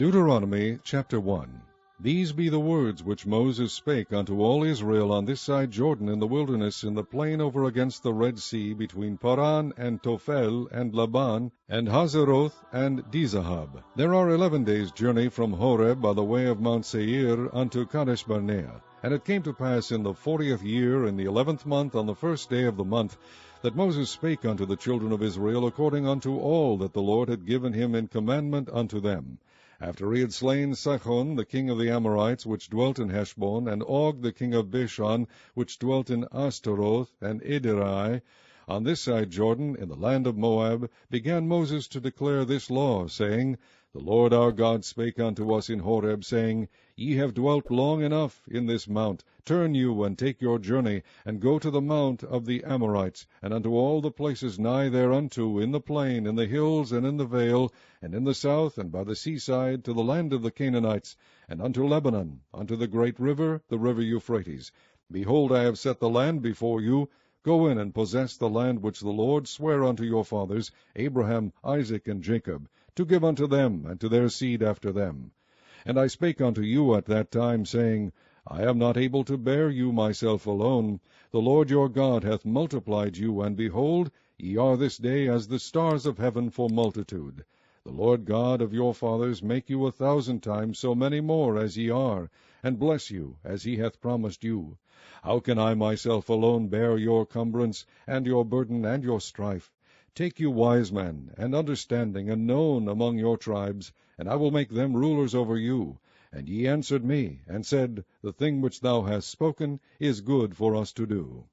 Deuteronomy chapter 1. These be the words which Moses spake unto all Israel on this side Jordan in the wilderness, in the plain over against the Red Sea, between Paran and Tophel and Laban and Hazeroth and Dizahab. There are 11 days' journey from Horeb by the way of Mount Seir unto Kadesh Barnea. And it came to pass in the 40th year, in the 11th month, on the first day of the month, that Moses spake unto the children of Israel according unto all that the Lord had given him in commandment unto them. After he had slain Sihon the king of the Amorites, which dwelt in Heshbon, and Og the king of Bashan, which dwelt in Ashtaroth and Edrei, on this side Jordan, in the land of Moab, began Moses to declare this law, saying, The Lord our God spake unto us in Horeb, saying, Ye have dwelt long enough in this mount. Turn you, and take your journey, and go to the mount of the Amorites, and unto all the places nigh thereunto, in the plain, in the hills, and in the vale, and in the south, and by the seaside, to the land of the Canaanites, and unto Lebanon, unto the great river, the river Euphrates. Behold, I have set the land before you. Go in and possess the land which the Lord sware unto your fathers, Abraham, Isaac, and Jacob, to give unto them, and to their seed after them. And I spake unto you at that time, saying, I am not able to bear you myself alone. The Lord your God hath multiplied you, and behold, ye are this day as the stars of heaven for multitude. The Lord God of your fathers make you 1,000 times so many more as ye are, and bless you as he hath promised you. How can I myself alone bear your cumbrance, and your burden, and your strife? Take you wise men, and understanding, and known among your tribes, and I will make them rulers over you. And ye answered me, and said, The thing which thou hast spoken is good for us to do.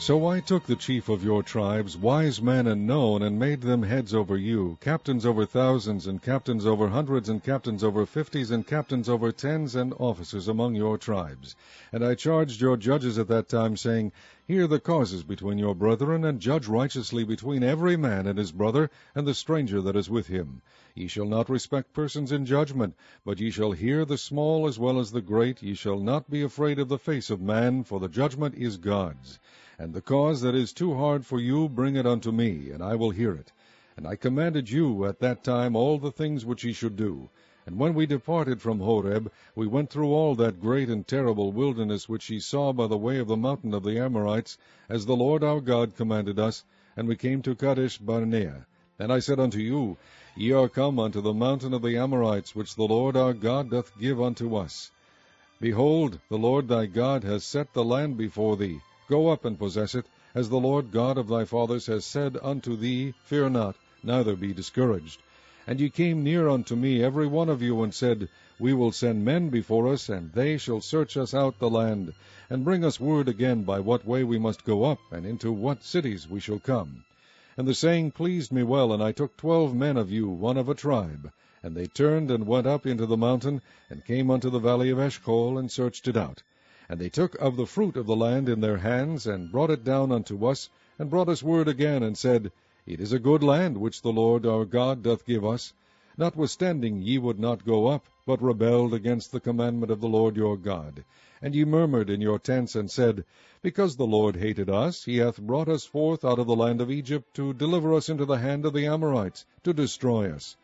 So I took the chief of your tribes, wise men and known, and made them heads over you, captains over thousands, and captains over hundreds, and captains over 50s, and captains over 10s, and officers among your tribes. And I charged your judges at that time, saying, Hear the causes between your brethren, and judge righteously between every man and his brother, and the stranger that is with him. Ye shall not respect persons in judgment, but ye shall hear the small as well as the great. Ye shall not be afraid of the face of man, for the judgment is God's. And the cause that is too hard for you, bring it unto me, and I will hear it. And I commanded you at that time all the things which ye should do. And when we departed from Horeb, we went through all that great and terrible wilderness which ye saw by the way of the mountain of the Amorites, as the Lord our God commanded us, and we came to Kadesh Barnea. And I said unto you, Ye are come unto the mountain of the Amorites, which the Lord our God doth give unto us. Behold, the Lord thy God has set the land before thee. Go up and possess it, as the Lord God of thy fathers has said unto thee, Fear not, neither be discouraged. And ye came near unto me, every one of you, and said, We will send men before us, and they shall search us out the land, and bring us word again by what way we must go up, and into what cities we shall come. And the saying pleased me well, and I took 12 men of you, one of a tribe. And they turned and went up into the mountain, and came unto the valley of Eshcol, and searched it out. And they took of the fruit of the land in their hands, and brought it down unto us, and brought us word again, and said, It is a good land which the Lord our God doth give us. Notwithstanding ye would not go up, but rebelled against the commandment of the Lord your God. And ye murmured in your tents, and said, Because the Lord hated us, he hath brought us forth out of the land of Egypt, to deliver us into the hand of the Amorites, to destroy us.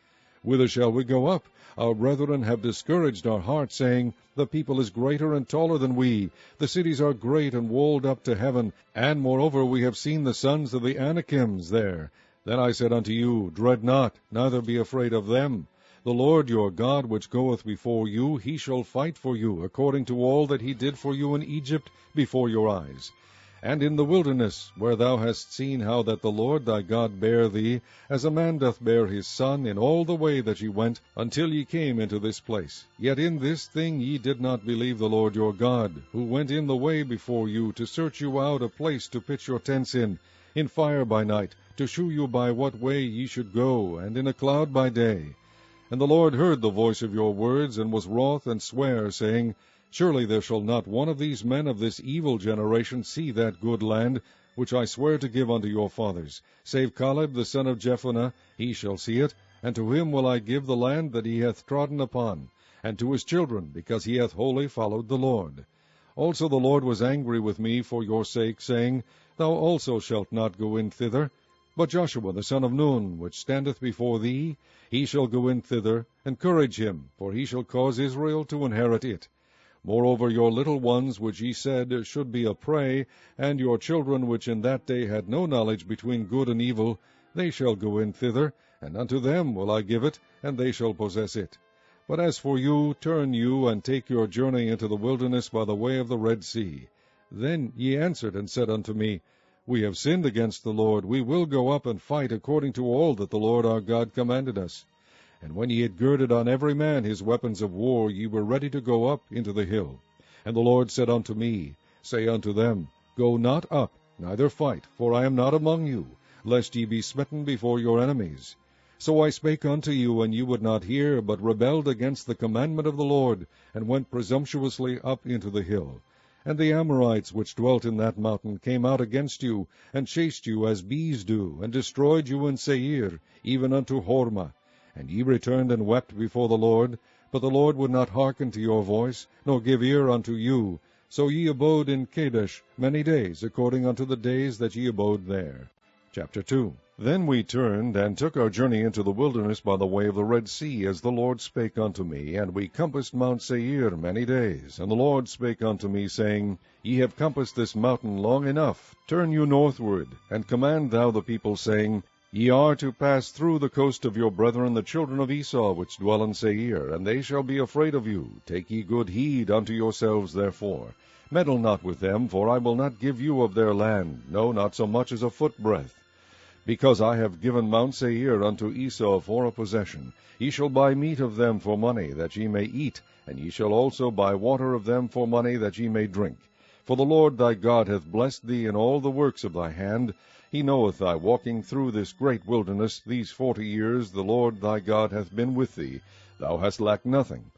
Whither shall we go up? Our brethren have discouraged our hearts, saying, The people is greater and taller than we. The cities are great and walled up to heaven. And moreover we have seen the sons of the Anakims there. Then I said unto you, Dread not, neither be afraid of them. The Lord your God, which goeth before you, he shall fight for you, according to all that he did for you in Egypt before your eyes. And in the wilderness, where thou hast seen how that the Lord thy God bare thee, as a man doth bear his son, in all the way that ye went, until ye came into this place. Yet in this thing ye did not believe the Lord your God, who went in the way before you, to search you out a place to pitch your tents in fire by night, to shew you by what way ye should go, and in a cloud by day. And the Lord heard the voice of your words, and was wroth, and sware, saying, Surely there shall not one of these men of this evil generation see that good land, which I swear to give unto your fathers, save Caleb the son of Jephunneh, he shall see it, and to him will I give the land that he hath trodden upon, and to his children, because he hath wholly followed the Lord. Also the Lord was angry with me for your sake, saying, Thou also shalt not go in thither. But Joshua the son of Nun, which standeth before thee, he shall go in thither. Encourage him, for he shall cause Israel to inherit it. Moreover, your little ones, which ye said should be a prey, and your children, which in that day had no knowledge between good and evil, they shall go in thither, and unto them will I give it, and they shall possess it. But as for you, turn you, and take your journey into the wilderness by the way of the Red Sea. Then ye answered and said unto me, We have sinned against the Lord. We will go up and fight according to all that the Lord our God commanded us. And when ye had girded on every man his weapons of war, ye were ready to go up into the hill. And the Lord said unto me, Say unto them, Go not up, neither fight, for I am not among you, lest ye be smitten before your enemies. So I spake unto you, and ye would not hear, but rebelled against the commandment of the Lord, and went presumptuously up into the hill. And the Amorites which dwelt in that mountain came out against you, and chased you as bees do, and destroyed you in Seir, even unto Hormah. And ye returned and wept before the Lord, but the Lord would not hearken to your voice, nor give ear unto you. So ye abode in Kadesh many days, according unto the days that ye abode there. Chapter 2. Then we turned, and took our journey into the wilderness by the way of the Red Sea, as the Lord spake unto me, and we compassed Mount Seir many days. And the Lord spake unto me, saying, Ye have compassed this mountain long enough. Turn you northward, and command thou the people, saying, Ye are to pass through the coast of your brethren the children of Esau, which dwell in Seir, and they shall be afraid of you. Take ye good heed unto yourselves therefore. Meddle not with them, for I will not give you of their land, no, not so much as a footbreadth. Because I have given Mount Seir unto Esau for a possession. Ye shall buy meat of them for money, that ye may eat, and ye shall also buy water of them for money, that ye may drink. For the Lord thy God hath blessed thee in all the works of thy hand. He knoweth thy walking through this great wilderness. These 40 years the Lord thy God hath been with thee. Thou hast lacked nothing.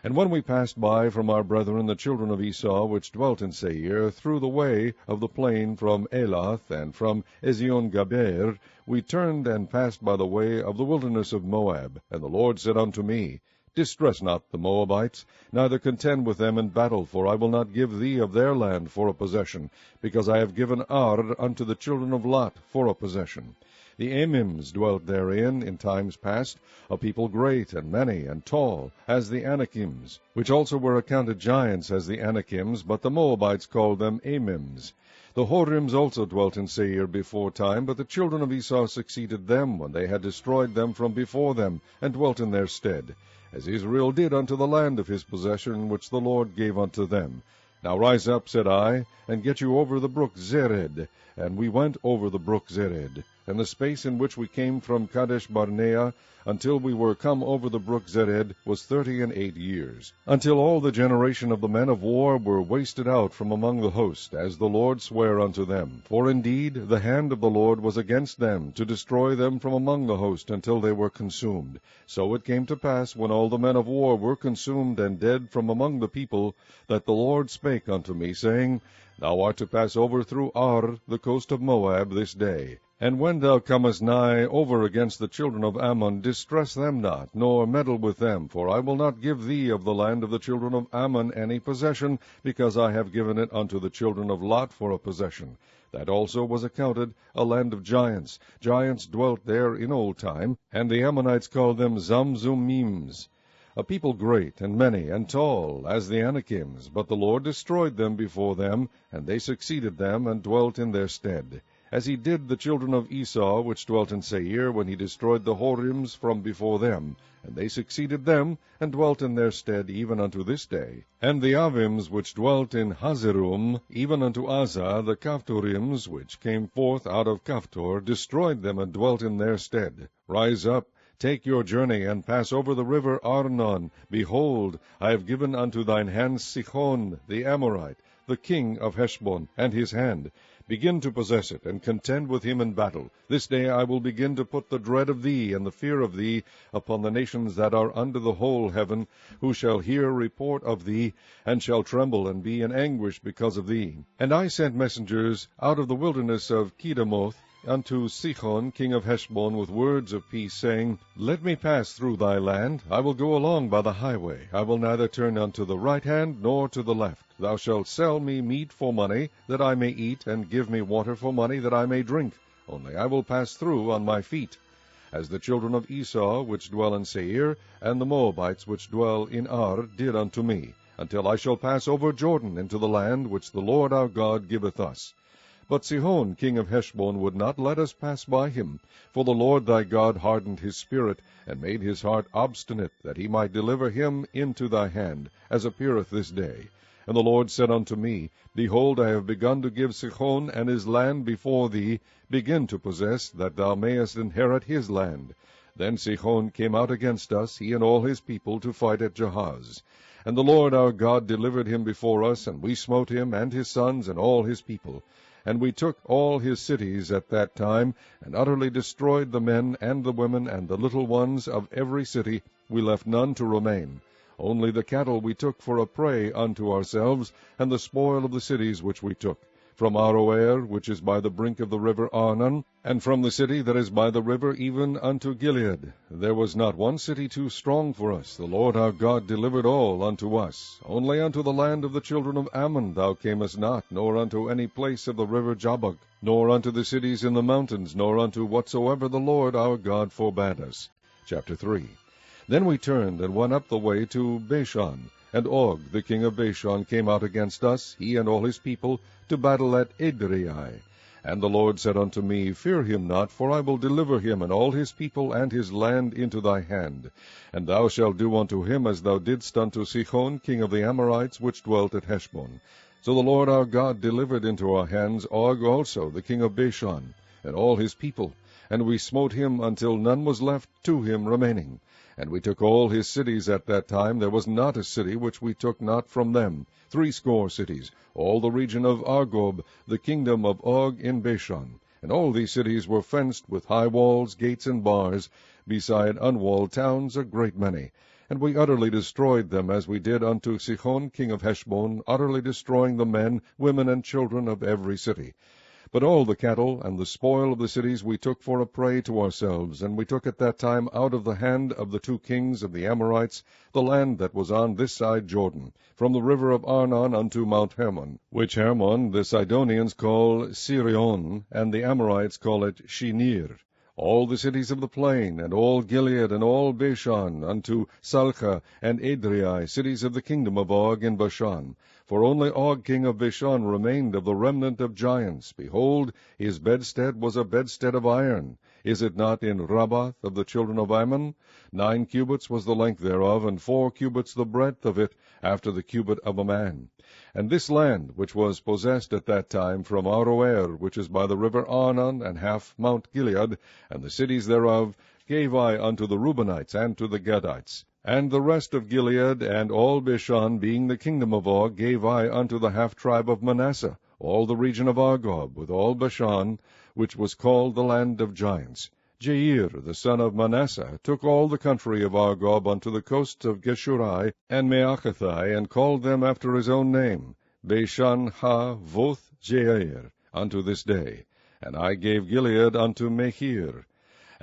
And when we passed by from our brethren the children of Esau, which dwelt in Seir, through the way of the plain from Elath and from Ezion-Gaber, we turned and passed by the way of the wilderness of Moab. And the Lord said unto me, Distress not the Moabites, neither contend with them in battle, for I will not give thee of their land for a possession, because I have given Ar unto the children of Lot for a possession. The Amims dwelt therein in times past, a people great and many and tall, as the Anakims, which also were accounted giants as the Anakims, but the Moabites called them Amims. The Horims also dwelt in Seir before time, but the children of Esau succeeded them, when they had destroyed them from before them, and dwelt in their stead, as Israel did unto the land of his possession, which the Lord gave unto them. Now rise up, said I, and get you over the brook Zered. And we went over the brook Zered. And the space in which we came from Kadesh Barnea until we were come over the brook Zered was 38 years, until all the generation of the men of war were wasted out from among the host, as the Lord sware unto them. For indeed the hand of the Lord was against them, to destroy them from among the host, until they were consumed. So it came to pass, when all the men of war were consumed and dead from among the people, that the Lord spake unto me, saying, Thou art to pass over through Ar, the coast of Moab, this day. And when thou comest nigh over against the children of Ammon, distress them not, nor meddle with them, for I will not give thee of the land of the children of Ammon any possession, because I have given it unto the children of Lot for a possession. That also was accounted a land of giants. Giants dwelt there in old time, and the Ammonites called them Zamzummims. A people great and many and tall, as the Anakims, but the Lord destroyed them before them, and they succeeded them, and dwelt in their stead. As he did the children of Esau, which dwelt in Seir, when he destroyed the Horims from before them, and they succeeded them, and dwelt in their stead, even unto this day. And the Avims, which dwelt in Hazerum, even unto Azah, the Kafturims, which came forth out of Kaftor, destroyed them, and dwelt in their stead. Rise up, take your journey, and pass over the river Arnon. Behold, I have given unto thine hand Sihon the Amorite, the king of Heshbon, and his hand. Begin to possess it, and contend with him in battle. This day I will begin to put the dread of thee and the fear of thee upon the nations that are under the whole heaven, who shall hear report of thee, and shall tremble and be in anguish because of thee. And I sent messengers out of the wilderness of Kedemoth unto Sihon king of Heshbon with words of peace, saying, Let me pass through thy land. I will go along by the highway. I will neither turn unto the right hand nor to the left. Thou shalt sell me meat for money, that I may eat, and give me water for money, that I may drink. only I will pass through on my feet, as the children of Esau which dwell in Seir, and the Moabites which dwell in Ar, did unto me, until I shall pass over Jordan into the land which the Lord our God giveth us. But Sihon king of Heshbon would not let us pass by him, for the Lord thy God hardened his spirit, and made his heart obstinate, that he might deliver him into thy hand, as appeareth this day. And the Lord said unto me, Behold, I have begun to give Sihon and his land before thee. Begin to possess, that thou mayest inherit his land. Then Sihon came out against us, he and all his people, to fight at Jahaz. And the Lord our God delivered him before us, and we smote him, and his sons, and all his people. And we took all his cities at that time, and utterly destroyed the men, and the women, and the little ones of every city. We left none to remain. Only the cattle we took for a prey unto ourselves, and the spoil of the cities which we took, from Aroer, which is by the brink of the river Arnon, and from the city that is by the river even unto Gilead. There was not one city too strong for us. The Lord our God delivered all unto us. Only unto the land of the children of Ammon thou camest not, nor unto any place of the river Jabbok, nor unto the cities in the mountains, nor unto whatsoever the Lord our God forbade us. Chapter 3. Then we turned and went up the way to Bashan, and Og the king of Bashan came out against us, he and all his people, to battle at Edrei. And the Lord said unto me, Fear him not, for I will deliver him and all his people and his land into thy hand. And thou shalt do unto him as thou didst unto Sihon king of the Amorites, which dwelt at Heshbon. So the Lord our God delivered into our hands Og also the king of Bashan, and all his people, and we smote him until none was left to him remaining. And we took all his cities at that time. There was not a city which we took not from them, 80 cities, all the region of Argob, the kingdom of Og in Bashan. And all these cities were fenced with high walls, gates, and bars, beside unwalled towns a great many. And we utterly destroyed them, as we did unto Sihon king of Heshbon, utterly destroying the men, women, and children of every city. But all the cattle and the spoil of the cities we took for a prey to ourselves, and we took at that time out of the hand of the 2 kings of the Amorites the land that was on this side Jordan, from the river of Arnon unto Mount Hermon, which Hermon the Sidonians call Sirion, and the Amorites call it Shinir. All the cities of the plain, and all Gilead, and all Bashan, unto Salcha and Edrei, cities of the kingdom of Og in Bashan. For only Og king of Bashan remained of the remnant of giants. Behold, his bedstead was a bedstead of iron. Is it not in Rabbath of the children of Ammon? 9 cubits was the length thereof, and 4 cubits the breadth of it, after the cubit of a man. And this land, which was possessed at that time from Aroer, which is by the river Arnon, and half Mount Gilead, and the cities thereof, gave I unto the Reubenites and to the Gadites. And the rest of Gilead, and all Bashan, being the kingdom of Og, gave I unto the half-tribe of Manasseh, all the region of Argob, with all Bashan, which was called the land of giants. Jair, the son of Manasseh, took all the country of Argob unto the coasts of Geshurai and Maachathai, and called them after his own name, Bashan ha Voth Jair, unto this day. And I gave Gilead unto Machir.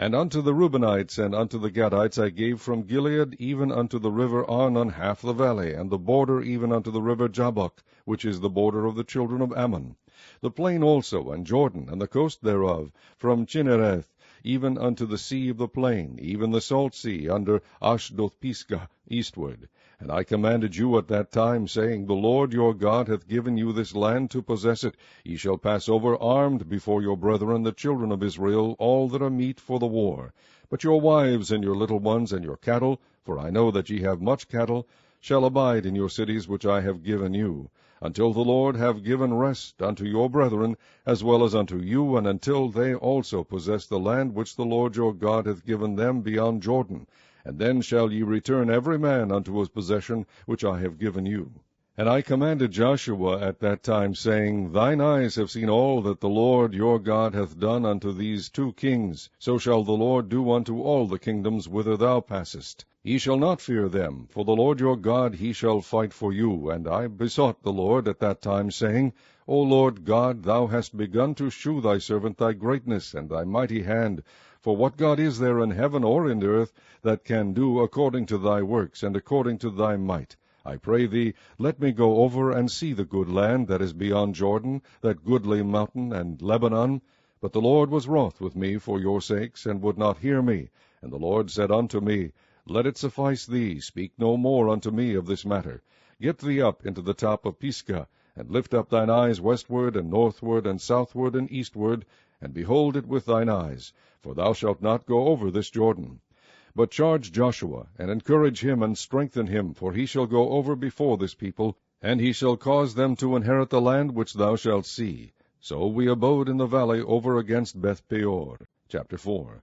And unto the Reubenites and unto the Gadites I gave from Gilead even unto the river Arnon half the valley, and the border even unto the river Jabbok, which is the border of the children of Ammon. The plain also, and Jordan, and the coast thereof, from Chinnereth even unto the sea of the plain, even the salt sea, under Ashdoth-Pisgah, eastward. And I commanded you at that time, saying, The Lord your God hath given you this land to possess it. Ye shall pass over armed before your brethren, the children of Israel, all that are meet for the war. But your wives and your little ones and your cattle, for I know that ye have much cattle, shall abide in your cities which I have given you, until the Lord have given rest unto your brethren, as well as unto you, and until they also possess the land which the Lord your God hath given them beyond Jordan. And then shall ye return every man unto his possession which I have given you. And I commanded Joshua at that time, saying, Thine eyes have seen all that the Lord your God hath done unto these 2 kings. So shall the Lord do unto all the kingdoms whither thou passest. Ye shall not fear them, for the Lord your God he shall fight for you. And I besought the Lord at that time, saying, O Lord God, thou hast begun to shew thy servant thy greatness and thy mighty hand. For what God is there in heaven or in the earth that can do according to thy works, and according to thy might? I pray thee, let me go over and see the good land that is beyond Jordan, that goodly mountain and Lebanon. But the Lord was wroth with me for your sakes, and would not hear me. And the Lord said unto me, Let it suffice thee, speak no more unto me of this matter. Get thee up into the top of Pisgah, and lift up thine eyes westward, and northward, and southward, and eastward, and behold it with thine eyes, for thou shalt not go over this Jordan. But charge Joshua, and encourage him, and strengthen him, for he shall go over before this people, and he shall cause them to inherit the land which thou shalt see. So we abode in the valley over against Beth-peor. Chapter 4.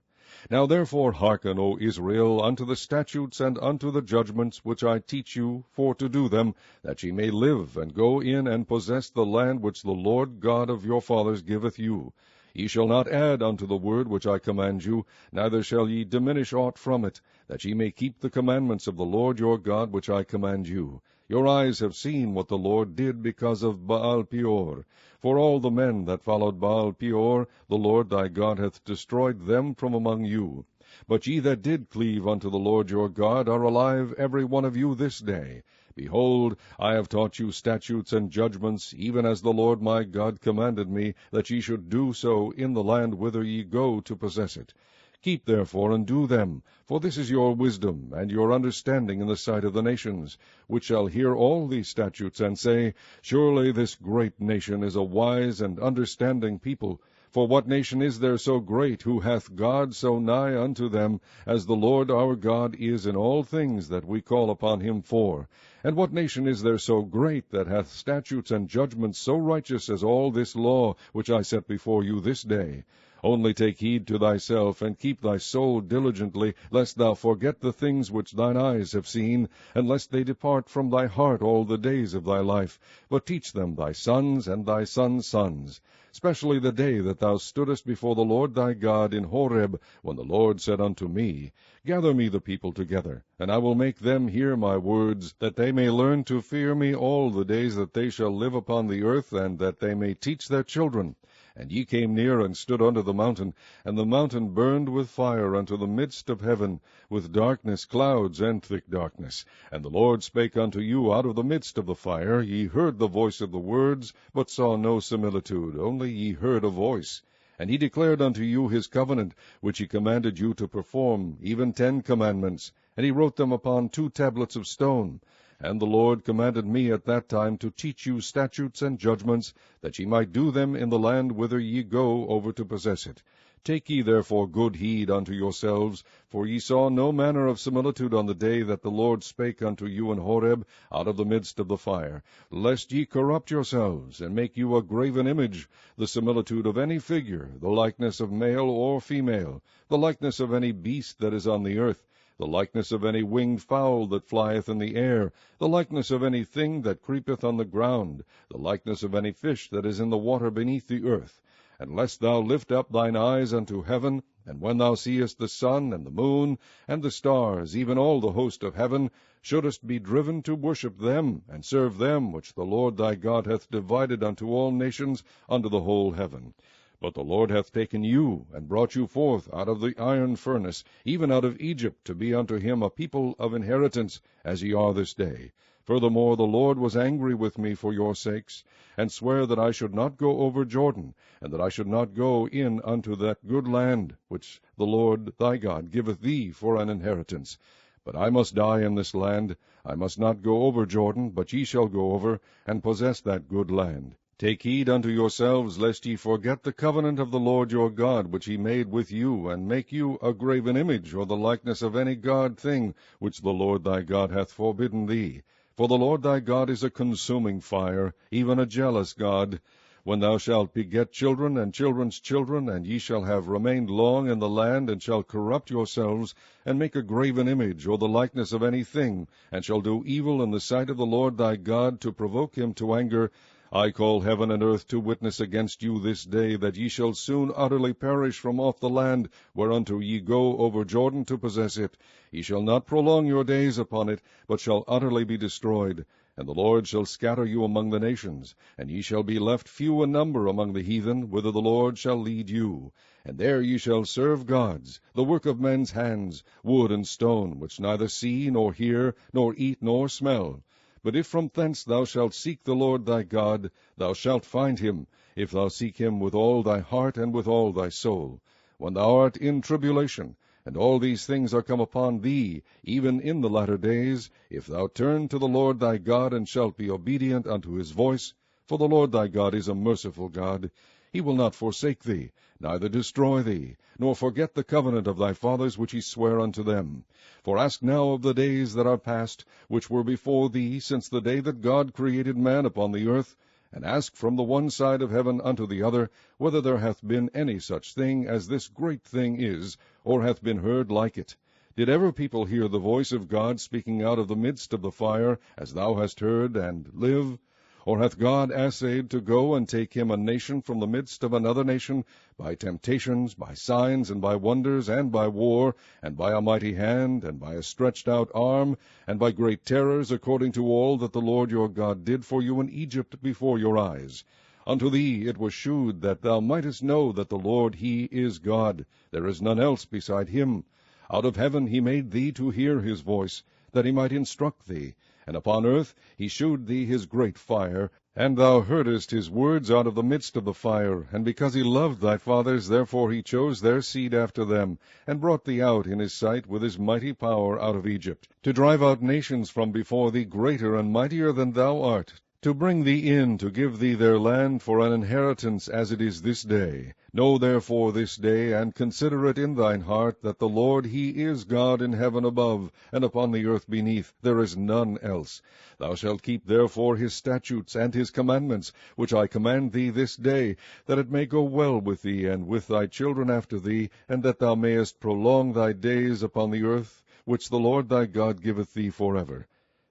Now therefore hearken, O Israel, unto the statutes and unto the judgments which I teach you, for to do them, that ye may live, and go in and possess the land which the Lord God of your fathers giveth you. Ye shall not add unto the word which I command you, neither shall ye diminish aught from it, that ye may keep the commandments of the Lord your God which I command you. Your eyes have seen what the Lord did because of Baal-peor. For all the men that followed Baal-peor, the Lord thy God hath destroyed them from among you. But ye that did cleave unto the Lord your God are alive every one of you this day. Behold, I have taught you statutes and judgments, even as the Lord my God commanded me, that ye should do so in the land whither ye go to possess it. Keep therefore and do them, for this is your wisdom and your understanding in the sight of the nations, which shall hear all these statutes, and say, Surely this great nation is a wise and understanding people. For what nation is there so great, who hath God so nigh unto them, as the Lord our God is in all things that we call upon him for? And what nation is there so great, that hath statutes and judgments so righteous as all this law which I set before you this day? Only take heed to thyself, and keep thy soul diligently, lest thou forget the things which thine eyes have seen, and lest they depart from thy heart all the days of thy life. But teach them thy sons and thy sons' sons, especially the day that thou stoodest before the Lord thy God in Horeb, when the Lord said unto me, Gather me the people together, and I will make them hear my words, that they may learn to fear me all the days that they shall live upon the earth, and that they may teach their children. And ye came near and stood under the mountain, and the mountain burned with fire unto the midst of heaven, with darkness, clouds, and thick darkness. And the Lord spake unto you out of the midst of the fire. Ye heard the voice of the words, but saw no similitude, only ye heard a voice. And he declared unto you his covenant, which he commanded you to perform, even 10 commandments, and he wrote them upon 2 tablets of stone. And the Lord commanded me at that time to teach you statutes and judgments, that ye might do them in the land whither ye go over to possess it. Take ye therefore good heed unto yourselves, for ye saw no manner of similitude on the day that the Lord spake unto you in Horeb out of the midst of the fire, lest ye corrupt yourselves, and make you a graven image, the similitude of any figure, the likeness of male or female, the likeness of any beast that is on the earth, the likeness of any winged fowl that flieth in the air, the likeness of any thing that creepeth on the ground, the likeness of any fish that is in the water beneath the earth. And lest thou lift up thine eyes unto heaven, and when thou seest the sun and the moon and the stars, even all the host of heaven, shouldest be driven to worship them, and serve them which the Lord thy God hath divided unto all nations under the whole heaven. But the Lord hath taken you, and brought you forth out of the iron furnace, even out of Egypt, to be unto him a people of inheritance, as ye are this day. Furthermore, the Lord was angry with me for your sakes, and sware that I should not go over Jordan, and that I should not go in unto that good land, which the Lord thy God giveth thee for an inheritance. But I must die in this land. I must not go over Jordan, but ye shall go over, and possess that good land. Take heed unto yourselves, lest ye forget the covenant of the Lord your God, which he made with you, and make you a graven image, or the likeness of any god thing, which the Lord thy God hath forbidden thee. For the Lord thy God is a consuming fire, even a jealous God. When thou shalt beget children and children's children, and ye shall have remained long in the land, and shall corrupt yourselves, and make a graven image, or the likeness of any thing, and shall do evil in the sight of the Lord thy God, to provoke him to anger, I call heaven and earth to witness against you this day, that ye shall soon utterly perish from off the land, whereunto ye go over Jordan to possess it. Ye shall not prolong your days upon it, but shall utterly be destroyed. And the Lord shall scatter you among the nations, and ye shall be left few in number among the heathen, whither the Lord shall lead you. And there ye shall serve gods, the work of men's hands, wood and stone, which neither see, nor hear, nor eat, nor smell. But if from thence thou shalt seek the Lord thy God, thou shalt find him, if thou seek him with all thy heart and with all thy soul. When thou art in tribulation, and all these things are come upon thee, even in the latter days, if thou turn to the Lord thy God, and shalt be obedient unto his voice, for the Lord thy God is a merciful God, he will not forsake thee, neither destroy thee, nor forget the covenant of thy fathers which he sware unto them. For ask now of the days that are past, which were before thee, since the day that God created man upon the earth, and ask from the one side of heaven unto the other, whether there hath been any such thing as this great thing is, or hath been heard like it. Did ever people hear the voice of God speaking out of the midst of the fire, as thou hast heard, and live? Or hath God assayed to go and take him a nation from the midst of another nation, by temptations, by signs, and by wonders, and by war, and by a mighty hand, and by a stretched out arm, and by great terrors, according to all that the Lord your God did for you in Egypt before your eyes? Unto thee it was shewed that thou mightest know that the Lord he is God, there is none else beside him. Out of heaven he made thee to hear his voice, that he might instruct thee. And upon earth he shewed thee his great fire, and thou heardest his words out of the midst of the fire. And because he loved thy fathers, therefore he chose their seed after them, and brought thee out in his sight with his mighty power out of Egypt, to drive out nations from before thee greater and mightier than thou art, to bring thee in, to give thee their land for an inheritance, as it is this day. Know therefore this day, and consider it in thine heart, that the Lord he is God in heaven above, and upon the earth beneath, there is none else. Thou shalt keep therefore his statutes and his commandments, which I command thee this day, that it may go well with thee and with thy children after thee, and that thou mayest prolong thy days upon the earth, which the Lord thy God giveth thee forever.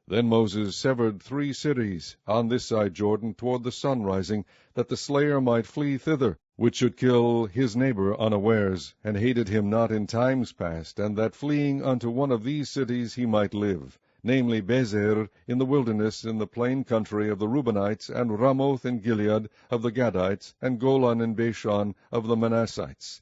Then Moses severed 3 cities on this side Jordan toward the sun rising, that the slayer might flee thither, which should kill his neighbor unawares, and hated him not in times past, and that fleeing unto one of these cities he might live, namely Bezer in the wilderness in the plain country of the Reubenites, and Ramoth in Gilead of the Gadites, and Golan in Bashan of the Manassites.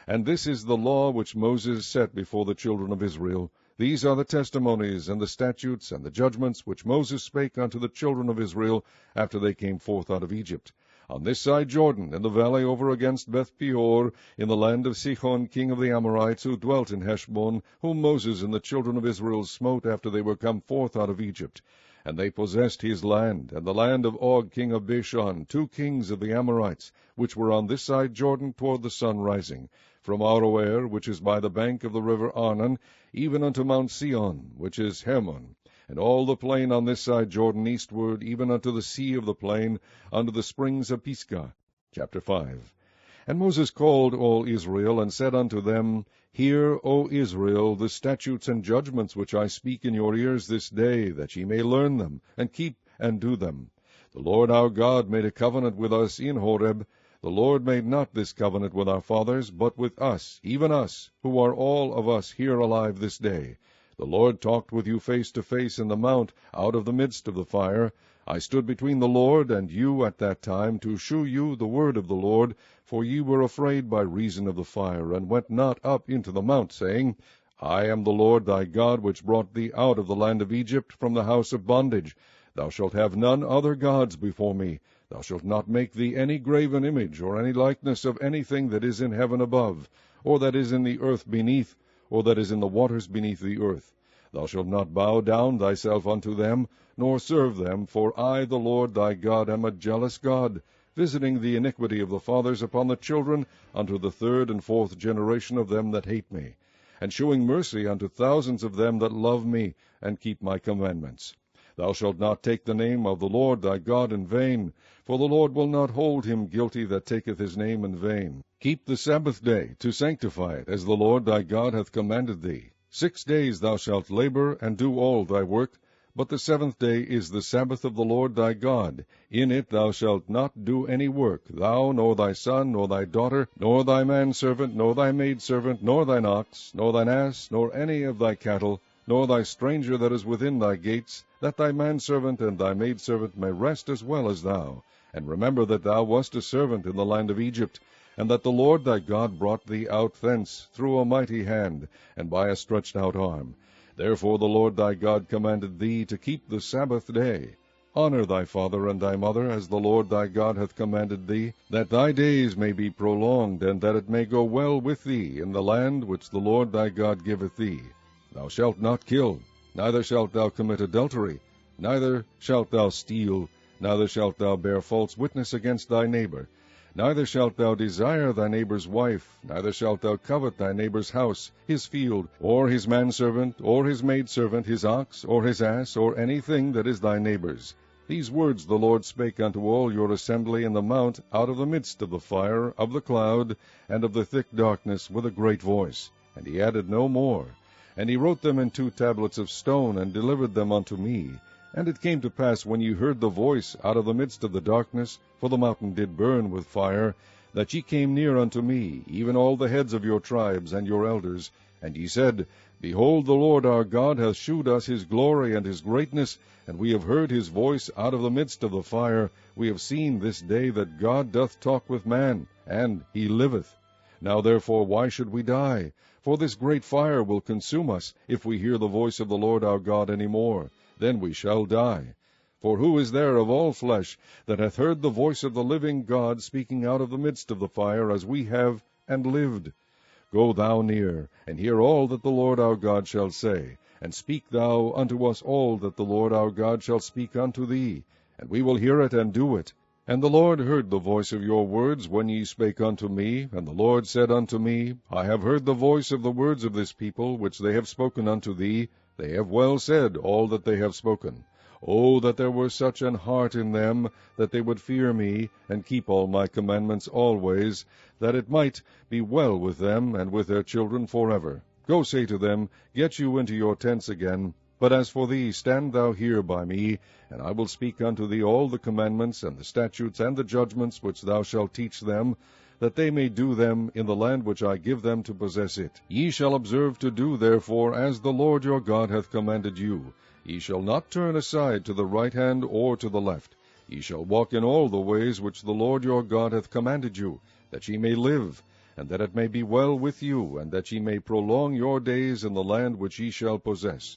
And this is the law which Moses set before the children of Israel. These are the testimonies, and the statutes, and the judgments, which Moses spake unto the children of Israel, after they came forth out of Egypt, on this side Jordan, in the valley over against Beth-peor, in the land of Sihon king of the Amorites, who dwelt in Heshbon, whom Moses and the children of Israel smote after they were come forth out of Egypt. And they possessed his land, and the land of Og king of Bashan, 2 kings of the Amorites, which were on this side Jordan toward the sun rising, from Aroer, which is by the bank of the river Arnon, even unto Mount Sion, which is Hermon, and all the plain on this side Jordan eastward, even unto the sea of the plain, unto the springs of Pisgah. Chapter 5. And Moses called all Israel, and said unto them, Hear, O Israel, the statutes and judgments which I speak in your ears this day, that ye may learn them, and keep and do them. The Lord our God made a covenant with us in Horeb. The Lord made not this covenant with our fathers, but with us, even us, who are all of us here alive this day. The Lord talked with you face to face in the mount, out of the midst of the fire. I stood between the Lord and you at that time, to shew you the word of the Lord, for ye were afraid by reason of the fire, and went not up into the mount, saying, I am the Lord thy God, which brought thee out of the land of Egypt, from the house of bondage. Thou shalt have none other gods before me. Thou shalt not make thee any graven image, or any likeness of anything that is in heaven above, or that is in the earth beneath, or that is in the waters beneath the earth. Thou shalt not bow down thyself unto them, nor serve them, for I, the Lord thy God, am a jealous God, visiting the iniquity of the fathers upon the children, unto the 3rd and 4th generation of them that hate me, and shewing mercy unto thousands of them that love me, and keep my commandments. Thou shalt not take the name of the Lord thy God in vain, for the Lord will not hold him guilty that taketh his name in vain. Keep the Sabbath day, to sanctify it, as the Lord thy God hath commanded thee. 6 days thou shalt labor, and do all thy work, but the 7th day is the Sabbath of the Lord thy God. In it thou shalt not do any work, thou, nor thy son, nor thy daughter, nor thy manservant, nor thy maidservant, nor thine ox, nor thine ass, nor any of thy cattle, nor thy stranger that is within thy gates, that thy manservant and thy maidservant may rest as well as thou. And remember that thou wast a servant in the land of Egypt, and that the Lord thy God brought thee out thence through a mighty hand, and by a stretched out arm. Therefore the Lord thy God commanded thee to keep the Sabbath day. Honor thy father and thy mother, as the Lord thy God hath commanded thee, that thy days may be prolonged, and that it may go well with thee in the land which the Lord thy God giveth thee. Thou shalt not kill, neither shalt thou commit adultery, neither shalt thou steal, neither shalt thou bear false witness against thy neighbor, neither shalt thou desire thy neighbor's wife, neither shalt thou covet thy neighbor's house, his field, or his manservant, or his maidservant, his ox, or his ass, or anything that is thy neighbor's. These words the Lord spake unto all your assembly in the mount out of the midst of the fire, of the cloud, and of the thick darkness, with a great voice. And he added no more. And he wrote them in 2 tablets of stone, and delivered them unto me. And it came to pass, when ye heard the voice out of the midst of the darkness, for the mountain did burn with fire, that ye came near unto me, even all the heads of your tribes and your elders, and ye said, Behold, the Lord our God hath shewed us his glory and his greatness, and we have heard his voice out of the midst of the fire. We have seen this day that God doth talk with man, and he liveth. Now therefore why should we die? For this great fire will consume us, if we hear the voice of the Lord our God any more. Then we shall die. For who is there of all flesh that hath heard the voice of the living God speaking out of the midst of the fire, as we have, and lived? Go thou near, and hear all that the Lord our God shall say, and speak thou unto us all that the Lord our God shall speak unto thee, and we will hear it and do it. And the Lord heard the voice of your words when ye spake unto me, and the Lord said unto me, I have heard the voice of the words of this people, which they have spoken unto thee. They have well said all that they have spoken. O that there were such an heart in them, that they would fear me, and keep all my commandments always, that it might be well with them and with their children forever. Go say to them, Get you into your tents again. But as for thee, stand thou here by me, and I will speak unto thee all the commandments, and the statutes, and the judgments, which thou shalt teach them, that they may do them in the land which I give them to possess it. Ye shall observe to do therefore as the Lord your God hath commanded you. Ye shall not turn aside to the right hand or to the left. Ye shall walk in all the ways which the Lord your God hath commanded you, that ye may live, and that it may be well with you, and that ye may prolong your days in the land which ye shall possess.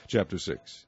Chapter 6.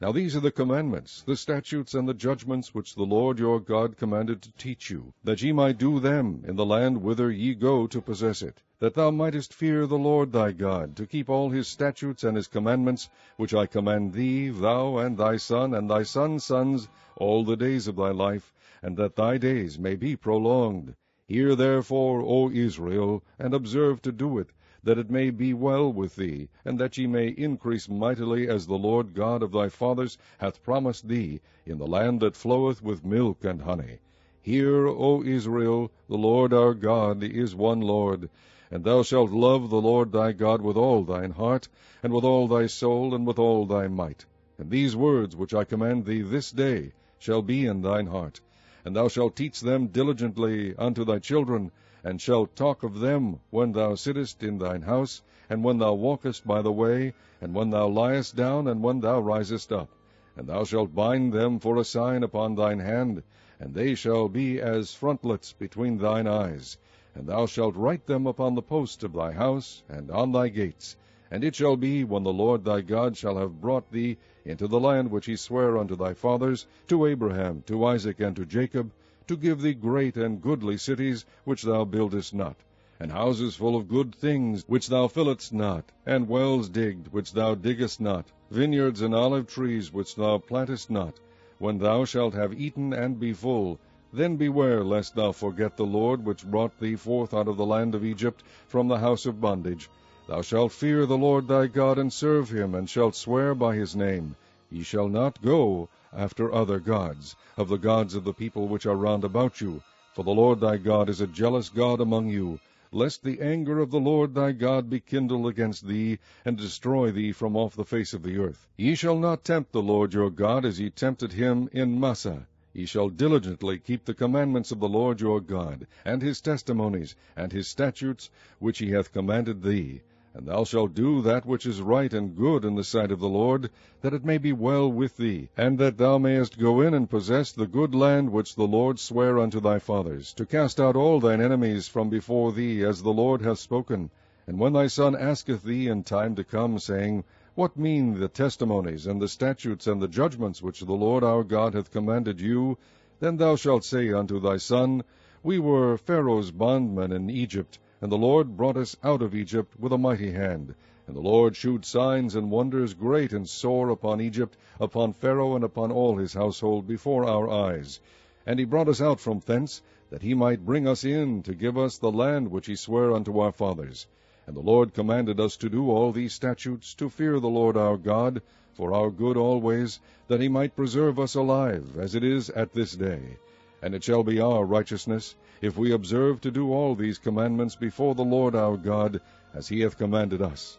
Now these are the commandments, the statutes, and the judgments which the Lord your God commanded to teach you, that ye might do them in the land whither ye go to possess it, that thou mightest fear the Lord thy God, to keep all his statutes and his commandments, which I command thee, thou and thy son and thy son's sons, all the days of thy life, and that thy days may be prolonged. Hear therefore, O Israel, and observe to do it, that it may be well with thee, and that ye may increase mightily, as the Lord God of thy fathers hath promised thee, in the land that floweth with milk and honey. Hear, O Israel, the Lord our God is one Lord, and thou shalt love the Lord thy God with all thine heart, and with all thy soul, and with all thy might. And these words which I command thee this day shall be in thine heart, and thou shalt teach them diligently unto thy children, and shalt talk of them when thou sittest in thine house, and when thou walkest by the way, and when thou liest down, and when thou risest up. And thou shalt bind them for a sign upon thine hand, and they shall be as frontlets between thine eyes. And thou shalt write them upon the posts of thy house, and on thy gates. And it shall be, when the Lord thy God shall have brought thee into the land which he sware unto thy fathers, to Abraham, to Isaac, and to Jacob, to give thee great and goodly cities, which thou buildest not, and houses full of good things, which thou fillest not, and wells digged, which thou diggest not, vineyards and olive trees, which thou plantest not. When thou shalt have eaten and be full, then beware lest thou forget the Lord, which brought thee forth out of the land of Egypt, from the house of bondage. Thou shalt fear the Lord thy God, and serve him, and shalt swear by his name. Ye shall not go after other gods, of the gods of the people which are round about you. For the Lord thy God is a jealous God among you, lest the anger of the Lord thy God be kindled against thee, and destroy thee from off the face of the earth. Ye shall not tempt the Lord your God as ye tempted him in Massah. Ye shall diligently keep the commandments of the Lord your God, and his testimonies, and his statutes, which he hath commanded thee. And thou shalt do that which is right and good in the sight of the Lord, that it may be well with thee, and that thou mayest go in and possess the good land which the Lord sware unto thy fathers, to cast out all thine enemies from before thee, as the Lord hath spoken. And when thy son asketh thee in time to come, saying, What mean the testimonies, and the statutes, and the judgments which the Lord our God hath commanded you? Then thou shalt say unto thy son, We were Pharaoh's bondmen in Egypt, and the Lord brought us out of Egypt with a mighty hand. And the Lord shewed signs and wonders great and sore upon Egypt, upon Pharaoh, and upon all his household, before our eyes. And he brought us out from thence, that he might bring us in, to give us the land which he sware unto our fathers. And the Lord commanded us to do all these statutes, to fear the Lord our God, for our good always, that he might preserve us alive, as it is at this day. And it shall be our righteousness, if we observe to do all these commandments before the Lord our God, as he hath commanded us.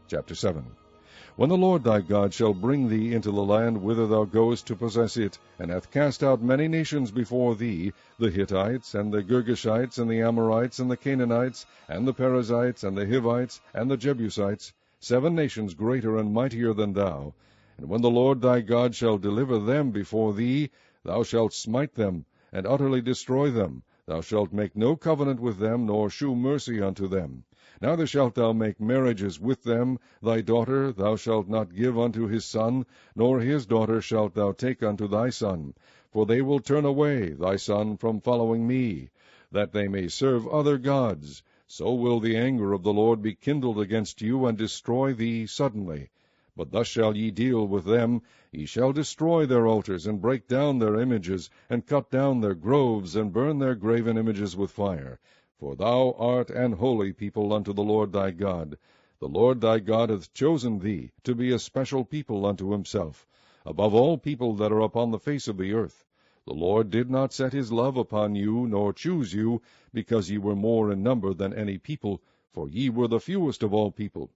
Chapter 7. When the Lord thy God shall bring thee into the land whither thou goest to possess it, and hath cast out many nations before thee, the Hittites, and the Girgashites, and the Amorites, and the Canaanites, and the Perizzites, and the Hivites, and the Jebusites, 7 nations greater and mightier than thou. And when the Lord thy God shall deliver them before thee, thou shalt smite them, and utterly destroy them. Thou shalt make no covenant with them, nor shew mercy unto them. Neither shalt thou make marriages with them. Thy daughter thou shalt not give unto his son, nor his daughter shalt thou take unto thy son. For they will turn away thy son from following me, that they may serve other gods. So will the anger of the Lord be kindled against you, and destroy thee suddenly. But thus shall ye deal with them. Ye shall destroy their altars, and break down their images, and cut down their groves, and burn their graven images with fire. For thou art an holy people unto the Lord thy God. The Lord thy God hath chosen thee to be a special people unto himself, above all people that are upon the face of the earth. The Lord did not set his love upon you, nor choose you, because ye were more in number than any people, for ye were the fewest of all people.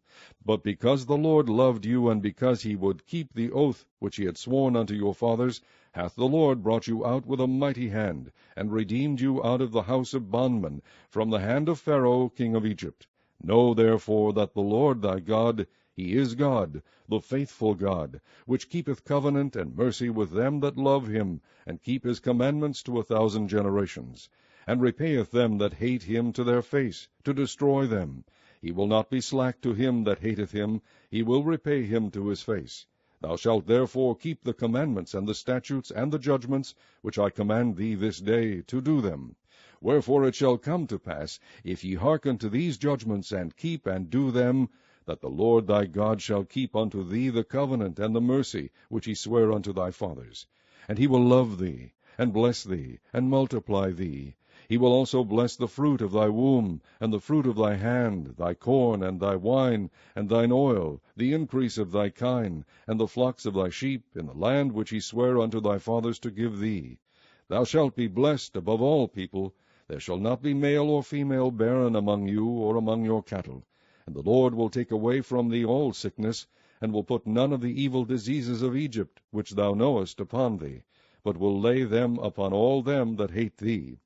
But because the Lord loved you, and because he would keep the oath which he had sworn unto your fathers, hath the Lord brought you out with a mighty hand, and redeemed you out of the house of bondmen, from the hand of Pharaoh king of Egypt. Know therefore that the Lord thy God, he is God, the faithful God, which keepeth covenant and mercy with them that love him, and keep his commandments to 1,000 generations, and repayeth them that hate him to their face, to destroy them. He will not be slack to him that hateth him, he will repay him to his face. Thou shalt therefore keep the commandments, and the statutes, and the judgments, which I command thee this day, to do them. Wherefore it shall come to pass, if ye hearken to these judgments, and keep and do them, that the Lord thy God shall keep unto thee the covenant and the mercy which he sware unto thy fathers. And he will love thee, and bless thee, and multiply thee. He will also bless the fruit of thy womb, and the fruit of thy hand, thy corn, and thy wine, and thine oil, the increase of thy kine, and the flocks of thy sheep, in the land which he sware unto thy fathers to give thee. Thou shalt be blessed above all people. There shall not be male or female barren among you, or among your cattle. And the Lord will take away from thee all sickness, and will put none of the evil diseases of Egypt, which thou knowest, upon thee, but will lay them upon all them that hate thee.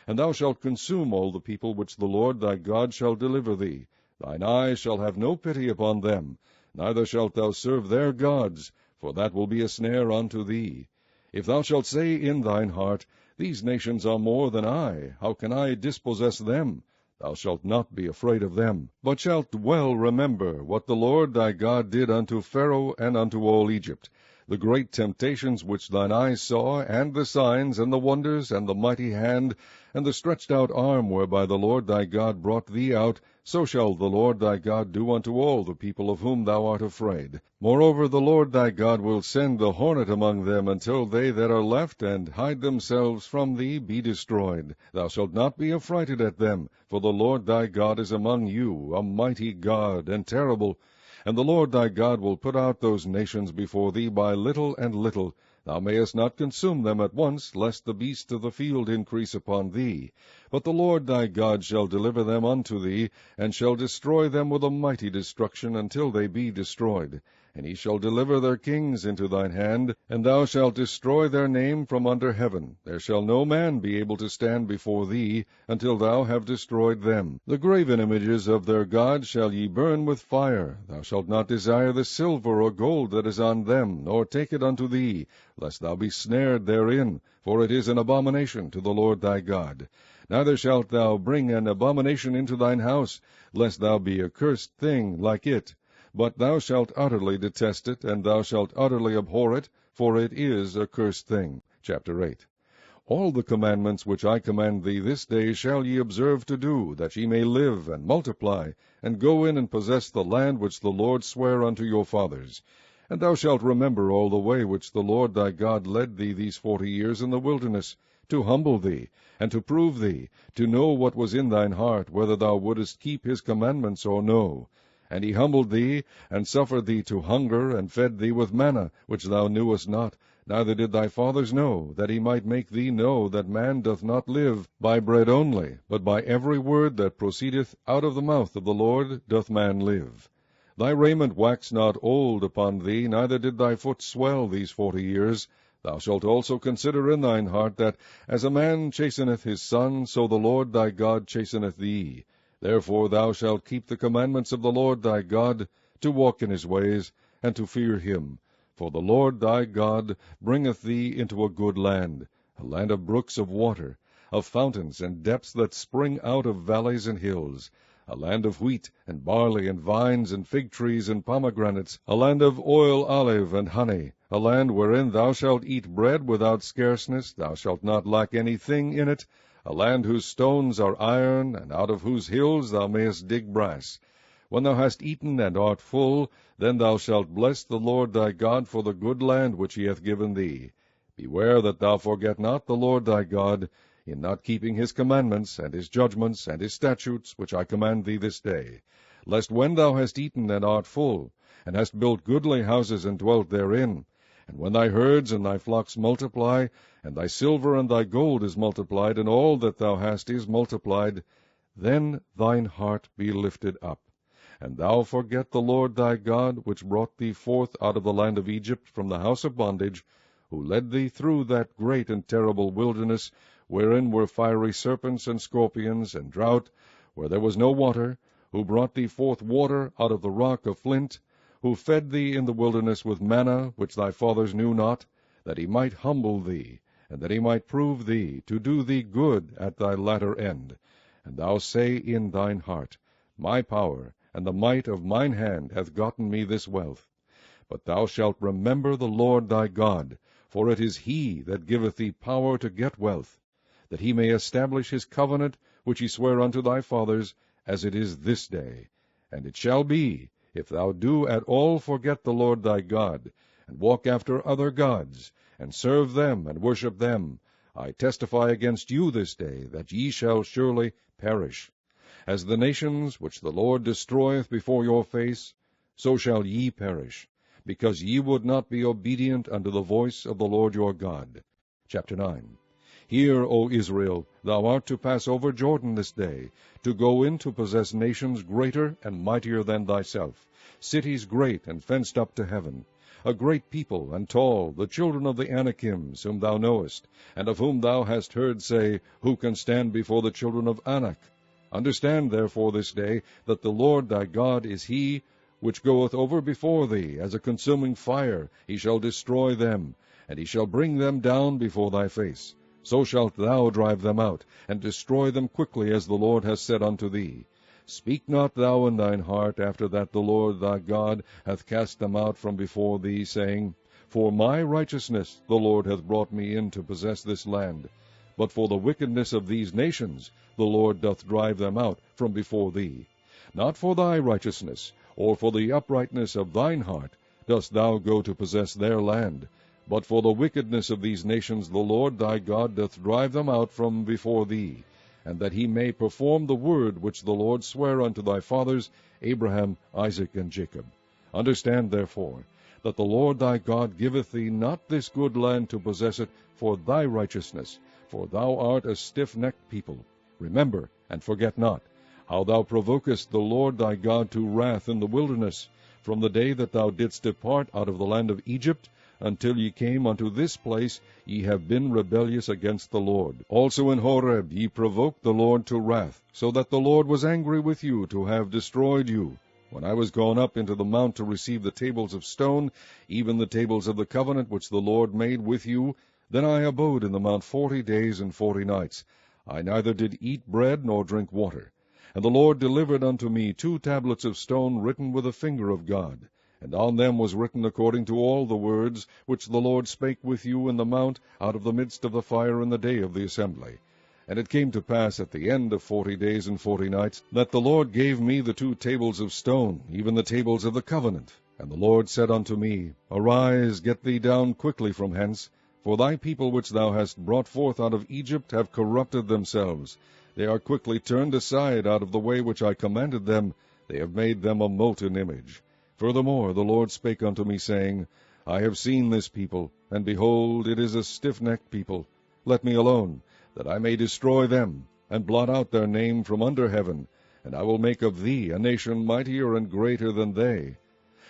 And thou shalt consume all the people which the Lord thy God shall deliver thee. Thine eyes shall have no pity upon them, neither shalt thou serve their gods, for that will be a snare unto thee. If thou shalt say in thine heart, These nations are more than I, how can I dispossess them? Thou shalt not be afraid of them, but shalt well remember what the Lord thy God did unto Pharaoh and unto all Egypt, the great temptations which thine eyes saw, and the signs, and the wonders, and the mighty hand, and the stretched out arm whereby the Lord thy God brought thee out, so shall the Lord thy God do unto all the people of whom thou art afraid. Moreover, the Lord thy God will send the hornet among them, until they that are left and hide themselves from thee be destroyed. Thou shalt not be affrighted at them, for the Lord thy God is among you, a mighty God, and terrible. And the Lord thy God will put out those nations before thee by little and little. Thou mayest not consume them at once, lest the beasts of the field increase upon thee. But the Lord thy God shall deliver them unto thee, and shall destroy them with a mighty destruction, until they be destroyed. And he shall deliver their kings into thine hand, and thou shalt destroy their name from under heaven. There shall no man be able to stand before thee, until thou have destroyed them. The graven images of their gods shall ye burn with fire. Thou shalt not desire the silver or gold that is on them, nor take it unto thee, lest thou be snared therein, for it is an abomination to the Lord thy God. Neither shalt thou bring an abomination into thine house, lest thou be a cursed thing like it. but thou shalt utterly detest it, and thou shalt utterly abhor it, for it is a cursed thing. Chapter 8. All the commandments which I command thee this day shall ye observe to do, that ye may live and multiply, and go in and possess the land which the Lord sware unto your fathers. And thou shalt remember all the way which the Lord thy God led thee these 40 years in the wilderness, to humble thee, and to prove thee, to know what was in thine heart, whether thou wouldest keep his commandments or no. And he humbled thee, and suffered thee to hunger, and fed thee with manna, which thou knewest not, neither did thy fathers know, that he might make thee know that man doth not live by bread only, but by every word that proceedeth out of the mouth of the Lord doth man live. Thy raiment waxed not old upon thee, neither did thy foot swell these 40 years. Thou shalt also consider in thine heart that, as a man chasteneth his son, so the Lord thy God chasteneth thee. Therefore thou shalt keep the commandments of the Lord thy God, to walk in his ways, and to fear him. For the Lord thy God bringeth thee into a good land, a land of brooks of water, of fountains and depths that spring out of valleys and hills, a land of wheat and barley and vines and fig trees and pomegranates, a land of oil, olive, and honey, a land wherein thou shalt eat bread without scarceness, thou shalt not lack anything in it, a land whose stones are iron, and out of whose hills thou mayest dig brass. When thou hast eaten and art full, then thou shalt bless the Lord thy God for the good land which he hath given thee. Beware that thou forget not the Lord thy God, in not keeping his commandments, and his judgments, and his statutes, which I command thee this day, lest when thou hast eaten and art full, and hast built goodly houses and dwelt therein, and when thy herds and thy flocks multiply, and thy silver and thy gold is multiplied, and all that thou hast is multiplied, then thine heart be lifted up, and thou forget the Lord thy God, which brought thee forth out of the land of Egypt from the house of bondage, who led thee through that great and terrible wilderness, wherein were fiery serpents and scorpions, and drought, where there was no water, who brought thee forth water out of the rock of flint, who fed thee in the wilderness with manna, which thy fathers knew not, that he might humble thee, and that he might prove thee, to do thee good at thy latter end. And thou say in thine heart, My power and the might of mine hand hath gotten me this wealth. But thou shalt remember the Lord thy God, for it is he that giveth thee power to get wealth, that he may establish his covenant, which he sware unto thy fathers, as it is this day. And it shall be, if thou do at all forget the Lord thy God, and walk after other gods, and serve them, and worship them, I testify against you this day, that ye shall surely perish. As the nations which the Lord destroyeth before your face, so shall ye perish, because ye would not be obedient unto the voice of the Lord your God. Chapter 9. Hear, O Israel, thou art to pass over Jordan this day, to go in to possess nations greater and mightier than thyself, cities great and fenced up to heaven, a great people and tall, the children of the Anakims, whom thou knowest, and of whom thou hast heard say, Who can stand before the children of Anak? Understand therefore this day, that the Lord thy God is he which goeth over before thee, as a consuming fire. He shall destroy them, and he shall bring them down before thy face. So shalt thou drive them out, and destroy them quickly, as the Lord has said unto thee. Speak not thou in thine heart, after that the Lord thy God hath cast them out from before thee, saying, For my righteousness the Lord hath brought me in to possess this land. But for the wickedness of these nations the Lord doth drive them out from before thee. Not for thy righteousness, or for the uprightness of thine heart, dost thou go to possess their land, but for the wickedness of these nations the Lord thy God doth drive them out from before thee, and that he may perform the word which the Lord sware unto thy fathers, Abraham, Isaac, and Jacob. Understand therefore, that the Lord thy God giveth thee not this good land to possess it for thy righteousness, for thou art a stiff-necked people. Remember, and forget not, how thou provokest the Lord thy God to wrath in the wilderness, from the day that thou didst depart out of the land of Egypt, until ye came unto this place. Ye have been rebellious against the Lord. Also in Horeb ye provoked the Lord to wrath, so that the Lord was angry with you to have destroyed you. When I was gone up into the mount to receive the tables of stone, even the tables of the covenant which the Lord made with you, then I abode in the mount 40 days and 40 nights. I neither did eat bread nor drink water. And the Lord delivered unto me 2 tablets of stone written with a finger of God, and on them was written according to all the words which the Lord spake with you in the mount out of the midst of the fire in the day of the assembly. And it came to pass at the end of 40 days and 40 nights, that the Lord gave me the 2 tables of stone, even the tables of the covenant. And the Lord said unto me, Arise, get thee down quickly from hence, for thy people which thou hast brought forth out of Egypt have corrupted themselves. They are quickly turned aside out of the way which I commanded them. They have made them a molten image. Furthermore the Lord spake unto me, saying, I have seen this people, and behold, it is a stiff-necked people. Let me alone, that I may destroy them, and blot out their name from under heaven, and I will make of thee a nation mightier and greater than they.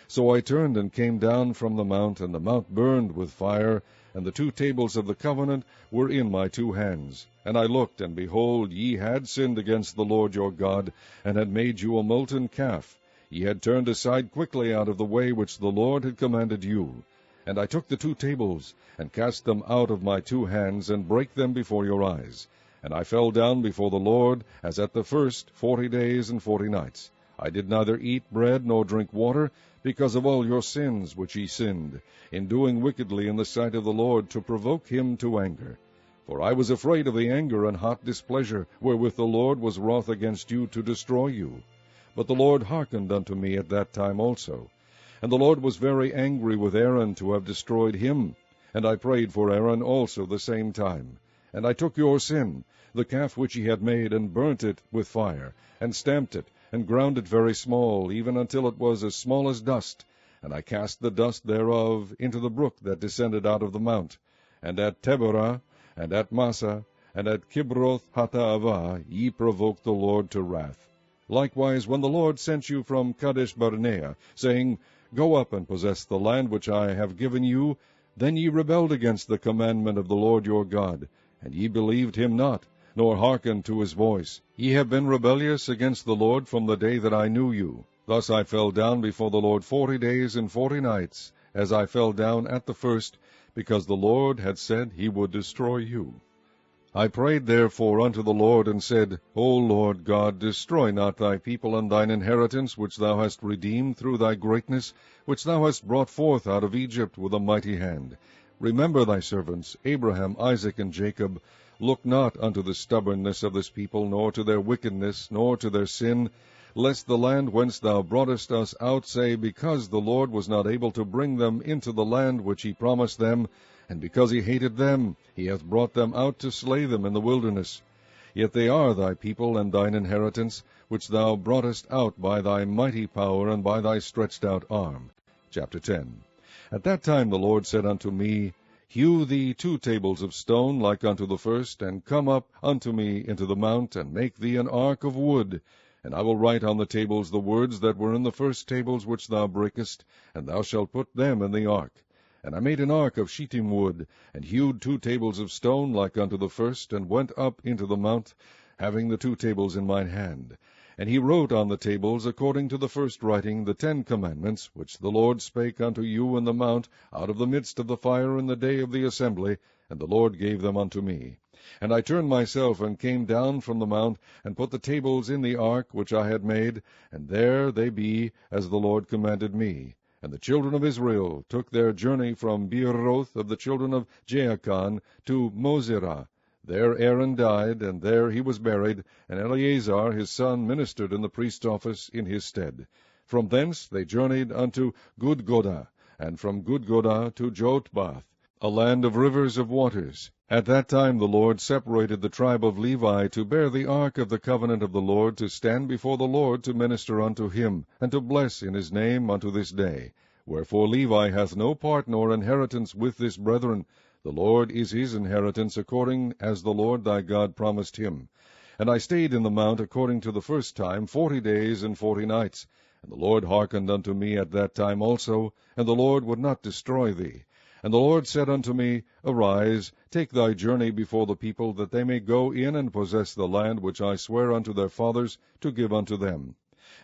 So I turned and came down from the mount, and the mount burned with fire, and the 2 tables of the covenant were in my 2 hands. And I looked, and behold, ye had sinned against the Lord your God, and had made you a molten calf. Ye had turned aside quickly out of the way which the Lord had commanded you. And I took the 2 tables, and cast them out of my 2 hands, and brake them before your eyes. And I fell down before the Lord, as at the first 40 days and 40 nights. I did neither eat bread nor drink water, because of all your sins which ye sinned, in doing wickedly in the sight of the Lord, to provoke him to anger. For I was afraid of the anger and hot displeasure, wherewith the Lord was wroth against you to destroy you. But the Lord hearkened unto me at that time also. And the Lord was very angry with Aaron to have destroyed him. And I prayed for Aaron also the same time. And I took your sin, the calf which ye had made, and burnt it with fire, and stamped it, and ground it very small, even until it was as small as dust. And I cast the dust thereof into the brook that descended out of the mount. And at Taberah, and at Massa, and at Kibroth Hattaavah, ye provoked the Lord to wrath. Likewise, when the Lord sent you from Kadesh Barnea, saying, Go up and possess the land which I have given you, then ye rebelled against the commandment of the Lord your God, and ye believed him not, nor hearkened to his voice. Ye have been rebellious against the Lord from the day that I knew you. Thus I fell down before the Lord 40 days and 40 nights, as I fell down at the first, because the Lord had said he would destroy you. I prayed therefore unto the Lord, and said, O Lord God, destroy not thy people and thine inheritance, which thou hast redeemed through thy greatness, which thou hast brought forth out of Egypt with a mighty hand. Remember thy servants, Abraham, Isaac, and Jacob. Look not unto the stubbornness of this people, nor to their wickedness, nor to their sin, lest the land whence thou broughtest us out say, Because the Lord was not able to bring them into the land which he promised them, and because he hated them, he hath brought them out to slay them in the wilderness. Yet they are thy people and thine inheritance, which thou broughtest out by thy mighty power and by thy stretched out arm. Chapter 10. At that time the Lord said unto me, Hew thee 2 tables of stone like unto the first, and come up unto me into the mount, and make thee an ark of wood. And I will write on the tables the words that were in the first tables which thou breakest, and thou shalt put them in the ark. And I made an ark of shittim wood, and hewed 2 tables of stone like unto the first, and went up into the mount, having the 2 tables in mine hand. And he wrote on the tables, according to the first writing, the 10 commandments, which the Lord spake unto you in the mount, out of the midst of the fire in the day of the assembly, and the Lord gave them unto me. And I turned myself, and came down from the mount, and put the tables in the ark which I had made, and there they be, as the Lord commanded me. And the children of Israel took their journey from Beeroth of the children of Jaachan to Mosera. There Aaron died, and there he was buried, and Eleazar his son ministered in the priest's office in his stead. From thence they journeyed unto Gudgodah, and from Gudgodah to Jotbath, a land of rivers of waters. At that time the Lord separated the tribe of Levi to bear the ark of the covenant of the Lord, to stand before the Lord to minister unto him, and to bless in his name unto this day. Wherefore Levi hath no part nor inheritance with this brethren. The Lord is his inheritance, according as the Lord thy God promised him. And I stayed in the mount according to the first time 40 days and 40 nights. And the Lord hearkened unto me at that time also, and the Lord would not destroy thee. And the Lord said unto me, Arise, take thy journey before the people, that they may go in and possess the land which I swear unto their fathers to give unto them.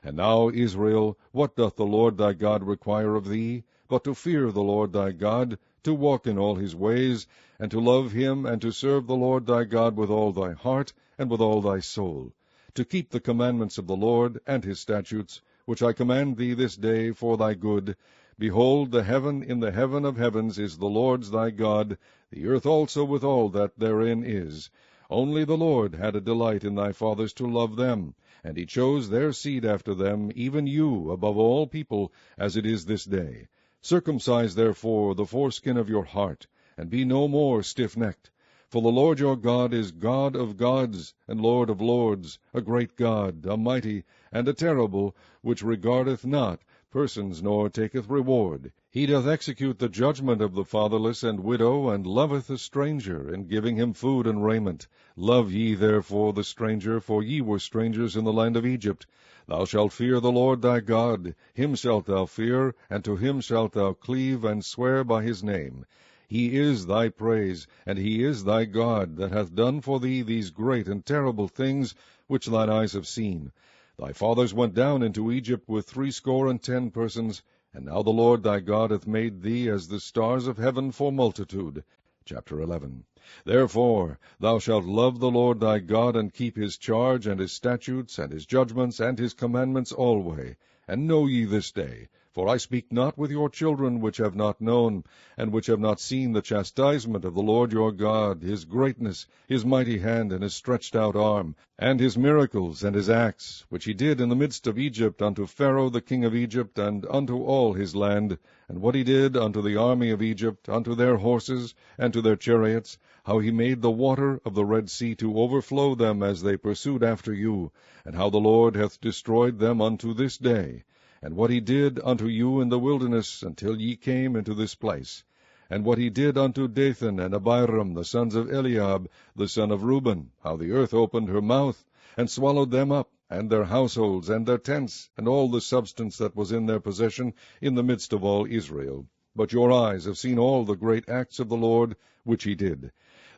And now, Israel, what doth the Lord thy God require of thee, but to fear the Lord thy God, to walk in all his ways, and to love him, and to serve the Lord thy God with all thy heart, and with all thy soul, to keep the commandments of the Lord and his statutes, which I command thee this day for thy good. Behold, the heaven in the heaven of heavens is the Lord's thy God, the earth also with all that therein is. Only the Lord had a delight in thy fathers to love them, and he chose their seed after them, even you, above all people, as it is this day. Circumcise therefore the foreskin of your heart, and be no more stiff-necked. For the Lord your God is God of gods, and Lord of lords, a great God, a mighty, and a terrible, which regardeth not persons, nor taketh reward. He doth execute the judgment of the fatherless and widow, and loveth the stranger, in giving him food and raiment. Love ye therefore the stranger, for ye were strangers in the land of Egypt. Thou shalt fear the Lord thy God, him shalt thou fear, and to him shalt thou cleave, and swear by his name. He is thy praise, and he is thy God, that hath done for thee these great and terrible things, which thine eyes have seen. Thy fathers went down into Egypt with 70 persons, and now the Lord thy God hath made thee as the stars of heaven for multitude. Chapter 11. Therefore thou shalt love the Lord thy God, and keep his charge, and his statutes, and his judgments, and his commandments alway. And know ye this day, for I speak not with your children which have not known, and which have not seen the chastisement of the Lord your God, his greatness, his mighty hand, and his stretched out arm, and his miracles, and his acts, which he did in the midst of Egypt unto Pharaoh the king of Egypt, and unto all his land, and what he did unto the army of Egypt, unto their horses, and to their chariots, how he made the water of the Red Sea to overflow them as they pursued after you, and how the Lord hath destroyed them unto this day, and what he did unto you in the wilderness until ye came into this place, and what he did unto Dathan and Abiram, the sons of Eliab, the son of Reuben, how the earth opened her mouth, and swallowed them up, and their households, and their tents, and all the substance that was in their possession, in the midst of all Israel. But your eyes have seen all the great acts of the Lord, which he did.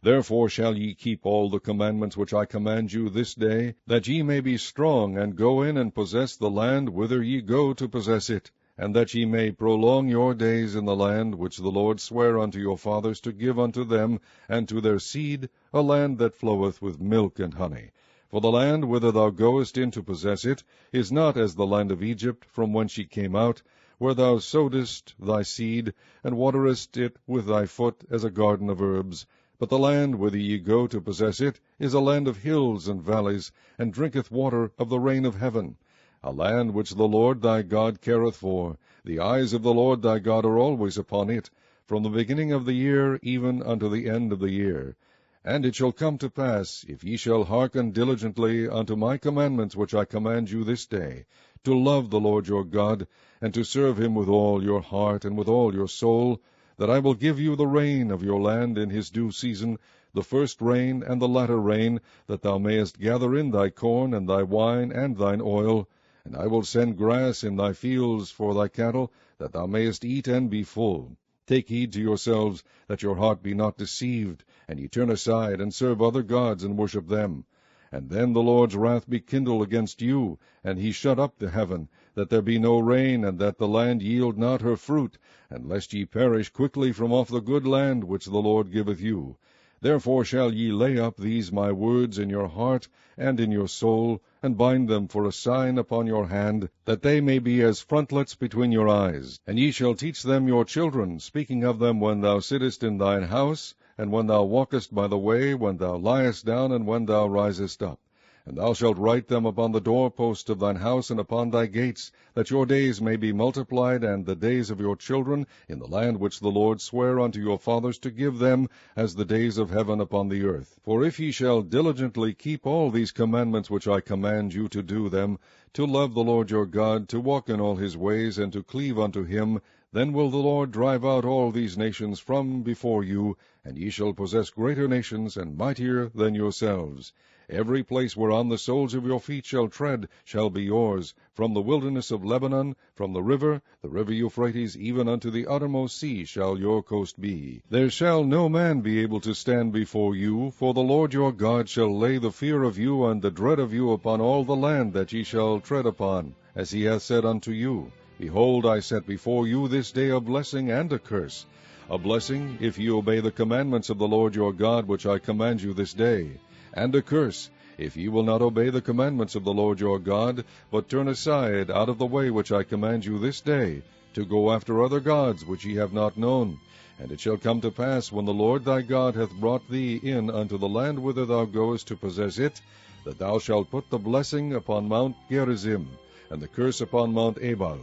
Therefore shall ye keep all the commandments which I command you this day, that ye may be strong, and go in and possess the land whither ye go to possess it, and that ye may prolong your days in the land which the Lord sware unto your fathers to give unto them and to their seed, a land that floweth with milk and honey. For the land whither thou goest in to possess it is not as the land of Egypt, from whence ye came out, where thou sowedst thy seed, and waterest it with thy foot as a garden of herbs. But the land whither ye go to possess it is a land of hills and valleys, and drinketh water of the rain of heaven, a land which the Lord thy God careth for. The eyes of the Lord thy God are always upon it, from the beginning of the year even unto the end of the year. And it shall come to pass, if ye shall hearken diligently unto my commandments which I command you this day, to love the Lord your God, and to serve him with all your heart and with all your soul, that I will give you the rain of your land in his due season, the first rain and the latter rain, that thou mayest gather in thy corn and thy wine and thine oil. And I will send grass in thy fields for thy cattle, that thou mayest eat and be full. Take heed to yourselves, that your heart be not deceived, and ye turn aside, and serve other gods, and worship them. And then the Lord's wrath be kindled against you, and he shut up the heaven, that there be no rain, and that the land yield not her fruit, and lest ye perish quickly from off the good land which the Lord giveth you. Therefore shall ye lay up these my words in your heart and in your soul, and bind them for a sign upon your hand, that they may be as frontlets between your eyes. And ye shall teach them your children, speaking of them when thou sittest in thine house, and when thou walkest by the way, when thou liest down, and when thou risest up. And thou shalt write them upon the doorposts of thine house and upon thy gates, that your days may be multiplied, and the days of your children, in the land which the Lord sware unto your fathers to give them, as the days of heaven upon the earth. For if ye shall diligently keep all these commandments which I command you to do them, to love the Lord your God, to walk in all his ways, and to cleave unto him, then will the Lord drive out all these nations from before you, and ye shall possess greater nations and mightier than yourselves. Every place whereon the soles of your feet shall tread shall be yours, from the wilderness of Lebanon, from the river Euphrates, even unto the uttermost sea shall your coast be. There shall no man be able to stand before you, for the Lord your God shall lay the fear of you and the dread of you upon all the land that ye shall tread upon, as he hath said unto you. Behold, I set before you this day a blessing and a curse. A blessing, if ye obey the commandments of the Lord your God, which I command you this day, and a curse, If ye will not obey the commandments of the Lord your God, but turn aside out of the way which I command you this day, to go after other gods which ye have not known. And it shall come to pass, when the Lord thy God hath brought thee in unto the land whither thou goest to possess it, that thou shalt put the blessing upon Mount Gerizim, and the curse upon Mount Ebal.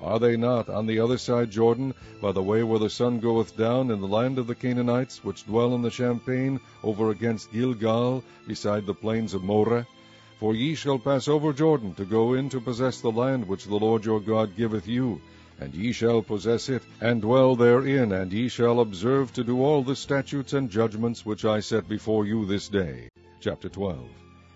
Are they not on the other side Jordan, by the way where the sun goeth down, in the land of the Canaanites, which dwell in the champaign, over against Gilgal, beside the plains of Moreh? For ye shall pass over Jordan, to go in to possess the land which the Lord your God giveth you. And ye shall possess it, and dwell therein, and ye shall observe to do all the statutes and judgments which I set before you this day. Chapter 12.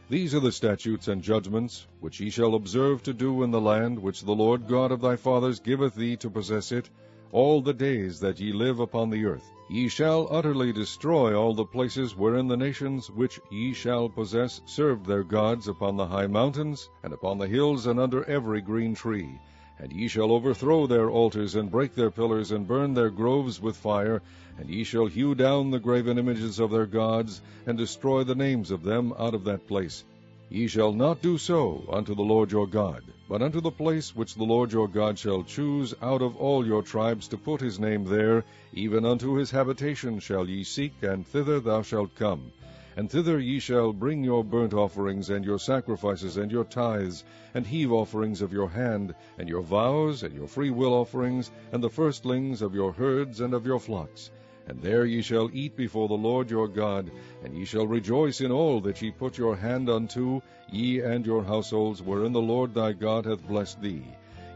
These are the statutes and judgments which ye shall observe to do in the land which the Lord God of thy fathers giveth thee to possess it, all the days that ye live upon the earth. Ye shall utterly destroy all the places wherein the nations which ye shall possess served their gods, upon the high mountains, and upon the hills, and under every green tree. And ye shall overthrow their altars, and break their pillars, and burn their groves with fire, and ye shall hew down the graven images of their gods, and destroy the names of them out of that place. Ye shall not do so unto the Lord your God, but unto the place which the Lord your God shall choose out of all your tribes to put his name there, even unto his habitation shall ye seek, and thither thou shalt come. And thither ye shall bring your burnt offerings, and your sacrifices, and your tithes, and heave offerings of your hand, and your vows, and your freewill offerings, and the firstlings of your herds and of your flocks. And there ye shall eat before the Lord your God, and ye shall rejoice in all that ye put your hand unto, ye and your households, wherein the Lord thy God hath blessed thee.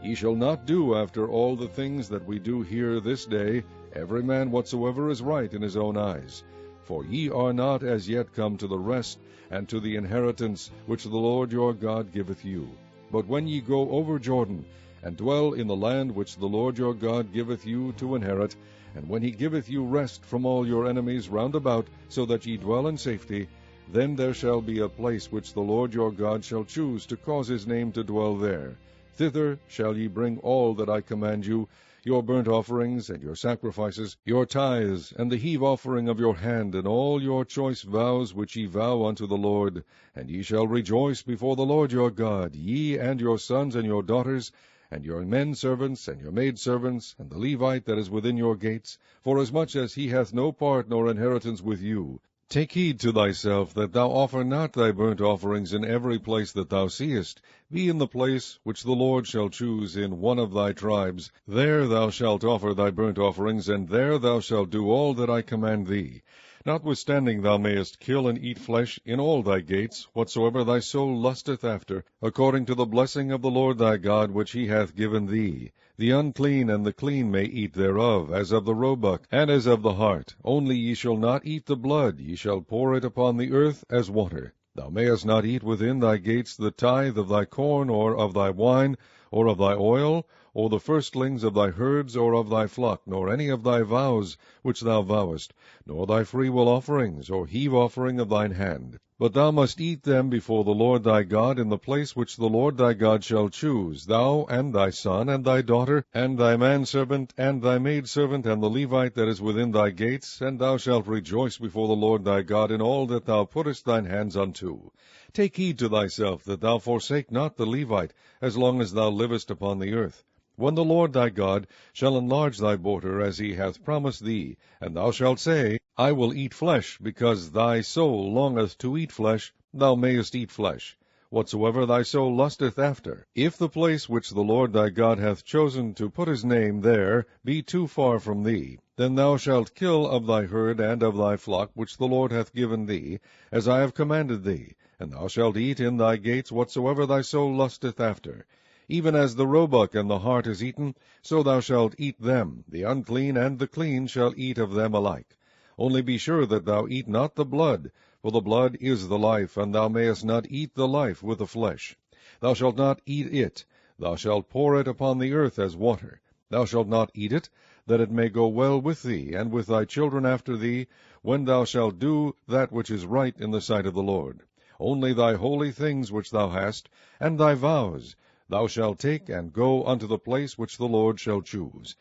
Ye shall not do after all the things that we do here this day, every man whatsoever is right in his own eyes. For ye are not as yet come to the rest, and to the inheritance which the Lord your God giveth you. But when ye go over Jordan, and dwell in the land which the Lord your God giveth you to inherit, and when he giveth you rest from all your enemies round about, so that ye dwell in safety, then there shall be a place which the Lord your God shall choose to cause his name to dwell there. Thither shall ye bring all that I command you, your burnt offerings, and your sacrifices, your tithes, and the heave offering of your hand, and all your choice vows which ye vow unto the Lord. And ye shall rejoice before the Lord your God, ye and your sons and your daughters, and your men servants, and your maid servants, and the Levite that is within your gates, forasmuch as he hath no part nor inheritance with you. Take heed to thyself that thou offer not thy burnt offerings in every place that thou seest. Be in the place which the Lord shall choose in one of thy tribes. There thou shalt offer thy burnt offerings, and there thou shalt do all that I command thee. Notwithstanding thou mayest kill and eat flesh in all thy gates, whatsoever thy soul lusteth after, according to the blessing of the Lord thy God which he hath given thee. The unclean and the clean may eat thereof, as of the roebuck, and as of the hart. Only ye shall not eat the blood, ye shall pour it upon the earth as water. Thou mayest not eat within thy gates the tithe of thy corn, or of thy wine, or of thy oil, or the firstlings of thy herds, or of thy flock, nor any of thy vows which thou vowest, nor thy freewill offerings, or heave offering of thine hand. But thou must eat them before the Lord thy God in the place which the Lord thy God shall choose, thou and thy son, and thy daughter, and thy manservant, and thy maidservant, and the Levite that is within thy gates, and thou shalt rejoice before the Lord thy God in all that thou puttest thine hands unto. Take heed to thyself that thou forsake not the Levite, as long as thou livest upon the earth. When the Lord thy God shall enlarge thy border, as he hath promised thee, and thou shalt say, I will eat flesh, because thy soul longeth to eat flesh, thou mayest eat flesh, whatsoever thy soul lusteth after. If the place which the Lord thy God hath chosen to put his name there be too far from thee, then thou shalt kill of thy herd and of thy flock which the Lord hath given thee, as I have commanded thee, and thou shalt eat in thy gates whatsoever thy soul lusteth after. Even as the roebuck and the hart is eaten, so thou shalt eat them. The unclean and the clean shall eat of them alike. Only be sure that thou eat not the blood, for the blood is the life, and thou mayest not eat the life with the flesh. Thou shalt not eat it. Thou shalt pour it upon the earth as water. Thou shalt not eat it, that it may go well with thee, and with thy children after thee, when thou shalt do that which is right in the sight of the Lord. Only thy holy things which thou hast, and thy vows, thou shalt take and go unto the place which the Lord shall choose.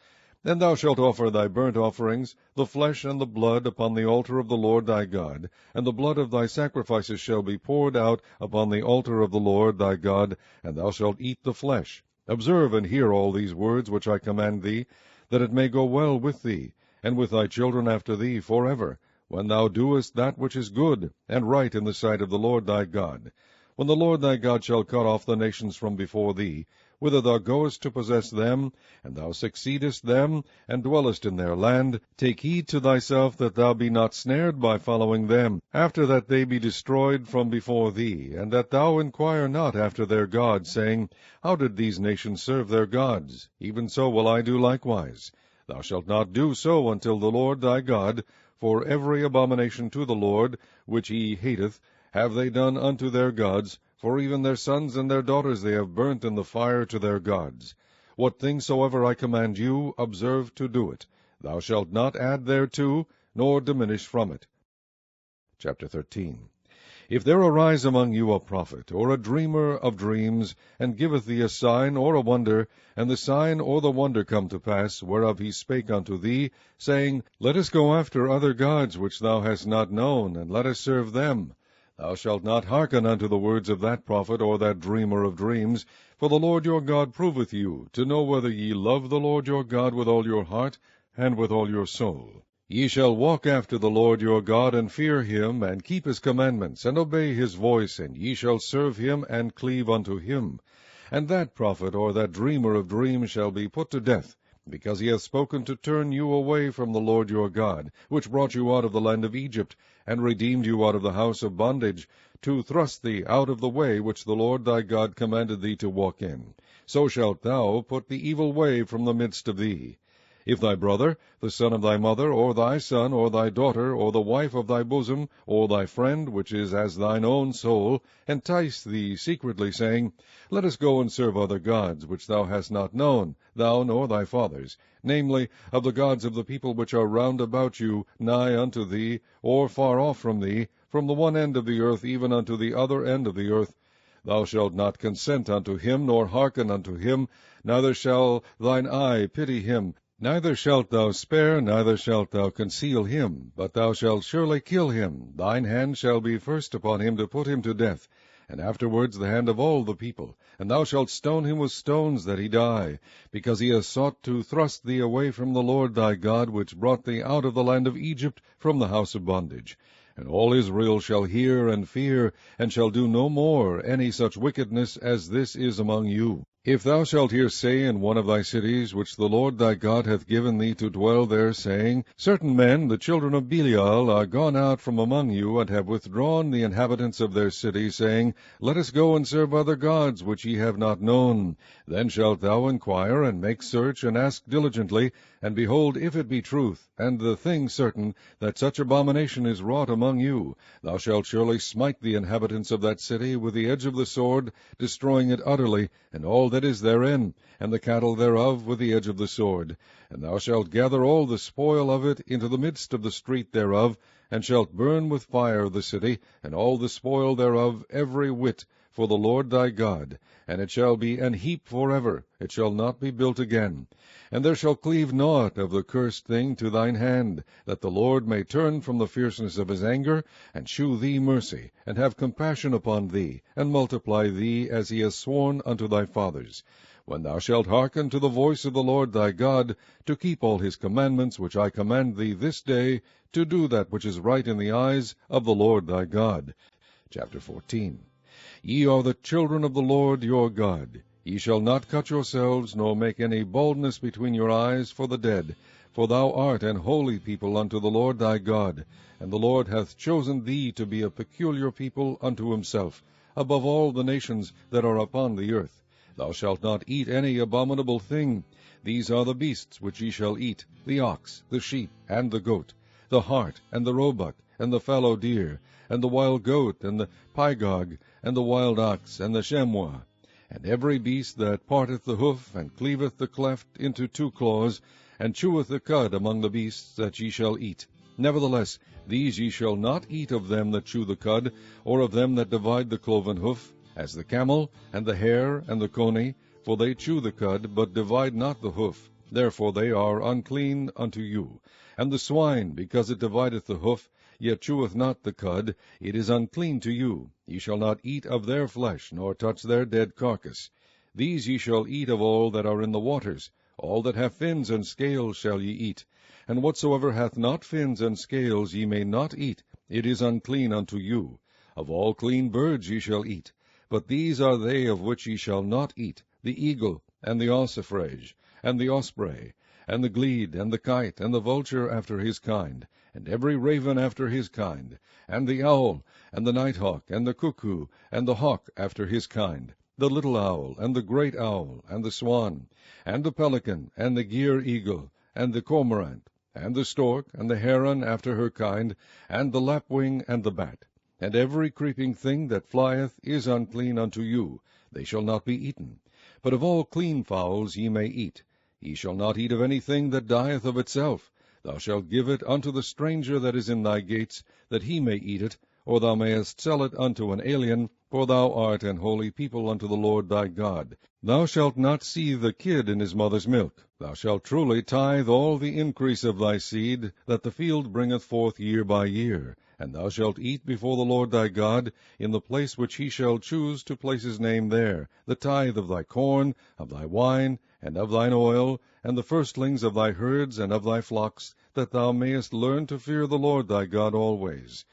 And thou shalt offer thy burnt offerings, the flesh and the blood, upon the altar of the Lord thy God, and the blood of thy sacrifices shall be poured out upon the altar of the Lord thy God, and thou shalt eat the flesh. Observe and hear all these words which I command thee, that it may go well with thee, and with thy children after thee forever, when thou doest that which is good and right in the sight of the Lord thy God. When the Lord thy God shall cut off the nations from before thee, whither thou goest to possess them, and thou succeedest them, and dwellest in their land, take heed to thyself that thou be not snared by following them, after that they be destroyed from before thee, and that thou inquire not after their gods, saying, How did these nations serve their gods? Even so will I do likewise. Thou shalt not do so until the Lord thy God, for every abomination to the Lord, which he hateth, have they done unto their gods, for even their sons and their daughters they have burnt in the fire to their gods. What thing soever I command you, observe to do it. Thou shalt not add thereto, nor diminish from it. Chapter 13. If there arise among you a prophet, or a dreamer of dreams, and giveth thee a sign or a wonder, and the sign or the wonder come to pass, whereof he spake unto thee, saying, Let us go after other gods which thou hast not known, and let us serve them, thou shalt not hearken unto the words of that prophet or that dreamer of dreams, for the Lord your God proveth you, to know whether ye love the Lord your God with all your heart and with all your soul. Ye shall walk after the Lord your God, and fear him, and keep his commandments, and obey his voice, and ye shall serve him, and cleave unto him. And that prophet or that dreamer of dreams shall be put to death, because he hath spoken to turn you away from the Lord your God, which brought you out of the land of Egypt, and redeemed you out of the house of bondage, to thrust thee out of the way which the Lord thy God commanded thee to walk in. So shalt thou put the evil way from the midst of thee. If thy brother, the son of thy mother, or thy son, or thy daughter, or the wife of thy bosom, or thy friend, which is as thine own soul, entice thee secretly, saying, Let us go and serve other gods, which thou hast not known, thou nor thy fathers, namely, of the gods of the people which are round about you, nigh unto thee, or far off from thee, from the one end of the earth even unto the other end of the earth, thou shalt not consent unto him, nor hearken unto him, neither shall thine eye pity him, neither shalt thou spare, neither shalt thou conceal him, but thou shalt surely kill him. Thine hand shall be first upon him to put him to death, and afterwards the hand of all the people. And thou shalt stone him with stones that he die, because he has sought to thrust thee away from the Lord thy God, which brought thee out of the land of Egypt from the house of bondage. And all Israel shall hear and fear, and shall do no more any such wickedness as this is among you. If thou shalt hear say in one of thy cities, which the Lord thy God hath given thee to dwell there, saying, Certain men, the children of Belial, are gone out from among you, and have withdrawn the inhabitants of their city, saying, Let us go and serve other gods, which ye have not known. Then shalt thou inquire, and make search, and ask diligently, and behold, if it be truth, and the thing certain, that such abomination is wrought among you, thou shalt surely smite the inhabitants of that city with the edge of the sword, destroying it utterly, and all that is therein, and the cattle thereof with the edge of the sword. And thou shalt gather all the spoil of it into the midst of the street thereof, and shalt burn with fire the city, and all the spoil thereof, every whit, for the Lord thy God. And it shall be an heap forever, it shall not be built again. And there shall cleave naught of the cursed thing to thine hand, that the Lord may turn from the fierceness of his anger, and shew thee mercy, and have compassion upon thee, and multiply thee, as he has sworn unto thy fathers. When thou shalt hearken to the voice of the Lord thy God, to keep all his commandments which I command thee this day, to do that which is right in the eyes of the Lord thy God. Chapter 14. Ye are the children of the Lord your God. Ye shall not cut yourselves, nor make any baldness between your eyes for the dead, for thou art an holy people unto the Lord thy God, and the Lord hath chosen thee to be a peculiar people unto himself, above all the nations that are upon the earth. Thou shalt not eat any abominable thing. These are the beasts which ye shall eat, the ox, the sheep, and the goat, the hart, and the roebuck, and the fallow deer, and the wild goat, and the pygog, and the wild ox, and the chamois, and every beast that parteth the hoof, and cleaveth the cleft into two claws, and cheweth the cud among the beasts that ye shall eat. Nevertheless, these ye shall not eat of them that chew the cud, or of them that divide the cloven hoof, as the camel, and the hare, and the coney, for they chew the cud, but divide not the hoof. therefore they are unclean unto you. And the swine, because it divideth the hoof, yet cheweth not the cud, it is unclean to you. Ye shall not eat of their flesh, nor touch their dead carcass. These ye shall eat of all that are in the waters. All that have fins and scales shall ye eat. And whatsoever hath not fins and scales ye may not eat, it is unclean unto you. Of all clean birds ye shall eat. But these are they of which ye shall not eat, the eagle, and the ossifrage, and the osprey, and the glede, and the kite, and the vulture after his kind, and every raven after his kind, and the owl, and the nighthawk, and the cuckoo, and the hawk after his kind, the little owl, and the great owl, and the swan, and the pelican, and the gyre eagle, and the cormorant, and the stork, and the heron after her kind, and the lapwing, and the bat. And every creeping thing that flieth is unclean unto you, they shall not be eaten. But of all clean fowls ye may eat. Ye shall not eat of any thing that dieth of itself. Thou shalt give it unto the stranger that is in thy gates, that he may eat it, or thou mayest sell it unto an alien, for thou art an holy people unto the Lord thy God. Thou shalt not seethe the kid in his mother's milk. Thou shalt truly tithe all the increase of thy seed, that the field bringeth forth year by year. And thou shalt eat before the Lord thy God, in the place which he shall choose to place his name there, the tithe of thy corn, of thy wine, and of thine oil, and the firstlings of thy herds and of thy flocks, that thou mayest learn to fear the Lord thy God always.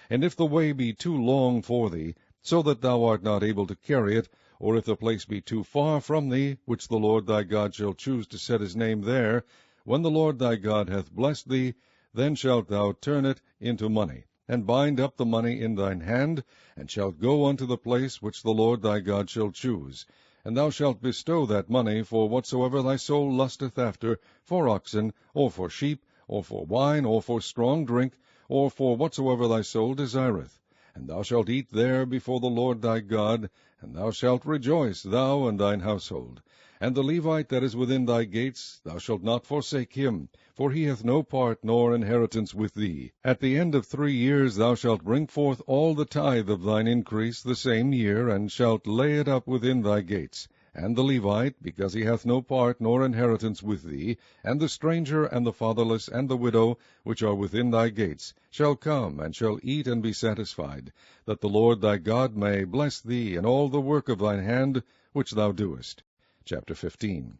And if the way be too long for thee, so that thou art not able to carry it, or if the place be too far from thee, which the Lord thy God shall choose to set his name there, when the Lord thy God hath blessed thee, then shalt thou turn it into money, and bind up the money in thine hand, and shalt go unto the place which the Lord thy God shall choose. And thou shalt bestow that money for whatsoever thy soul lusteth after, for oxen, or for sheep, or for wine, or for strong drink, or for whatsoever thy soul desireth. And thou shalt eat there before the Lord thy God, and thou shalt rejoice, thou and thine household. And the Levite that is within thy gates, thou shalt not forsake him, for he hath no part nor inheritance with thee. At the end of 3 years thou shalt bring forth all the tithe of thine increase the same year, and shalt lay it up within thy gates. And the Levite, because he hath no part nor inheritance with thee, and the stranger, and the fatherless, and the widow, which are within thy gates, shall come, and shall eat and be satisfied, that the Lord thy God may bless thee in all the work of thine hand which thou doest. Chapter 15.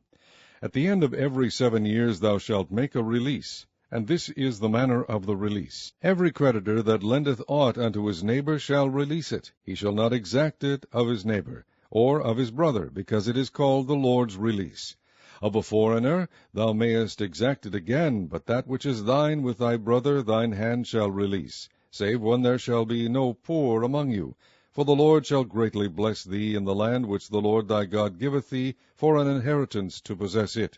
At the end of every 7 years thou shalt make a release, and this is the manner of the release. Every creditor that lendeth aught unto his neighbor shall release it. He shall not exact it of his neighbor, or of his brother, because it is called the Lord's release. Of a foreigner thou mayest exact it again, but that which is thine with thy brother thine hand shall release, save when there shall be no poor among you. For the Lord shall greatly bless thee in the land which the Lord thy God giveth thee for an inheritance to possess it.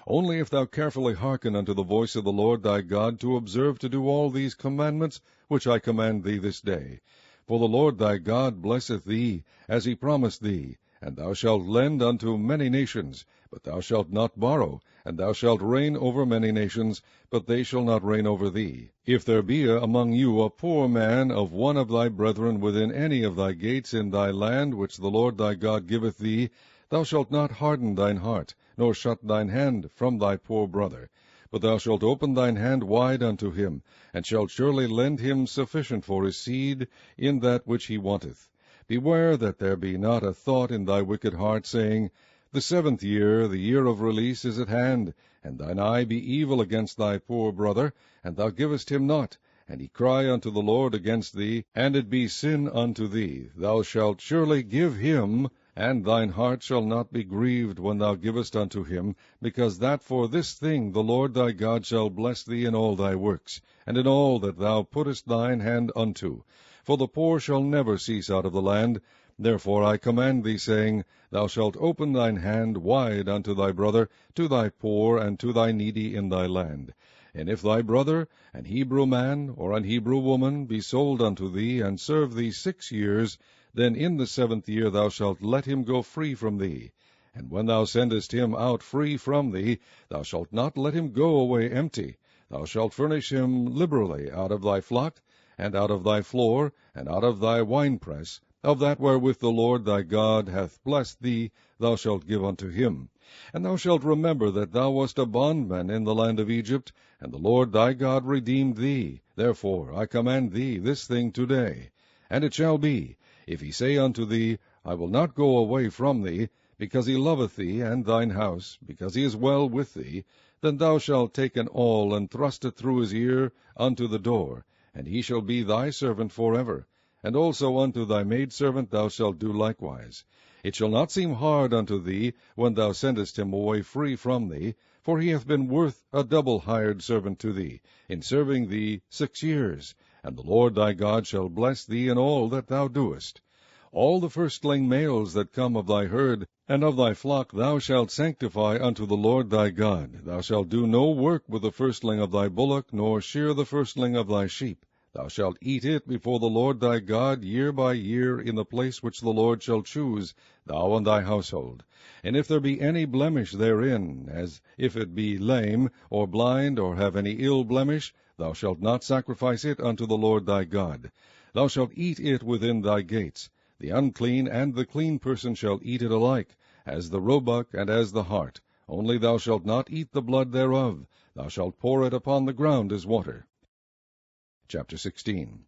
Only if thou carefully hearken unto the voice of the Lord thy God, to observe to do all these commandments which I command thee this day. For the Lord thy God blesseth thee, as he promised thee, and thou shalt lend unto many nations, but thou shalt not borrow, and thou shalt reign over many nations, but they shall not reign over thee. If there be among you a poor man of one of thy brethren within any of thy gates in thy land which the Lord thy God giveth thee, thou shalt not harden thine heart, nor shut thine hand from thy poor brother, but thou shalt open thine hand wide unto him, and shalt surely lend him sufficient for his seed in that which he wanteth. Beware that there be not a thought in thy wicked heart, saying, The 7th year, the year of release, is at hand, and thine eye be evil against thy poor brother, and thou givest him not, and he cry unto the Lord against thee, and it be sin unto thee. Thou shalt surely give him, and thine heart shall not be grieved when thou givest unto him, because that for this thing the Lord thy God shall bless thee in all thy works, and in all that thou puttest thine hand unto. For the poor shall never cease out of the land. Therefore I command thee, saying, Thou shalt open thine hand wide unto thy brother, to thy poor, and to thy needy in thy land. And if thy brother, an Hebrew man, or an Hebrew woman, be sold unto thee, and serve thee 6 years, then in the 7th year thou shalt let him go free from thee. And when thou sendest him out free from thee, thou shalt not let him go away empty. Thou shalt furnish him liberally out of thy flock, and out of thy floor, and out of thy winepress, of that wherewith the Lord thy God hath blessed thee, thou shalt give unto him. And thou shalt remember that thou wast a bondman in the land of Egypt, and the Lord thy God redeemed thee. Therefore I command thee this thing today. And it shall be, if he say unto thee, I will not go away from thee, because he loveth thee and thine house, because he is well with thee, then thou shalt take an awl, and thrust it through his ear unto the door, and he shall be thy servant forever. And also unto thy maidservant thou shalt do likewise. It shall not seem hard unto thee when thou sendest him away free from thee, for he hath been worth a double hired servant to thee, in serving thee 6 years. And the Lord thy God shall bless thee in all that thou doest. All the firstling males that come of thy herd and of thy flock thou shalt sanctify unto the Lord thy God. Thou shalt do no work with the firstling of thy bullock, nor shear the firstling of thy sheep. Thou shalt eat it before the Lord thy God year by year in the place which the Lord shall choose, thou and thy household. And if there be any blemish therein, as if it be lame, or blind, or have any ill blemish, thou shalt not sacrifice it unto the Lord thy God. Thou shalt eat it within thy gates. The unclean and the clean person shall eat it alike, as the roebuck and as the hart. Only thou shalt not eat the blood thereof. Thou shalt pour it upon the ground as water. Chapter 16.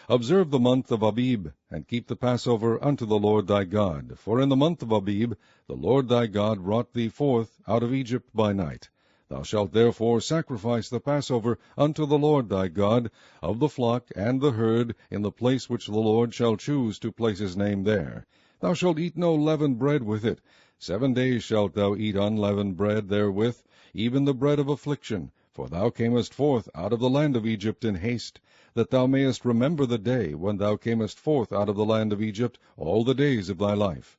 Observe the month of Abib, and keep the Passover unto the Lord thy God. For in the month of Abib the Lord thy God brought thee forth out of Egypt by night. Thou shalt therefore sacrifice the Passover unto the Lord thy God, of the flock and the herd, in the place which the Lord shall choose to place his name there. Thou shalt eat no leavened bread with it. 7 days shalt thou eat unleavened bread therewith, even the bread of affliction. For thou camest forth out of the land of Egypt in haste, that thou mayest remember the day when thou camest forth out of the land of Egypt all the days of thy life.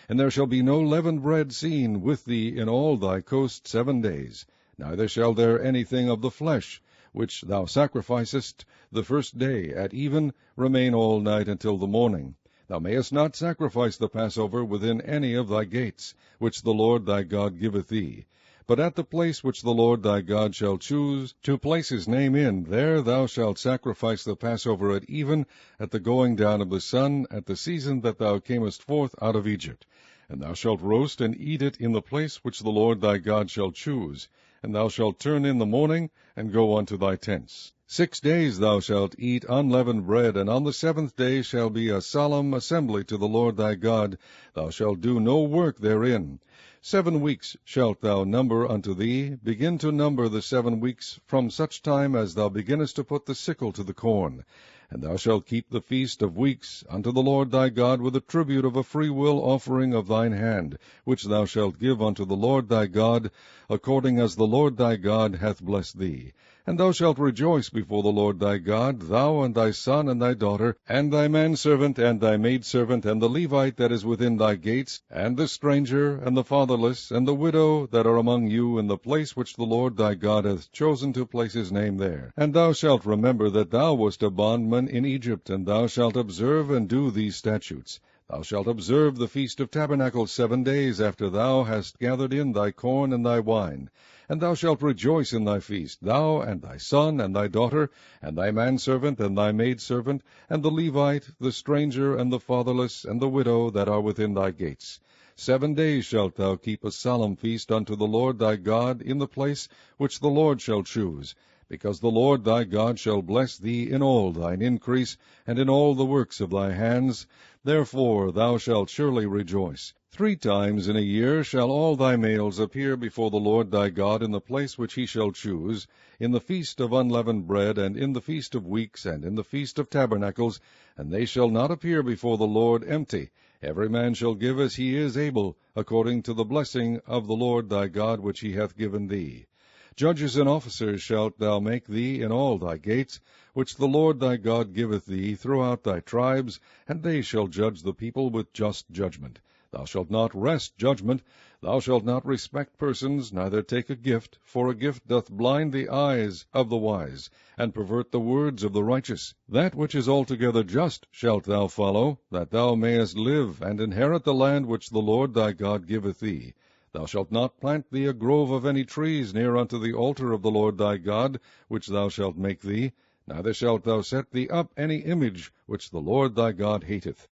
And there shall be no leavened bread seen with thee in all thy coast 7 days, neither shall there anything of the flesh, which thou sacrificest the first day at even, remain all night until the morning. Thou mayest not sacrifice the Passover within any of thy gates, which the Lord thy God giveth thee. But at the place which the Lord thy God shall choose to place his name in, there thou shalt sacrifice the Passover at even, at the going down of the sun, at the season that thou camest forth out of Egypt. And thou shalt roast and eat it in the place which the Lord thy God shall choose. And thou shalt turn in the morning, and go unto thy tents. 6 days thou shalt eat unleavened bread, and on the 7th day shall be a solemn assembly to the Lord thy God. Thou shalt do no work therein. 7 weeks shalt thou number unto thee. Begin to number the 7 weeks from such time as thou beginnest to put the sickle to the corn. And thou shalt keep the feast of weeks unto the Lord thy God with a tribute of a freewill offering of thine hand, which thou shalt give unto the Lord thy God, according as the Lord thy God hath blessed thee. And thou shalt rejoice before the Lord thy God, thou and thy son and thy daughter, and thy manservant and thy maidservant, and the Levite that is within thy gates, and the stranger, and the fatherless, and the widow that are among you, in the place which the Lord thy God hath chosen to place his name there. And thou shalt remember that thou wast a bondman in Egypt, and thou shalt observe and do these statutes. Thou shalt observe the Feast of Tabernacles 7 days after thou hast gathered in thy corn and thy wine. And thou shalt rejoice in thy feast, thou and thy son and thy daughter, and thy manservant and thy maidservant, and the Levite, the stranger, and the fatherless, and the widow that are within thy gates. 7 days shalt thou keep a solemn feast unto the Lord thy God in the place which the Lord shall choose, because the Lord thy God shall bless thee in all thine increase, and in all the works of thy hands. Therefore thou shalt surely rejoice. 3 times in a year shall all thy males appear before the Lord thy God in the place which he shall choose, in the feast of unleavened bread, and in the feast of weeks, and in the feast of tabernacles, and they shall not appear before the Lord empty. Every man shall give as he is able, according to the blessing of the Lord thy God which he hath given thee. Judges and officers shalt thou make thee in all thy gates, which the Lord thy God giveth thee throughout thy tribes, and they shall judge the people with just judgment. Thou shalt not wrest judgment. Thou shalt not respect persons, neither take a gift, for a gift doth blind the eyes of the wise, and pervert the words of the righteous. That which is altogether just shalt thou follow, that thou mayest live, and inherit the land which the Lord thy God giveth thee. Thou shalt not plant thee a grove of any trees near unto the altar of the Lord thy God, which thou shalt make thee, neither shalt thou set thee up any image which the Lord thy God hateth.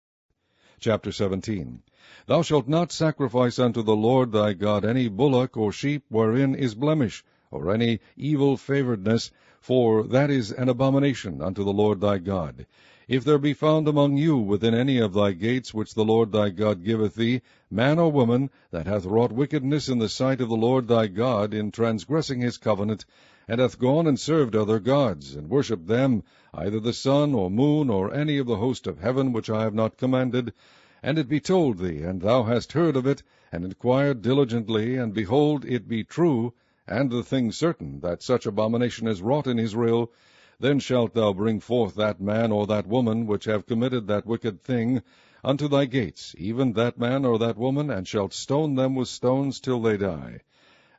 Chapter 17. Thou shalt not sacrifice unto the Lord thy God any bullock or sheep wherein is blemish, or any evil favouredness, for that is an abomination unto the Lord thy God. If there be found among you within any of thy gates which the Lord thy God giveth thee, man or woman, that hath wrought wickedness in the sight of the Lord thy God, in transgressing his covenant, and hath gone and served other gods, and worshipped them, either the sun, or moon, or any of the host of heaven, which I have not commanded, and it be told thee, and thou hast heard of it, and inquired diligently, and behold, it be true, and the thing certain, that such abomination is wrought in Israel, then shalt thou bring forth that man or that woman which have committed that wicked thing unto thy gates, even that man or that woman, and shalt stone them with stones till they die.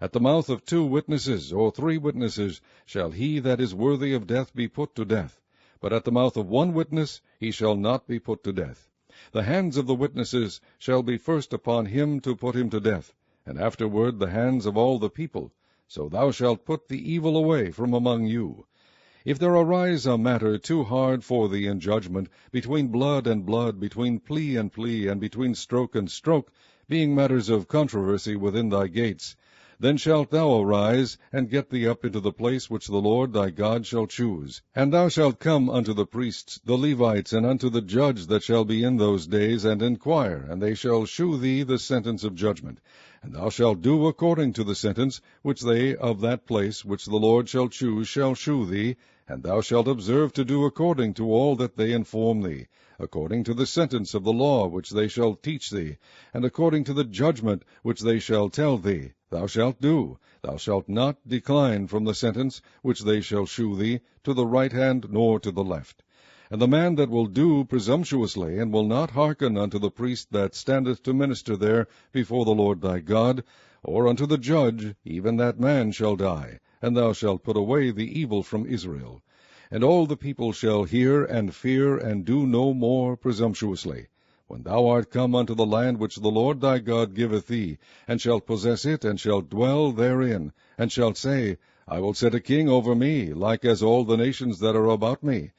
At the mouth of 2 witnesses or 3 witnesses shall he that is worthy of death be put to death, but at the mouth of 1 witness he shall not be put to death. The hands of the witnesses shall be first upon him to put him to death, and afterward the hands of all the people. So thou shalt put the evil away from among you. If there arise a matter too hard for thee in judgment, between blood and blood, between plea and plea, and between stroke and stroke, being matters of controversy within thy gates, then shalt thou arise, and get thee up into the place which the Lord thy God shall choose. And thou shalt come unto the priests, the Levites, and unto the judge that shall be in those days, and inquire, and they shall shew thee the sentence of judgment. And thou shalt do according to the sentence which they of that place which the Lord shall choose shall shew thee, and thou shalt observe to do according to all that they inform thee, according to the sentence of the law which they shall teach thee, and according to the judgment which they shall tell thee, thou shalt do. Thou shalt not decline from the sentence which they shall shew thee, to the right hand nor to the left. And the man that will do presumptuously, and will not hearken unto the priest that standeth to minister there before the Lord thy God, or unto the judge, even that man shall die, and thou shalt put away the evil from Israel. And all the people shall hear and fear, and do no more presumptuously. When thou art come unto the land which the Lord thy God giveth thee, and shalt possess it, and shalt dwell therein, and shalt say, I will set a king over me, like as all the nations that are about me.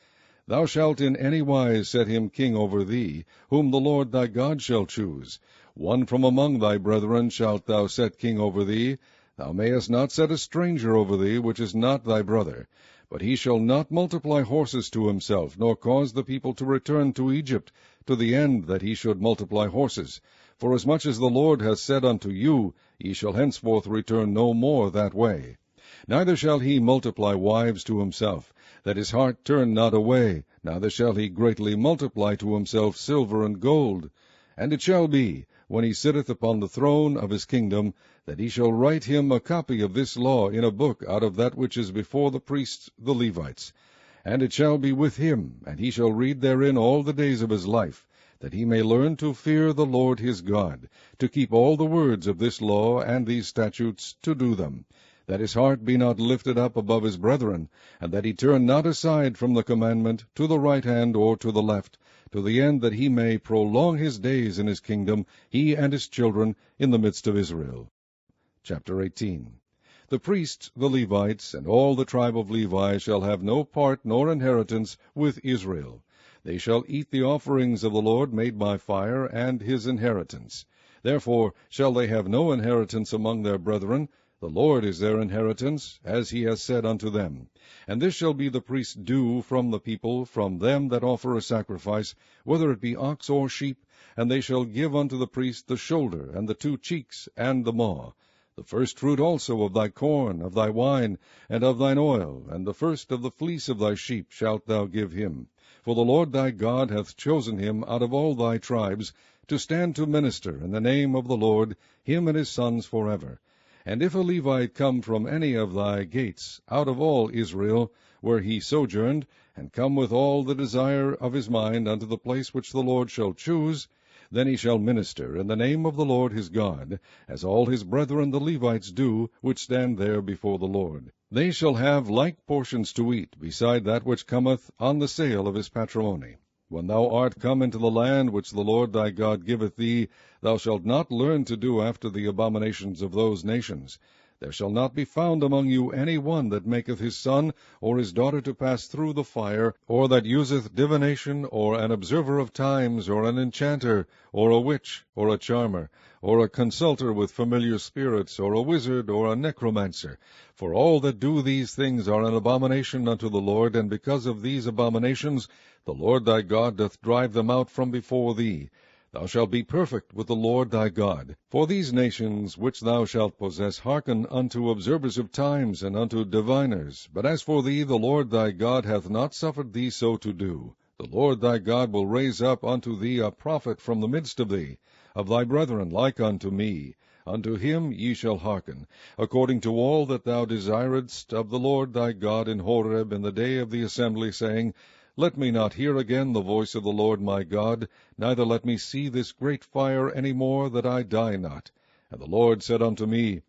Thou shalt in any wise set him king over thee, whom the Lord thy God shall choose. One from among thy brethren shalt thou set king over thee. Thou mayest not set a stranger over thee, which is not thy brother. But he shall not multiply horses to himself, nor cause the people to return to Egypt, to the end that he should multiply horses. Forasmuch as the Lord hath said unto you, ye shall henceforth return no more that way. Neither shall he multiply wives to himself, that his heart turn not away, neither shall he greatly multiply to himself silver and gold. And it shall be, when he sitteth upon the throne of his kingdom, that he shall write him a copy of this law in a book out of that which is before the priests the Levites. And it shall be with him, and he shall read therein all the days of his life, that he may learn to fear the Lord his God, to keep all the words of this law and these statutes, to do them, that his heart be not lifted up above his brethren, and that he turn not aside from the commandment to the right hand or to the left, to the end that he may prolong his days in his kingdom, he and his children, in the midst of Israel. Chapter 18. The priests, the Levites, and all the tribe of Levi shall have no part nor inheritance with Israel. They shall eat the offerings of the Lord made by fire, and his inheritance. Therefore shall they have no inheritance among their brethren. The Lord is their inheritance, as he has said unto them. And this shall be the priest's due from the people, from them that offer a sacrifice, whether it be ox or sheep, and they shall give unto the priest the shoulder, and the 2 cheeks, and the maw. The first fruit also of thy corn, of thy wine, and of thine oil, and the first of the fleece of thy sheep shalt thou give him. For the Lord thy God hath chosen him out of all thy tribes, to stand to minister in the name of the Lord, him and his sons forever. And if a Levite come from any of thy gates, out of all Israel, where he sojourned, and come with all the desire of his mind unto the place which the Lord shall choose, then he shall minister in the name of the Lord his God, as all his brethren the Levites do, which stand there before the Lord. They shall have like portions to eat, beside that which cometh on the sale of his patrimony. When thou art come into the land which the Lord thy God giveth thee, thou shalt not learn to do after the abominations of those nations. There shall not be found among you any one that maketh his son or his daughter to pass through the fire, or that useth divination, or an observer of times, or an enchanter, or a witch, or a charmer, or a consulter with familiar spirits, or a wizard, or a necromancer. For all that do these things are an abomination unto the Lord, and because of these abominations the Lord thy God doth drive them out from before thee. Thou shalt be perfect with the Lord thy God. For these nations which thou shalt possess hearken unto observers of times, and unto diviners. But as for thee, the Lord thy God hath not suffered thee so to do. The Lord thy God will raise up unto thee a prophet from the midst of thee, of thy brethren like unto me. Unto him ye shall hearken, according to all that thou desiredst of the Lord thy God in Horeb in the day of the assembly, saying, Let me not hear again the voice of the Lord my God, neither let me see this great fire any more, that I die not. And the Lord said unto me,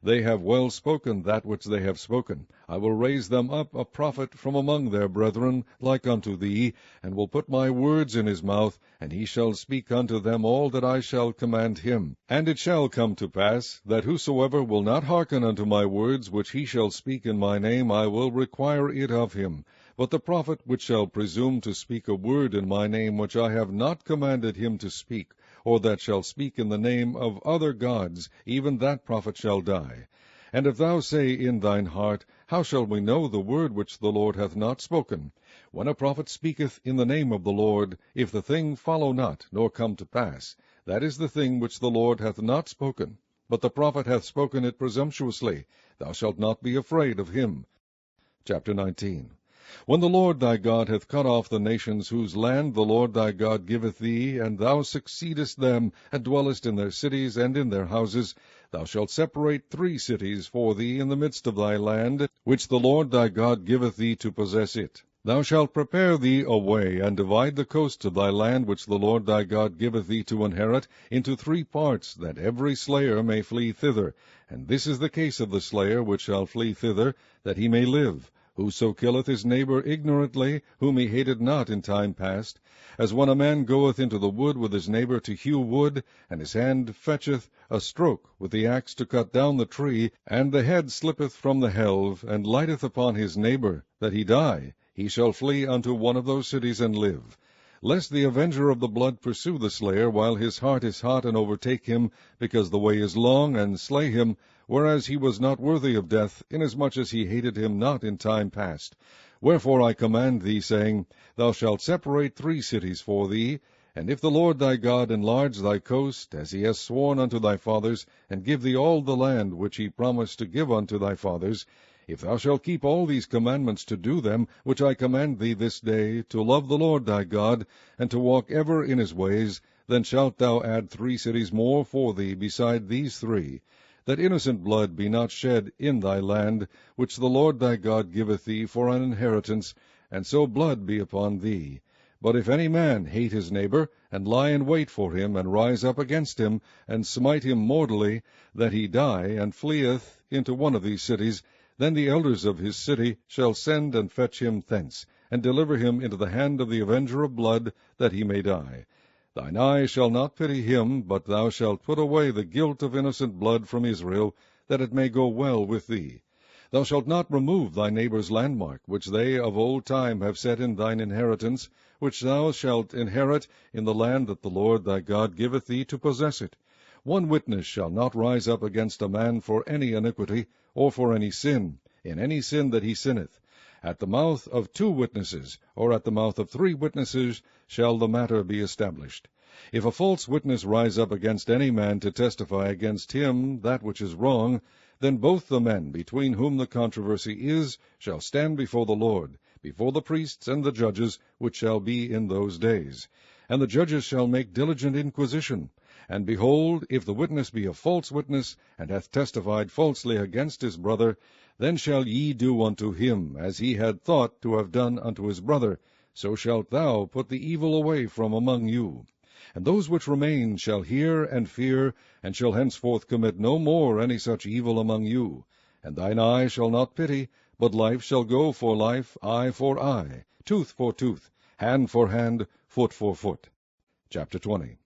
They have well spoken that which they have spoken. I will raise them up a prophet from among their brethren, like unto thee, and will put my words in his mouth, and he shall speak unto them all that I shall command him. And it shall come to pass, that whosoever will not hearken unto my words, which he shall speak in my name, I will require it of him. But the prophet which shall presume to speak a word in my name which I have not commanded him to speak, or that shall speak in the name of other gods, even that prophet shall die. And if thou say in thine heart, How shall we know the word which the Lord hath not spoken? When a prophet speaketh in the name of the Lord, if the thing follow not, nor come to pass, that is the thing which the Lord hath not spoken. But the prophet hath spoken it presumptuously. Thou shalt not be afraid of him. Chapter 19. When the Lord thy God hath cut off the nations whose land the Lord thy God giveth thee, and thou succeedest them, and dwellest in their cities and in their houses, thou shalt separate 3 cities for thee in the midst of thy land, which the Lord thy God giveth thee to possess it. Thou shalt prepare thee a way, and divide the coasts of thy land, which the Lord thy God giveth thee to inherit, into 3 parts, that every slayer may flee thither. And this is the case of the slayer which shall flee thither, that he may live. Whoso killeth his neighbor ignorantly, whom he hated not in time past, as when a man goeth into the wood with his neighbor to hew wood, and his hand fetcheth a stroke with the axe to cut down the tree, and the head slippeth from the helve, and lighteth upon his neighbor, that he die, he shall flee unto one of those cities and live. Lest the avenger of the blood pursue the slayer while his heart is hot, and overtake him, because the way is long, and slay him, whereas he was not worthy of death, inasmuch as he hated him not in time past. Wherefore I command thee, saying, Thou shalt separate 3 cities for thee, and if the Lord thy God enlarge thy coast, as he has sworn unto thy fathers, and give thee all the land which he promised to give unto thy fathers, if thou shalt keep all these commandments to do them, which I command thee this day, to love the Lord thy God, and to walk ever in his ways, then shalt thou add 3 cities more for thee beside these 3, that innocent blood be not shed in thy land, which the Lord thy God giveth thee for an inheritance, and so blood be upon thee. But if any man hate his neighbor, and lie in wait for him, and rise up against him, and smite him mortally, that he die, and fleeth into one of these cities, then the elders of his city shall send and fetch him thence, and deliver him into the hand of the avenger of blood, that he may die. Thine eye shall not pity him, but thou shalt put away the guilt of innocent blood from Israel, that it may go well with thee. Thou shalt not remove thy neighbor's landmark, which they of old time have set in thine inheritance, which thou shalt inherit in the land that the Lord thy God giveth thee to possess it. 1 witness shall not rise up against a man for any iniquity, or for any sin, in any sin that he sinneth. At the mouth of 2 witnesses, or at the mouth of 3 witnesses, shall the matter be established. If a false witness rise up against any man to testify against him that which is wrong, then both the men between whom the controversy is shall stand before the Lord, before the priests and the judges, which shall be in those days. And the judges shall make diligent inquisition. And behold, if the witness be a false witness, and hath testified falsely against his brother, then shall ye do unto him as he had thought to have done unto his brother. So shalt thou put the evil away from among you. And those which remain shall hear and fear, and shall henceforth commit no more any such evil among you. And thine eye shall not pity, but life shall go for life, eye for eye, tooth for tooth, hand for hand, foot for foot. Chapter 20.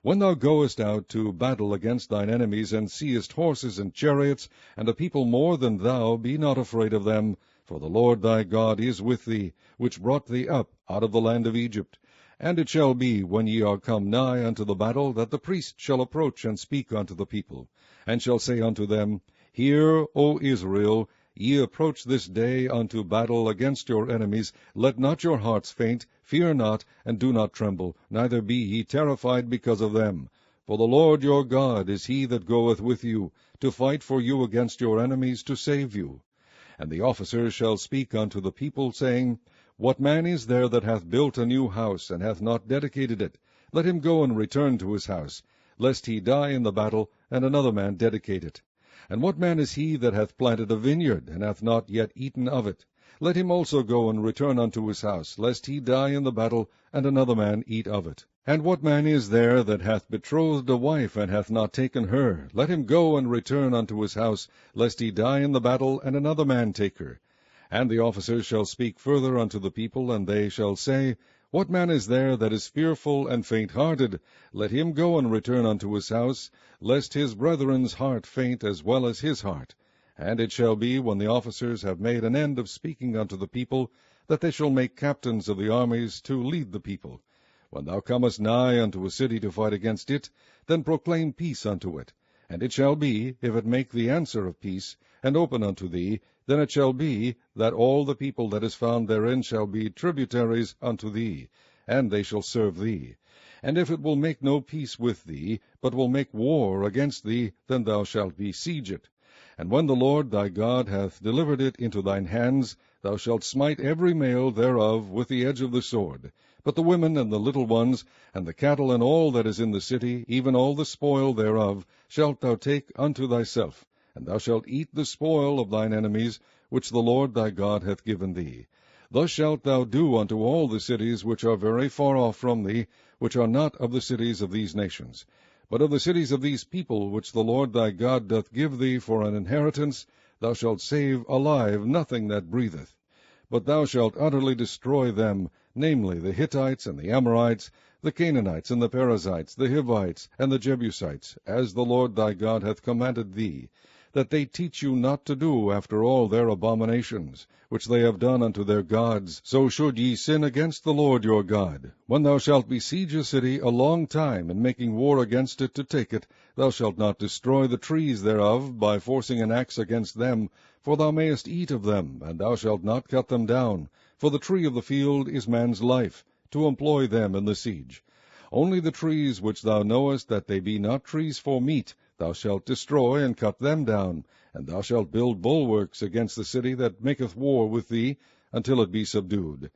When thou goest out to battle against thine enemies, and seest horses and chariots, and a people more than thou, be not afraid of them, for the Lord thy God is with thee, which brought thee up out of the land of Egypt. And it shall be, when ye are come nigh unto the battle, that the priest shall approach and speak unto the people, and shall say unto them, Hear, O Israel, ye approach this day unto battle against your enemies. Let not your hearts faint, fear not, and do not tremble, neither be ye terrified because of them. For the Lord your God is he that goeth with you, to fight for you against your enemies, to save you. And the officers shall speak unto the people, saying, What man is there that hath built a new house, and hath not dedicated it? Let him go and return to his house, lest he die in the battle, and another man dedicate it. And what man is he that hath planted a vineyard, and hath not yet eaten of it? Let him also go and return unto his house, lest he die in the battle, and another man eat of it. And what man is there that hath betrothed a wife, and hath not taken her? Let him go and return unto his house, lest he die in the battle, and another man take her. And the officers shall speak further unto the people, and they shall say, What man is there that is fearful and faint-hearted? Let him go and return unto his house, lest his brethren's heart faint as well as his heart. And it shall be, when the officers have made an end of speaking unto the people, that they shall make captains of the armies to lead the people. When thou comest nigh unto a city to fight against it, then proclaim peace unto it. And it shall be, if it make the answer of peace, and open unto thee, then it shall be, that all the people that is found therein shall be tributaries unto thee, and they shall serve thee. And if it will make no peace with thee, but will make war against thee, then thou shalt besiege it. And when the Lord thy God hath delivered it into thine hands, thou shalt smite every male thereof with the edge of the sword. But the women and the little ones, and the cattle and all that is in the city, even all the spoil thereof, shalt thou take unto thyself. And thou shalt eat the spoil of thine enemies, which the Lord thy God hath given thee. Thus shalt thou do unto all the cities which are very far off from thee, which are not of the cities of these nations. But of the cities of these people, which the Lord thy God doth give thee for an inheritance, thou shalt save alive nothing that breatheth. But thou shalt utterly destroy them, namely the Hittites and the Amorites, the Canaanites and the Perizzites, the Hivites and the Jebusites, as the Lord thy God hath commanded thee, that they teach you not to do after all their abominations, which they have done unto their gods. So should ye sin against the Lord your God. When thou shalt besiege a city a long time, in making war against it to take it, thou shalt not destroy the trees thereof by forcing an axe against them, for thou mayest eat of them, and thou shalt not cut them down. For the tree of the field is man's life, to employ them in the siege. Only the trees which thou knowest that they be not trees for meat, thou shalt destroy and cut them down, and thou shalt build bulwarks against the city that maketh war with thee, until it be subdued.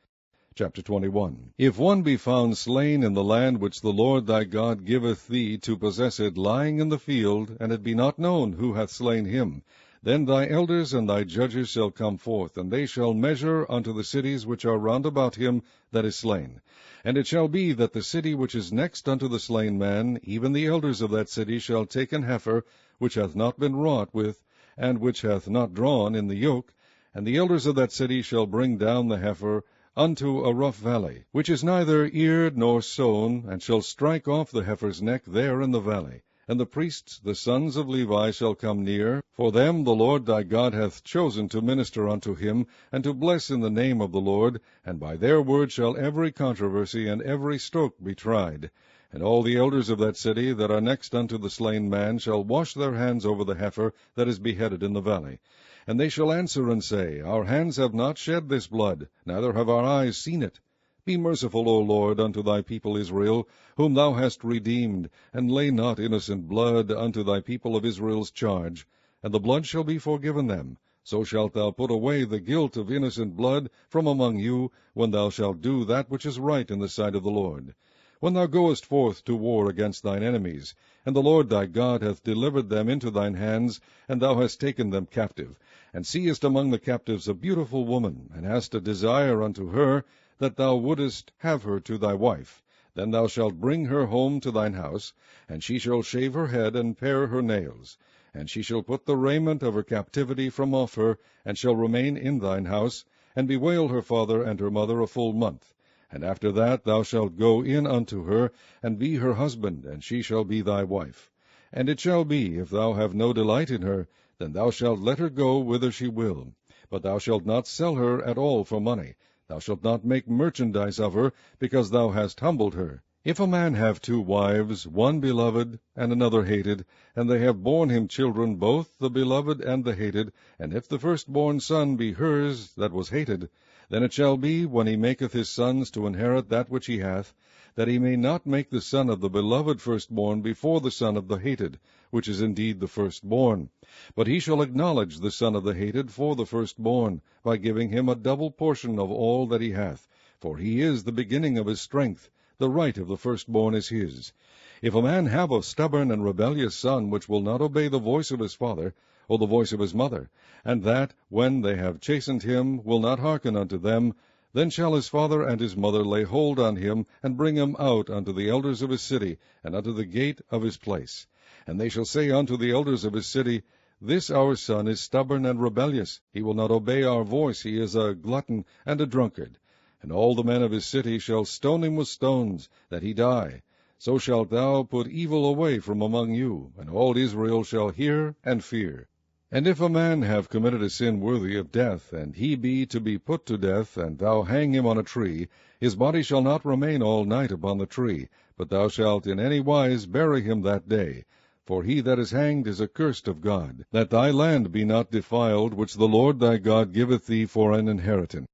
Chapter 21. If one be found slain in the land which the Lord thy God giveth thee to possess it, lying in the field, and it be not known who hath slain him, then thy elders and thy judges shall come forth, and they shall measure unto the cities which are round about him that is slain. And it shall be that the city which is next unto the slain man, even the elders of that city shall take an heifer, which hath not been wrought with, and which hath not drawn in the yoke, and the elders of that city shall bring down the heifer unto a rough valley, which is neither eared nor sown, and shall strike off the heifer's neck there in the valley. And the priests, the sons of Levi, shall come near, for them the Lord thy God hath chosen to minister unto him, and to bless in the name of the Lord, and by their word shall every controversy and every stroke be tried. And all the elders of that city that are next unto the slain man shall wash their hands over the heifer that is beheaded in the valley. And they shall answer and say, Our hands have not shed this blood, neither have our eyes seen it. Be merciful, O Lord, unto thy people Israel, whom thou hast redeemed, and lay not innocent blood unto thy people of Israel's charge. And the blood shall be forgiven them. So shalt thou put away the guilt of innocent blood from among you, when thou shalt do that which is right in the sight of the Lord. When thou goest forth to war against thine enemies, and the Lord thy God hath delivered them into thine hands, and thou hast taken them captive, and seest among the captives a beautiful woman, and hast a desire unto her, that thou wouldest have her to thy wife, then thou shalt bring her home to thine house, and she shall shave her head and pare her nails. And she shall put the raiment of her captivity from off her, and shall remain in thine house, and bewail her father and her mother a full month. And after that thou shalt go in unto her, and be her husband, and she shall be thy wife. And it shall be, if thou have no delight in her, then thou shalt let her go whither she will. But thou shalt not sell her at all for money. Thou shalt not make merchandise of her, because thou hast humbled her. If a man have 2 wives, one beloved, and another hated, and they have borne him children, both the beloved and the hated, and if the firstborn son be hers that was hated, then it shall be, when he maketh his sons to inherit that which he hath, that he may not make the son of the beloved firstborn before the son of the hated, which is indeed the firstborn. But he shall acknowledge the son of the hated for the firstborn, by giving him a double portion of all that he hath, for he is the beginning of his strength. The right of the firstborn is his. If a man have a stubborn and rebellious son, which will not obey the voice of his father, or the voice of his mother, and that, when they have chastened him, will not hearken unto them, then shall his father and his mother lay hold on him, and bring him out unto the elders of his city, and unto the gate of his place. And they shall say unto the elders of his city, This our son is stubborn and rebellious. He will not obey our voice. He is a glutton and a drunkard. And all the men of his city shall stone him with stones, that he die. So shalt thou put evil away from among you, and all Israel shall hear and fear. And if a man have committed a sin worthy of death, and he be to be put to death, and thou hang him on a tree, his body shall not remain all night upon the tree, but thou shalt in any wise bury him that day. For he that is hanged is accursed of God, that thy land be not defiled, which the Lord thy God giveth thee for an inheritance.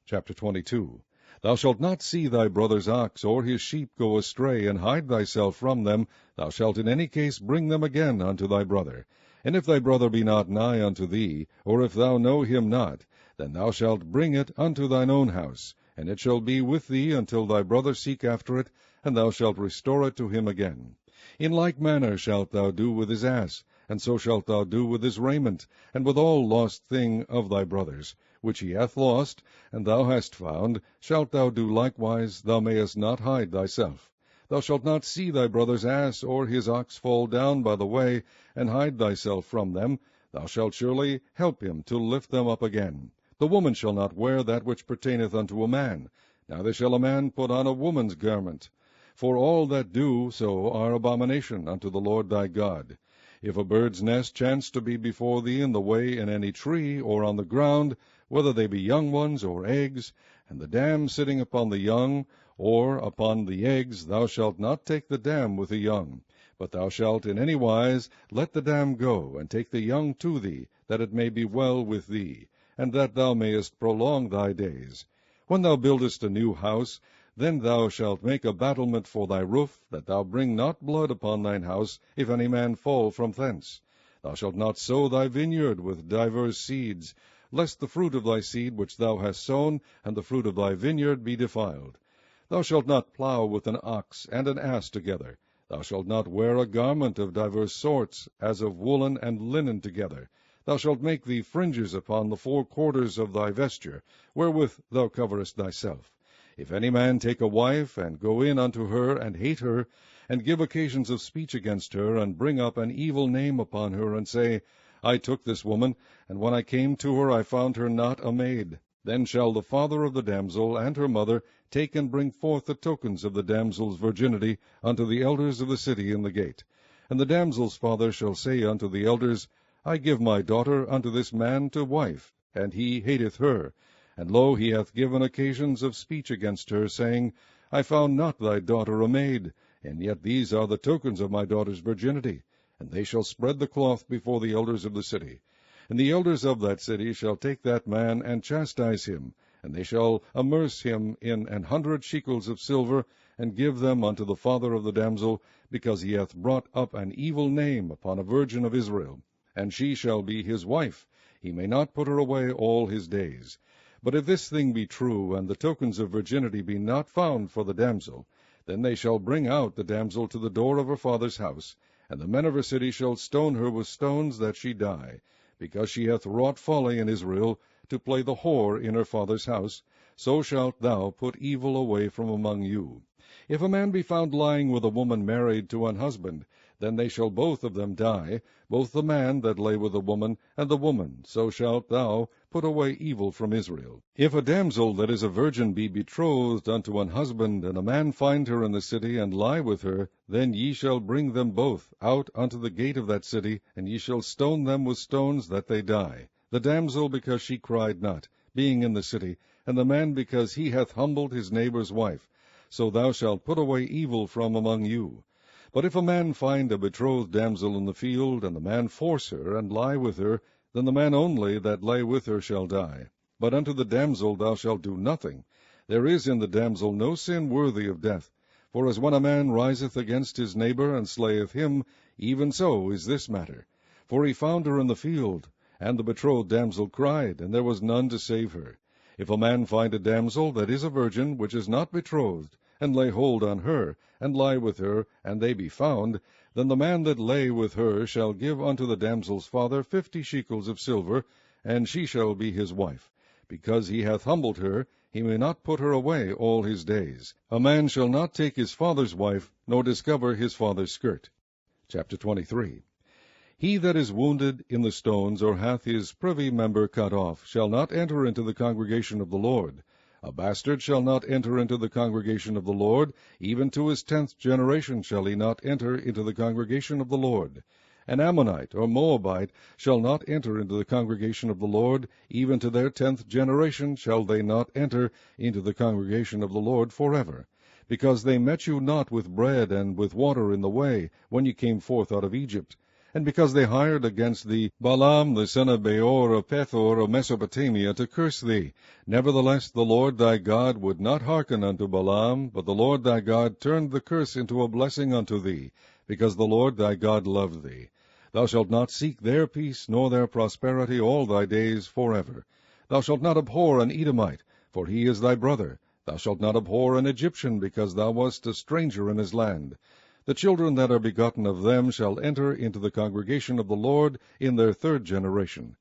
Chapter 22. Thou shalt not see thy brother's ox or his sheep go astray, and hide thyself from them. Thou shalt in any case bring them again unto thy brother. And if thy brother be not nigh unto thee, or if thou know him not, then thou shalt bring it unto thine own house, and it shall be with thee until thy brother seek after it, and thou shalt restore it to him again. In like manner shalt thou do with his ass, and so shalt thou do with his raiment, and with all lost thing of thy brother's, which he hath lost, and thou hast found, shalt thou do likewise. Thou mayest not hide thyself. Thou shalt not see thy brother's ass or his ox fall down by the way, and hide thyself from them. Thou shalt surely help him to lift them up again. The woman shall not wear that which pertaineth unto a man, neither shall a man put on a woman's garment. For all that do so are abomination unto the Lord thy God. If a bird's nest chance to be before thee in the way in any tree, or on the ground, whether they be young ones or eggs, and the dam sitting upon the young, or upon the eggs, thou shalt not take the dam with the young, but thou shalt in any wise let the dam go, and take the young to thee, that it may be well with thee, and that thou mayest prolong thy days. When thou buildest a new house, then thou shalt make a battlement for thy roof, that thou bring not blood upon thine house, if any man fall from thence. Thou shalt not sow thy vineyard with divers seeds, lest the fruit of thy seed which thou hast sown, and the fruit of thy vineyard, be defiled. Thou shalt not plow with an ox and an ass together. Thou shalt not wear a garment of divers sorts, as of woolen and linen together. Thou shalt make thee fringes upon the 4 quarters of thy vesture, wherewith thou coverest thyself. If any man take a wife, and go in unto her, and hate her, and give occasions of speech against her, and bring up an evil name upon her, and say, I took this woman, and when I came to her I found her not a maid, then shall the father of the damsel and her mother take and bring forth the tokens of the damsel's virginity unto the elders of the city in the gate. And the damsel's father shall say unto the elders, I give my daughter unto this man to wife, and he hateth her. And lo, he hath given occasions of speech against her, saying, I found not thy daughter a maid, and yet these are the tokens of my daughter's virginity. And they shall spread the cloth before the elders of the city. And the elders of that city shall take that man, and chastise him, and they shall amerce him in 100 shekels of silver, and give them unto the father of the damsel, because he hath brought up an evil name upon a virgin of Israel. And she shall be his wife. He may not put her away all his days. But if this thing be true, and the tokens of virginity be not found for the damsel, then they shall bring out the damsel to the door of her father's house, and the men of her city shall stone her with stones, that she die, because she hath wrought folly in Israel, to play the whore in her father's house. So shalt thou put evil away from among you. If a man be found lying with a woman married to an husband, then they shall both of them die, both the man that lay with the woman, and the woman. So shalt thou put away evil from Israel. If a damsel that is a virgin be betrothed unto an husband, and a man find her in the city, and lie with her, then ye shall bring them both out unto the gate of that city, and ye shall stone them with stones that they die. The damsel because she cried not, being in the city, and the man because he hath humbled his neighbour's wife. So thou shalt put away evil from among you. But if a man find a betrothed damsel in the field, and the man force her, and lie with her, then the man only that lay with her shall die. But unto the damsel thou shalt do nothing. There is in the damsel no sin worthy of death. For as when a man riseth against his neighbour, and slayeth him, even so is this matter. For he found her in the field, and the betrothed damsel cried, and there was none to save her. If a man find a damsel that is a virgin, which is not betrothed, and lay hold on her, and lie with her, and they be found, then the man that lay with her shall give unto the damsel's father 50 shekels of silver, and she shall be his wife. Because he hath humbled her, he may not put her away all his days. A man shall not take his father's wife, nor discover his father's skirt. Chapter 23. He that is wounded in the stones, or hath his privy member cut off, shall not enter into the congregation of the Lord. A bastard shall not enter into the congregation of the Lord, even to his 10th generation shall he not enter into the congregation of the Lord. An Ammonite or Moabite shall not enter into the congregation of the Lord, even to their 10th generation shall they not enter into the congregation of the Lord forever. Because they met you not with bread and with water in the way, when ye came forth out of Egypt. And because they hired against thee Balaam the son of Beor of Pethor of Mesopotamia to curse thee. Nevertheless the Lord thy God would not hearken unto Balaam, but the Lord thy God turned the curse into a blessing unto thee, because the Lord thy God loved thee. Thou shalt not seek their peace nor their prosperity all thy days forever. Thou shalt not abhor an Edomite, for he is thy brother. Thou shalt not abhor an Egyptian, because thou wast a stranger in his land. The children that are begotten of them shall enter into the congregation of the Lord in their 3rd generation.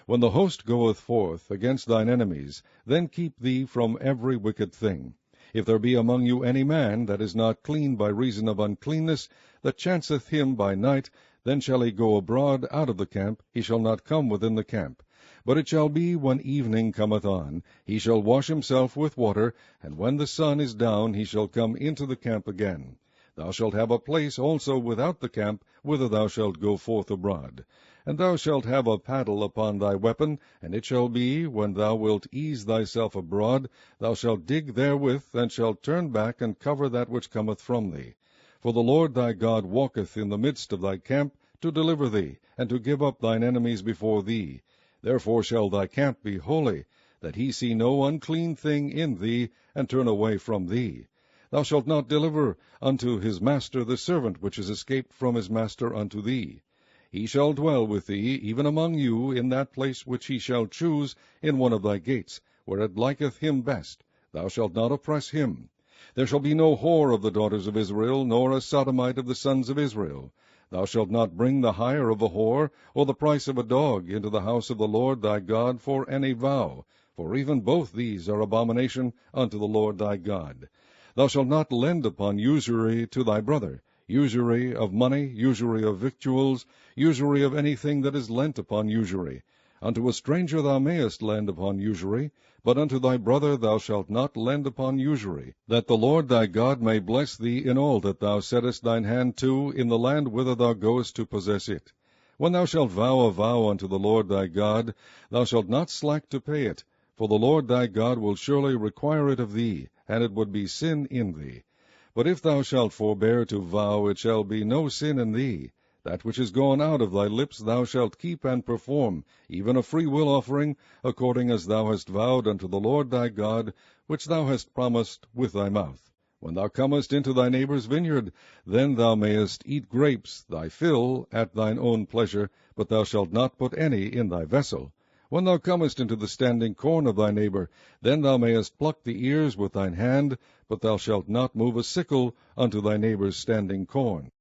When the host goeth forth against thine enemies, then keep thee from every wicked thing. If there be among you any man that is not clean by reason of uncleanness, that chanceth him by night, then shall he go abroad out of the camp, he shall not come within the camp. But it shall be, when evening cometh on, he shall wash himself with water, and when the sun is down, he shall come into the camp again. Thou shalt have a place also without the camp, whither thou shalt go forth abroad. And thou shalt have a paddle upon thy weapon, and it shall be, when thou wilt ease thyself abroad, thou shalt dig therewith, and shalt turn back, and cover that which cometh from thee. For the Lord thy God walketh in the midst of thy camp, to deliver thee, and to give up thine enemies before thee. Therefore shall thy camp be holy, that he see no unclean thing in thee, and turn away from thee. Thou shalt not deliver unto his master the servant which is escaped from his master unto thee. He shall dwell with thee, even among you, in that place which he shall choose in one of thy gates, where it liketh him best. Thou shalt not oppress him. There shall be no whore of the daughters of Israel, nor a sodomite of the sons of Israel. Thou shalt not bring the hire of a whore, or the price of a dog, into the house of the Lord thy God for any vow, for even both these are abomination unto the Lord thy God. Thou shalt not lend upon usury to thy brother, usury of money, usury of victuals, usury of anything that is lent upon usury. Unto a stranger thou mayest lend upon usury, but unto thy brother thou shalt not lend upon usury, that the Lord thy God may bless thee in all that thou settest thine hand to in the land whither thou goest to possess it. When thou shalt vow a vow unto the Lord thy God, thou shalt not slack to pay it, for the Lord thy God will surely require it of thee, and it would be sin in thee. But if thou shalt forbear to vow, it shall be no sin in thee. That which is gone out of thy lips thou shalt keep and perform, even a freewill offering, according as thou hast vowed unto the Lord thy God, which thou hast promised with thy mouth. When thou comest into thy neighbour's vineyard, then thou mayest eat grapes, thy fill, at thine own pleasure, but thou shalt not put any in thy vessel. When thou comest into the standing corn of thy neighbour, then thou mayest pluck the ears with thine hand, but thou shalt not move a sickle unto thy neighbour's standing corn.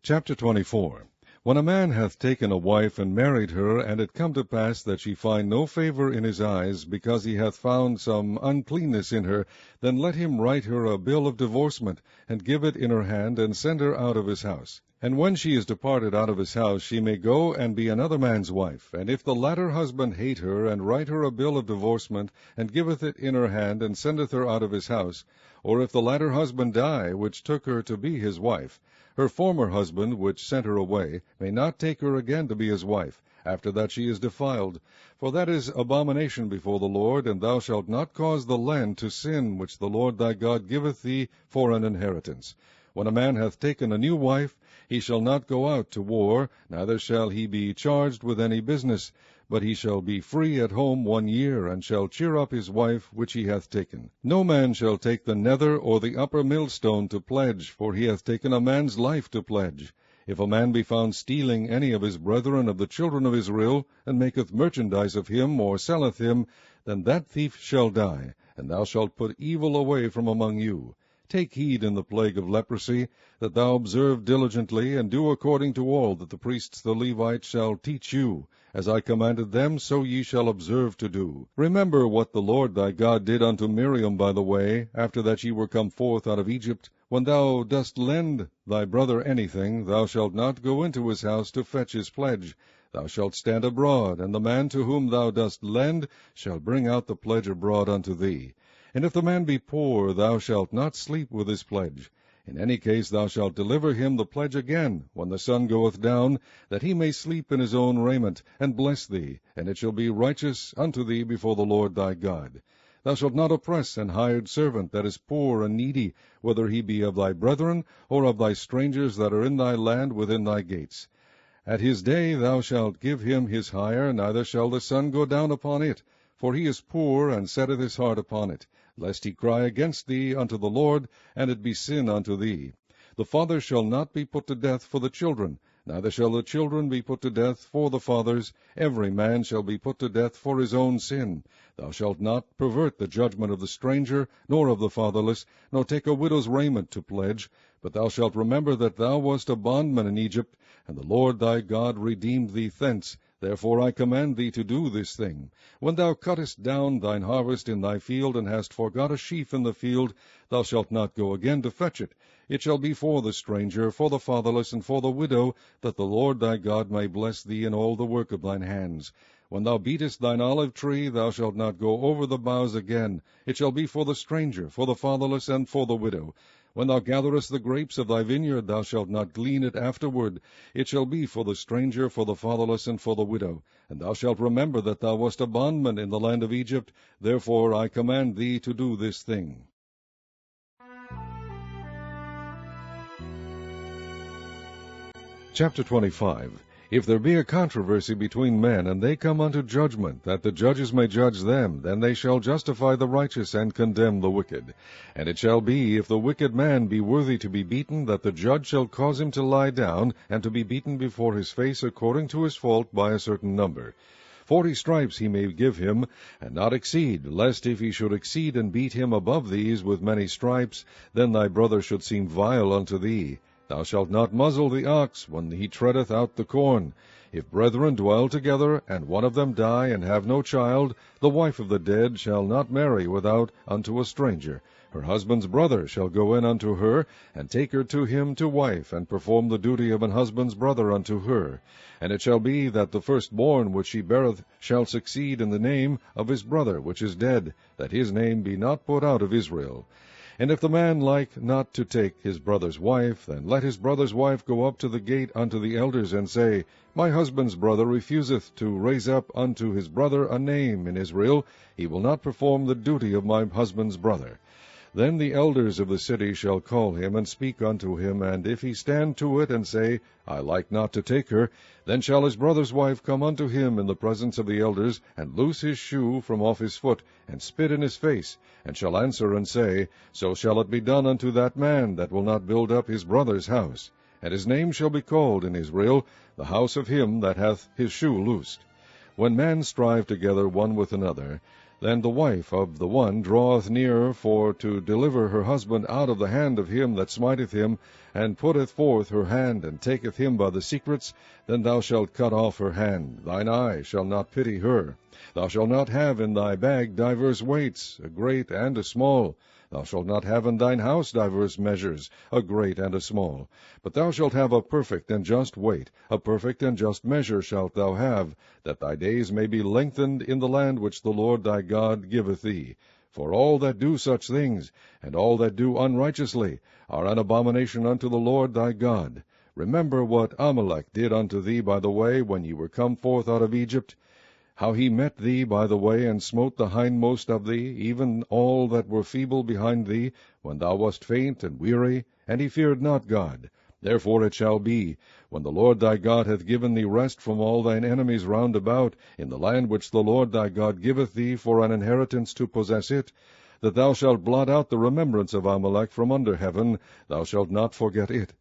Chapter 24. When a man hath taken a wife and married her, and it come to pass that she find no favor in his eyes, because he hath found some uncleanness in her, then let him write her a bill of divorcement, and give it in her hand, and send her out of his house. And when she is departed out of his house, she may go and be another man's wife. And if the latter husband hate her, and write her a bill of divorcement, and giveth it in her hand, and sendeth her out of his house, or if the latter husband die, which took her to be his wife, her former husband, which sent her away, may not take her again to be his wife, after that she is defiled. For that is abomination before the Lord, and thou shalt not cause the land to sin, which the Lord thy God giveth thee for an inheritance. When a man hath taken a new wife, he shall not go out to war, neither shall he be charged with any business, but he shall be free at home 1 year, and shall cheer up his wife which he hath taken. No man shall take the nether or the upper millstone to pledge, for he hath taken a man's life to pledge. If a man be found stealing any of his brethren of the children of Israel, and maketh merchandise of him, or selleth him, then that thief shall die, and thou shalt put evil away from among you. Take heed in the plague of leprosy, that thou observe diligently, and do according to all that the priests the Levites shall teach you. As I commanded them, so ye shall observe to do. Remember what the Lord thy God did unto Miriam by the way, after that ye were come forth out of Egypt. When thou dost lend thy brother anything, thou shalt not go into his house to fetch his pledge. Thou shalt stand abroad, and the man to whom thou dost lend shall bring out the pledge abroad unto thee. And if the man be poor, thou shalt not sleep with his pledge. In any case thou shalt deliver him the pledge again, when the sun goeth down, that he may sleep in his own raiment, and bless thee, and it shall be righteous unto thee before the Lord thy God. Thou shalt not oppress an hired servant that is poor and needy, whether he be of thy brethren, or of thy strangers that are in thy land within thy gates. At his day thou shalt give him his hire, neither shall the sun go down upon it, for he is poor, and setteth his heart upon it, lest he cry against thee unto the Lord, and it be sin unto thee. The father shall not be put to death for the children, neither shall the children be put to death for the fathers. Every man shall be put to death for his own sin. Thou shalt not pervert the judgment of the stranger, nor of the fatherless, nor take a widow's raiment to pledge. But thou shalt remember that thou wast a bondman in Egypt, and the Lord thy God redeemed thee thence. Therefore I command thee to do this thing. When thou cuttest down thine harvest in thy field, and hast forgot a sheaf in the field, thou shalt not go again to fetch it. It shall be for the stranger, for the fatherless, and for the widow, that the Lord thy God may bless thee in all the work of thine hands. When thou beatest thine olive tree, thou shalt not go over the boughs again. It shall be for the stranger, for the fatherless, and for the widow. When thou gatherest the grapes of thy vineyard, thou shalt not glean it afterward. It shall be for the stranger, for the fatherless, and for the widow. And thou shalt remember that thou wast a bondman in the land of Egypt. Therefore I command thee to do this thing. Chapter 25. If there be a controversy between men, and they come unto judgment, that the judges may judge them, then they shall justify the righteous, and condemn the wicked. And it shall be, if the wicked man be worthy to be beaten, that the judge shall cause him to lie down, and to be beaten before his face according to his fault by a certain number. 40 stripes he may give him, and not exceed, lest if he should exceed and beat him above these with many stripes, then thy brother should seem vile unto thee. Thou shalt not muzzle the ox when he treadeth out the corn. If brethren dwell together, and one of them die, and have no child, the wife of the dead shall not marry without unto a stranger. Her husband's brother shall go in unto her, and take her to him to wife, and perform the duty of an husband's brother unto her. And it shall be that the firstborn which she beareth shall succeed in the name of his brother which is dead, that his name be not put out of Israel. And if the man like not to take his brother's wife, then let his brother's wife go up to the gate unto the elders, and say, My husband's brother refuseth to raise up unto his brother a name in Israel. He will not perform the duty of my husband's brother. Then the elders of the city shall call him, and speak unto him, and if he stand to it, and say, I like not to take her, then shall his brother's wife come unto him in the presence of the elders, and loose his shoe from off his foot, and spit in his face, and shall answer and say, So shall it be done unto that man that will not build up his brother's house. And his name shall be called in Israel, the house of him that hath his shoe loosed. When men strive together one with another, Then the wife of the one draweth near for to deliver her husband out of the hand of him that smiteth him, and putteth forth her hand, and taketh him by the secrets, then thou shalt cut off her hand. Thine eye shall not pity her. Thou shalt not have in thy bag divers weights, a great and a small. Thou shalt not have in thine house divers measures, a great and a small. But thou shalt have a perfect and just weight, a perfect and just measure shalt thou have, that thy days may be lengthened in the land which the Lord thy God giveth thee. For all that do such things, and all that do unrighteously, are an abomination unto the Lord thy God. Remember what Amalek did unto thee by the way, when ye were come forth out of Egypt, how he met thee by the way, and smote the hindmost of thee, even all that were feeble behind thee, when thou wast faint and weary, and he feared not God. Therefore it shall be, when the Lord thy God hath given thee rest from all thine enemies round about, in the land which the Lord thy God giveth thee for an inheritance to possess it, that thou shalt blot out the remembrance of Amalek from under heaven, thou shalt not forget it.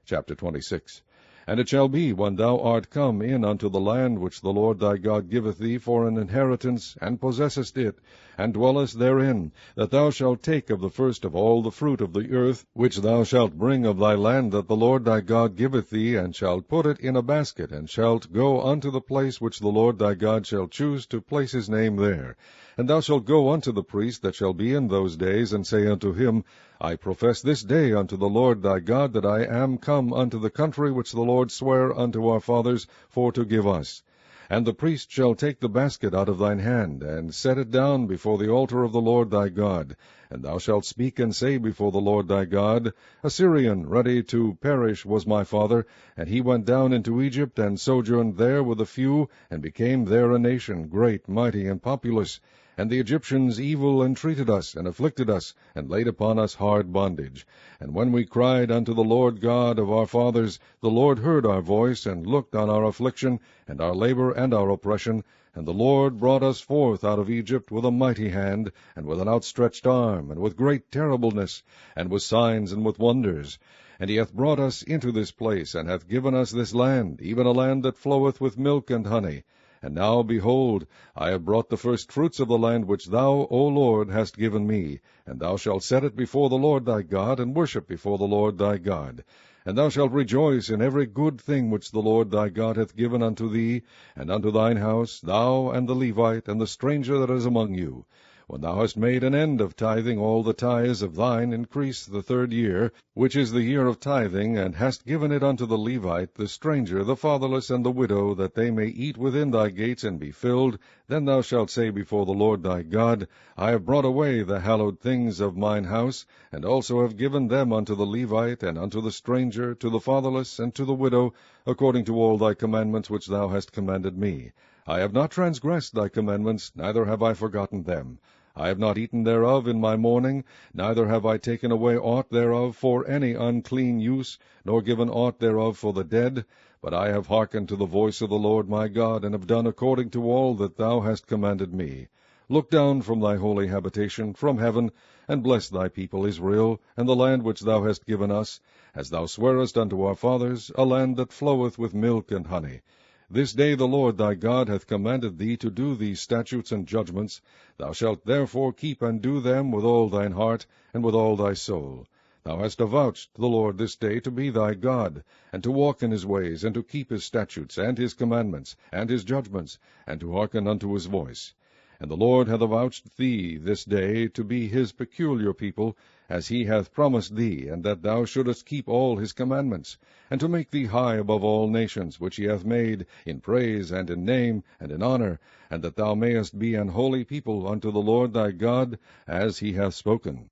Chapter 26. And it shall be, when thou art come in unto the land which the Lord thy God giveth thee for an inheritance, and possessest it, and dwellest therein, that thou shalt take of the first of all the fruit of the earth, which thou shalt bring of thy land that the Lord thy God giveth thee, and shalt put it in a basket, and shalt go unto the place which the Lord thy God shall choose to place his name there. And thou shalt go unto the priest that shall be in those days, and say unto him, I profess this day unto the Lord thy God that I am come unto the country which the Lord sware unto our fathers for to give us. And the priest shall take the basket out of thine hand, and set it down before the altar of the Lord thy God. And thou shalt speak and say before the Lord thy God, A Syrian ready to perish was my father, and he went down into Egypt, and sojourned there with a few, and became there a nation, great, mighty, and populous. And the Egyptians evil entreated us, and afflicted us, and laid upon us hard bondage. And when we cried unto the Lord God of our fathers, the Lord heard our voice, and looked on our affliction, and our labor, and our oppression. And the Lord brought us forth out of Egypt with a mighty hand, and with an outstretched arm, and with great terribleness, and with signs and with wonders. And he hath brought us into this place, and hath given us this land, even a land that floweth with milk and honey. And now, behold, I have brought the firstfruits of the land which thou, O Lord, hast given me, and thou shalt set it before the Lord thy God, and worship before the Lord thy God. And thou shalt rejoice in every good thing which the Lord thy God hath given unto thee, and unto thine house, thou and the Levite, and the stranger that is among you. When thou hast made an end of tithing all the tithes of thine, increase the 3rd year, which is the year of tithing, and hast given it unto the Levite, the stranger, the fatherless, and the widow, that they may eat within thy gates and be filled, then thou shalt say before the Lord thy God, I have brought away the hallowed things of mine house, and also have given them unto the Levite, and unto the stranger, to the fatherless, and to the widow, according to all thy commandments which thou hast commanded me. I have not transgressed thy commandments, neither have I forgotten them. I have not eaten thereof in my mourning, neither have I taken away aught thereof for any unclean use, nor given aught thereof for the dead, but I have hearkened to the voice of the Lord my God, and have done according to all that thou hast commanded me. Look down from thy holy habitation, from heaven, and bless thy people Israel, and the land which thou hast given us, as thou swarest unto our fathers, a land that floweth with milk and honey. This day the Lord thy God hath commanded thee to do these statutes and judgments. Thou shalt therefore keep and do them with all thine heart, and with all thy soul. Thou hast avouched the Lord this day to be thy God, and to walk in his ways, and to keep his statutes, and his commandments, and his judgments, and to hearken unto his voice. And the Lord hath avouched thee this day to be his peculiar people, as he hath promised thee, and that thou shouldest keep all his commandments, and to make thee high above all nations, which he hath made, in praise, and in name, and in honor, and that thou mayest be an holy people unto the Lord thy God, as he hath spoken.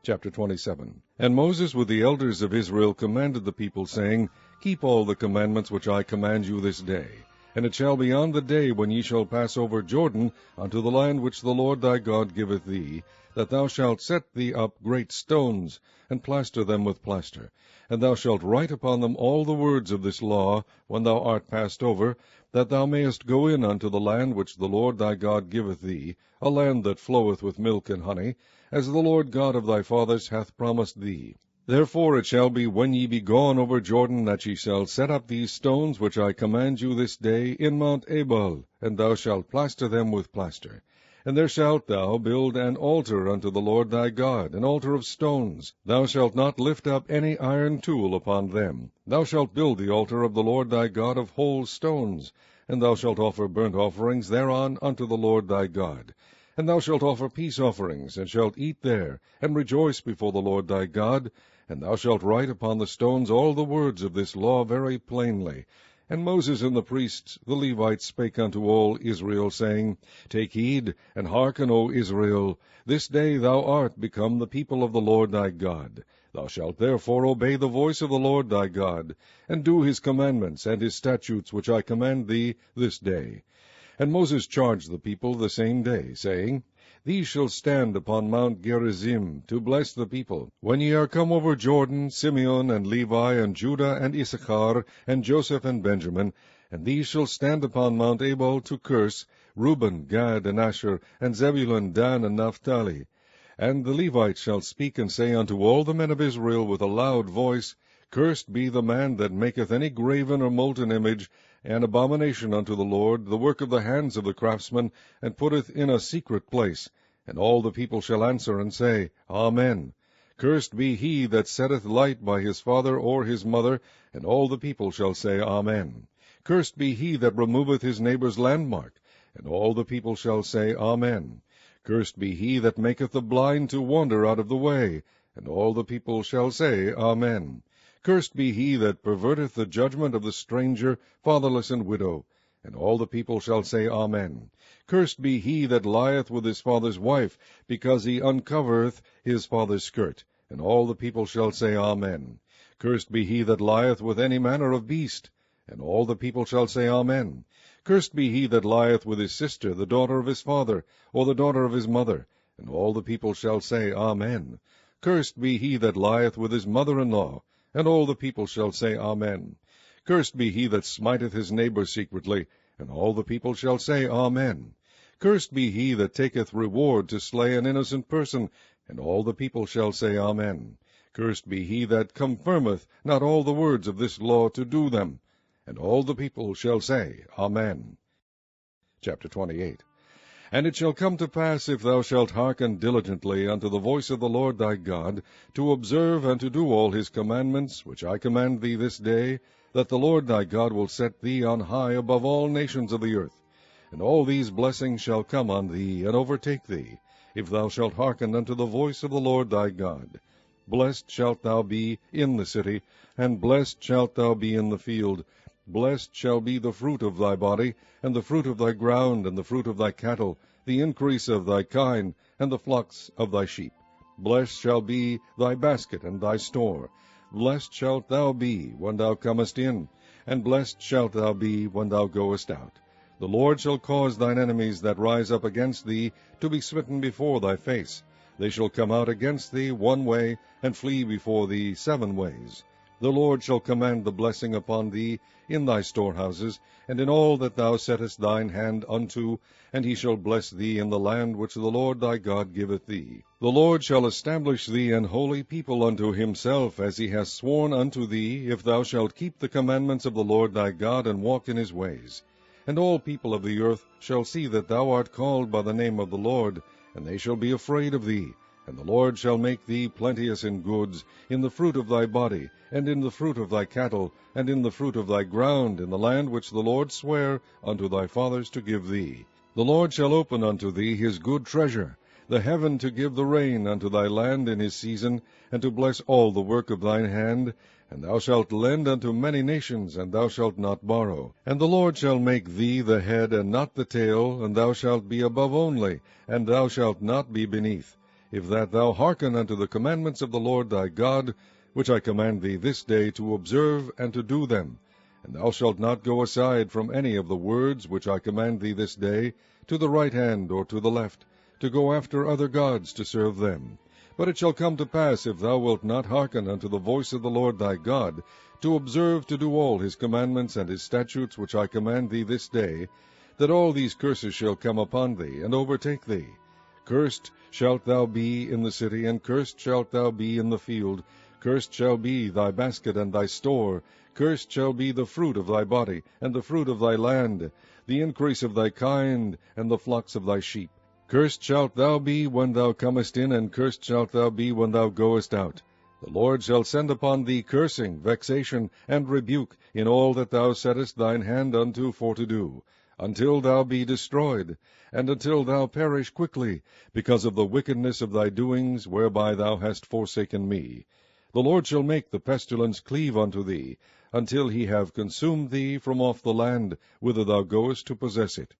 Chapter 27. And Moses with the elders of Israel commanded the people, saying, Keep all the commandments which I command you this day. And it shall be on the day when ye shall pass over Jordan unto the land which the Lord thy God giveth thee, that thou shalt set thee up great stones, and plaster them with plaster. And thou shalt write upon them all the words of this law, when thou art passed over, that thou mayest go in unto the land which the Lord thy God giveth thee, a land that floweth with milk and honey, as the Lord God of thy fathers hath promised thee. Therefore it shall be, when ye be gone over Jordan, that ye shall set up these stones which I command you this day in Mount Ebal, and thou shalt plaster them with plaster. And there shalt thou build an altar unto the Lord thy God, an altar of stones. Thou shalt not lift up any iron tool upon them. Thou shalt build the altar of the Lord thy God of whole stones, and thou shalt offer burnt offerings thereon unto the Lord thy God. And thou shalt offer peace offerings, and shalt eat there, and rejoice before the Lord thy God. And thou shalt write upon the stones all the words of this law very plainly. And Moses and the priests, the Levites, spake unto all Israel, saying, Take heed, and hearken, O Israel. This day thou art become the people of the Lord thy God. Thou shalt therefore obey the voice of the Lord thy God, and do his commandments and his statutes which I command thee this day. And Moses charged the people the same day, saying, These shall stand upon Mount Gerizim, to bless the people. When ye are come over Jordan, Simeon, and Levi, and Judah, and Issachar, and Joseph, and Benjamin, and these shall stand upon Mount Ebal to curse, Reuben, Gad, and Asher, and Zebulun, Dan, and Naphtali. And the Levites shall speak and say unto all the men of Israel with a loud voice, Cursed be the man that maketh any graven or molten image, an abomination unto the Lord, the work of the hands of the craftsman, and putteth in a secret place. And all the people shall answer and say, Amen. Cursed be he that setteth light by his father or his mother, and all the people shall say, Amen. Cursed be he that removeth his neighbour's landmark, and all the people shall say, Amen. Cursed be he that maketh the blind to wander out of the way, and all the people shall say, Amen. Cursed be he that perverteth the judgment of the stranger, fatherless, and widow. And all the people shall say, Amen. Cursed be he that lieth with his father's wife, because he uncovereth his father's skirt. And all the people shall say, Amen. Cursed be he that lieth with any manner of beast. And all the people shall say, Amen. Cursed be he that lieth with his sister, the daughter of his father, or the daughter of his mother. And all the people shall say, Amen. Cursed be he that lieth with his mother-in-law. And all the people shall say, Amen. Cursed be he that smiteth his neighbour secretly. And all the people shall say, Amen. Cursed be he that taketh reward to slay an innocent person. And all the people shall say, Amen. Cursed be he that confirmeth not all the words of this law to do them. And all the people shall say, Amen. Chapter 28. And it shall come to pass, if thou shalt hearken diligently unto the voice of the Lord thy God, to observe and to do all his commandments, which I command thee this day, that the Lord thy God will set thee on high above all nations of the earth. And all these blessings shall come on thee, and overtake thee, if thou shalt hearken unto the voice of the Lord thy God. Blessed shalt thou be in the city, and blessed shalt thou be in the field. Blessed shall be the fruit of thy body, and the fruit of thy ground, and the fruit of thy cattle, the increase of thy kine, and the flocks of thy sheep. Blessed shall be thy basket and thy store. Blessed shalt thou be when thou comest in, and blessed shalt thou be when thou goest out. The Lord shall cause thine enemies that rise up against thee to be smitten before thy face. They shall come out against thee one way, and flee before thee 7 ways. The Lord shall command the blessing upon thee in thy storehouses, and in all that thou settest thine hand unto, and he shall bless thee in the land which the Lord thy God giveth thee. The Lord shall establish thee an holy people unto himself, as he hath sworn unto thee, if thou shalt keep the commandments of the Lord thy God, and walk in his ways. And all people of the earth shall see that thou art called by the name of the Lord, and they shall be afraid of thee. And the Lord shall make thee plenteous in goods, in the fruit of thy body, and in the fruit of thy cattle, and in the fruit of thy ground, in the land which the Lord sware unto thy fathers to give thee. The Lord shall open unto thee his good treasure, the heaven to give the rain unto thy land in his season, and to bless all the work of thine hand. And thou shalt lend unto many nations, and thou shalt not borrow. And the Lord shall make thee the head and not the tail, and thou shalt be above only, and thou shalt not be beneath, if that thou hearken unto the commandments of the Lord thy God, which I command thee this day to observe and to do them. And thou shalt not go aside from any of the words which I command thee this day, to the right hand or to the left, to go after other gods to serve them. But it shall come to pass, if thou wilt not hearken unto the voice of the Lord thy God, to observe to do all his commandments and his statutes which I command thee this day, that all these curses shall come upon thee, and overtake thee. Cursed shalt thou be in the city, and cursed shalt thou be in the field. Cursed shall be thy basket and thy store. Cursed shall be the fruit of thy body, and the fruit of thy land, the increase of thy kind, and the flocks of thy sheep. Cursed shalt thou be when thou comest in, and cursed shalt thou be when thou goest out. The Lord shall send upon thee cursing, vexation, and rebuke in all that thou settest thine hand unto for to do, until thou be destroyed, and until thou perish quickly, because of the wickedness of thy doings, whereby thou hast forsaken me. The Lord shall make the pestilence cleave unto thee, until he have consumed thee from off the land, whither thou goest to possess it.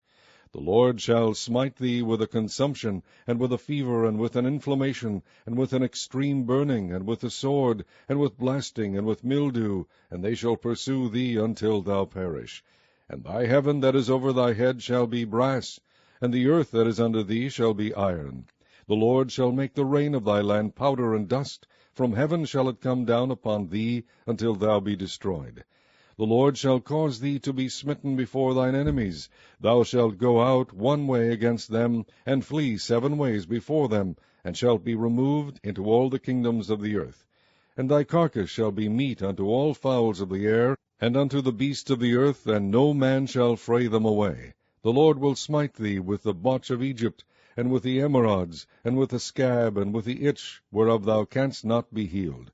The Lord shall smite thee with a consumption, and with a fever, and with an inflammation, and with an extreme burning, and with a sword, and with blasting, and with mildew, and they shall pursue thee until thou perish. And thy heaven that is over thy head shall be brass, and the earth that is under thee shall be iron. The Lord shall make the rain of thy land powder and dust. From heaven shall it come down upon thee, until thou be destroyed. The Lord shall cause thee to be smitten before thine enemies. Thou shalt go out one way against them, and flee 7 ways before them, and shalt be removed into all the kingdoms of the earth. And thy carcass shall be meat unto all fowls of the air, and unto the beasts of the earth, and no man shall fray them away. The Lord will smite thee with the botch of Egypt, and with the emerods, and with the scab, and with the itch, whereof thou canst not be healed.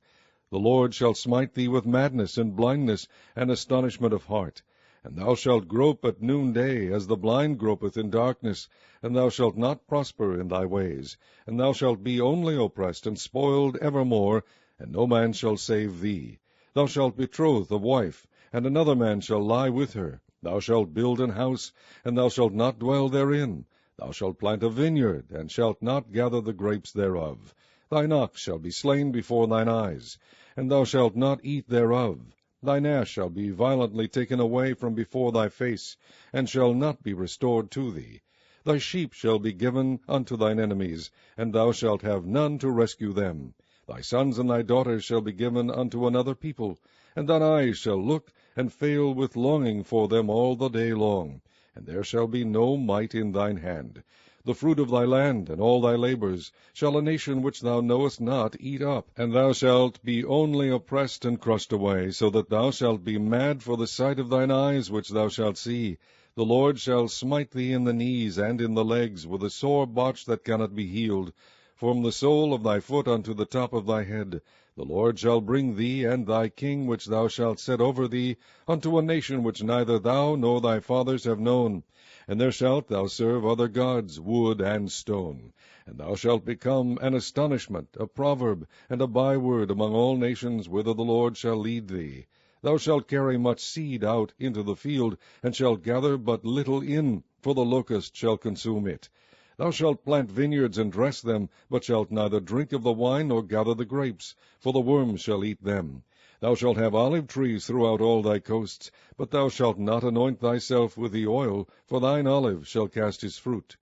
The Lord shall smite thee with madness, and blindness, and astonishment of heart. And thou shalt grope at noonday, as the blind gropeth in darkness, and thou shalt not prosper in thy ways. And thou shalt be only oppressed and spoiled evermore, and no man shall save thee. Thou shalt betroth a wife, and another man shall lie with her. Thou shalt build an house, and thou shalt not dwell therein. Thou shalt plant a vineyard, and shalt not gather the grapes thereof. Thine ox shall be slain before thine eyes, and thou shalt not eat thereof. Thine ass shall be violently taken away from before thy face, and shall not be restored to thee. Thy sheep shall be given unto thine enemies, and thou shalt have none to rescue them. Thy sons and thy daughters shall be given unto another people, and thine eyes shall look and fail with longing for them all the day long, and there shall be no might in thine hand. The fruit of thy land, and all thy labors, shall a nation which thou knowest not eat up, and thou shalt be only oppressed and crushed away, so that thou shalt be mad for the sight of thine eyes which thou shalt see. The Lord shall smite thee in the knees and in the legs with a sore botch that cannot be healed, from the sole of thy foot unto the top of thy head. The Lord shall bring thee and thy king which thou shalt set over thee unto a nation which neither thou nor thy fathers have known. And there shalt thou serve other gods, wood and stone. And thou shalt become an astonishment, a proverb, and a byword among all nations whither the Lord shall lead thee. Thou shalt carry much seed out into the field, and shalt gather but little in, for the locust shall consume it. Thou shalt plant vineyards and dress them, but shalt neither drink of the wine nor gather the grapes, for the worms shall eat them. Thou shalt have olive trees throughout all thy coasts, but thou shalt not anoint thyself with the oil, for thine olive shall cast his fruit.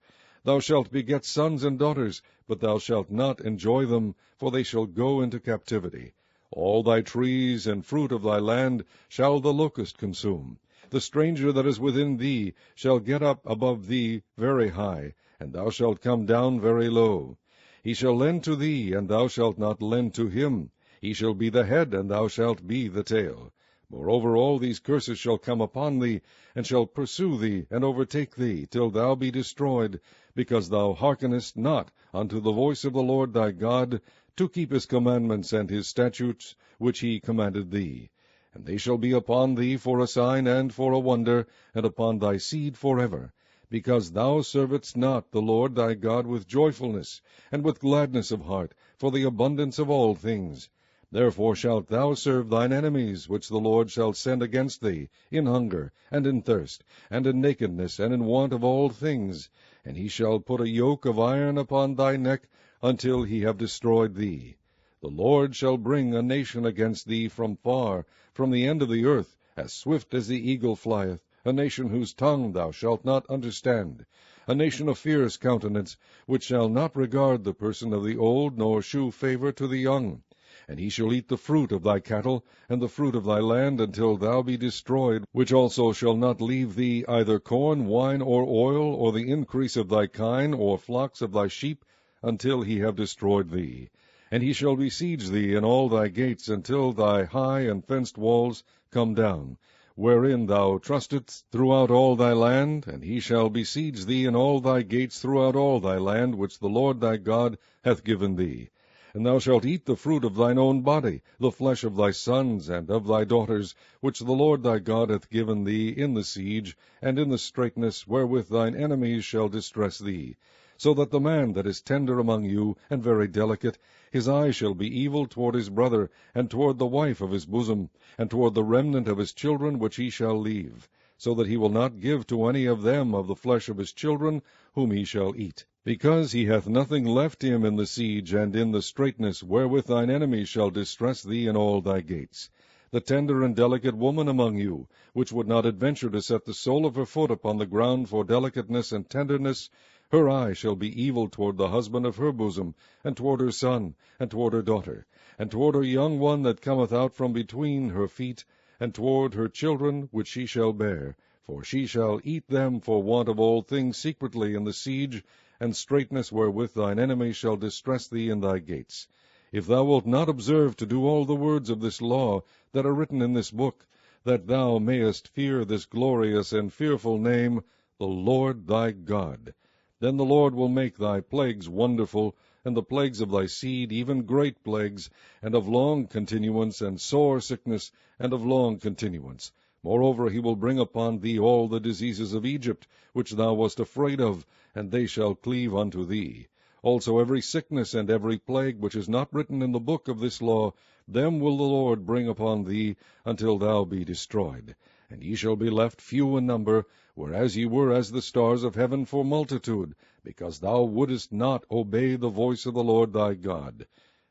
Thou shalt beget sons and daughters, but thou shalt not enjoy them, for they shall go into captivity. All thy trees and fruit of thy land shall the locust consume. The stranger that is within thee shall get up above thee very high, and thou shalt come down very low. He shall lend to thee, and thou shalt not lend to him. He shall be the head, and thou shalt be the tail. Moreover, all these curses shall come upon thee, and shall pursue thee, and overtake thee, till thou be destroyed, because thou hearkenest not unto the voice of the Lord thy God, to keep his commandments and his statutes, which he commanded thee. And they shall be upon thee for a sign and for a wonder, and upon thy seed forever, because thou servedst not the Lord thy God with joyfulness, and with gladness of heart, for the abundance of all things. Therefore shalt thou serve thine enemies, which the Lord shall send against thee, in hunger, and in thirst, and in nakedness, and in want of all things. And he shall put a yoke of iron upon thy neck, until he have destroyed thee. The Lord shall bring a nation against thee from far, from the end of the earth, as swift as the eagle flieth, a nation whose tongue thou shalt not understand, a nation of fierce countenance, which shall not regard the person of the old, nor shew favour to the young. And he shall eat the fruit of thy cattle, and the fruit of thy land, until thou be destroyed, which also shall not leave thee either corn, wine, or oil, or the increase of thy kine, or flocks of thy sheep, until he have destroyed thee. And he shall besiege thee in all thy gates, until thy high and fenced walls come down, wherein thou trustest throughout all thy land, and he shall besiege thee in all thy gates throughout all thy land, which the Lord thy God hath given thee. And thou shalt eat the fruit of thine own body, the flesh of thy sons and of thy daughters, which the Lord thy God hath given thee in the siege, and in the straitness wherewith thine enemies shall distress thee. So that the man that is tender among you, and very delicate, his eye shall be evil toward his brother, and toward the wife of his bosom, and toward the remnant of his children which he shall leave, so that he will not give to any of them of the flesh of his children, whom he shall eat. Because he hath nothing left him in the siege and in the straitness, wherewith thine enemies shall distress thee in all thy gates. The tender and delicate woman among you, which would not adventure to set the sole of her foot upon the ground for delicateness and tenderness, her eye shall be evil toward the husband of her bosom, and toward her son, and toward her daughter, and toward her young one that cometh out from between her feet, and toward her children which she shall bear. For she shall eat them for want of all things secretly in the siege, and straitness wherewith thine enemies shall distress thee in thy gates. If thou wilt not observe to do all the words of this law that are written in this book, that thou mayest fear this glorious and fearful name, the Lord thy God, then the Lord will make thy plagues wonderful, and the plagues of thy seed even great plagues, and of long continuance, and sore sickness, and of long continuance. Moreover, he will bring upon thee all the diseases of Egypt, which thou wast afraid of, and they shall cleave unto thee. Also every sickness and every plague which is not written in the book of this law, them will the Lord bring upon thee, until thou be destroyed. And ye shall be left few in number, whereas ye were as the stars of heaven for multitude, because thou wouldest not obey the voice of the Lord thy God.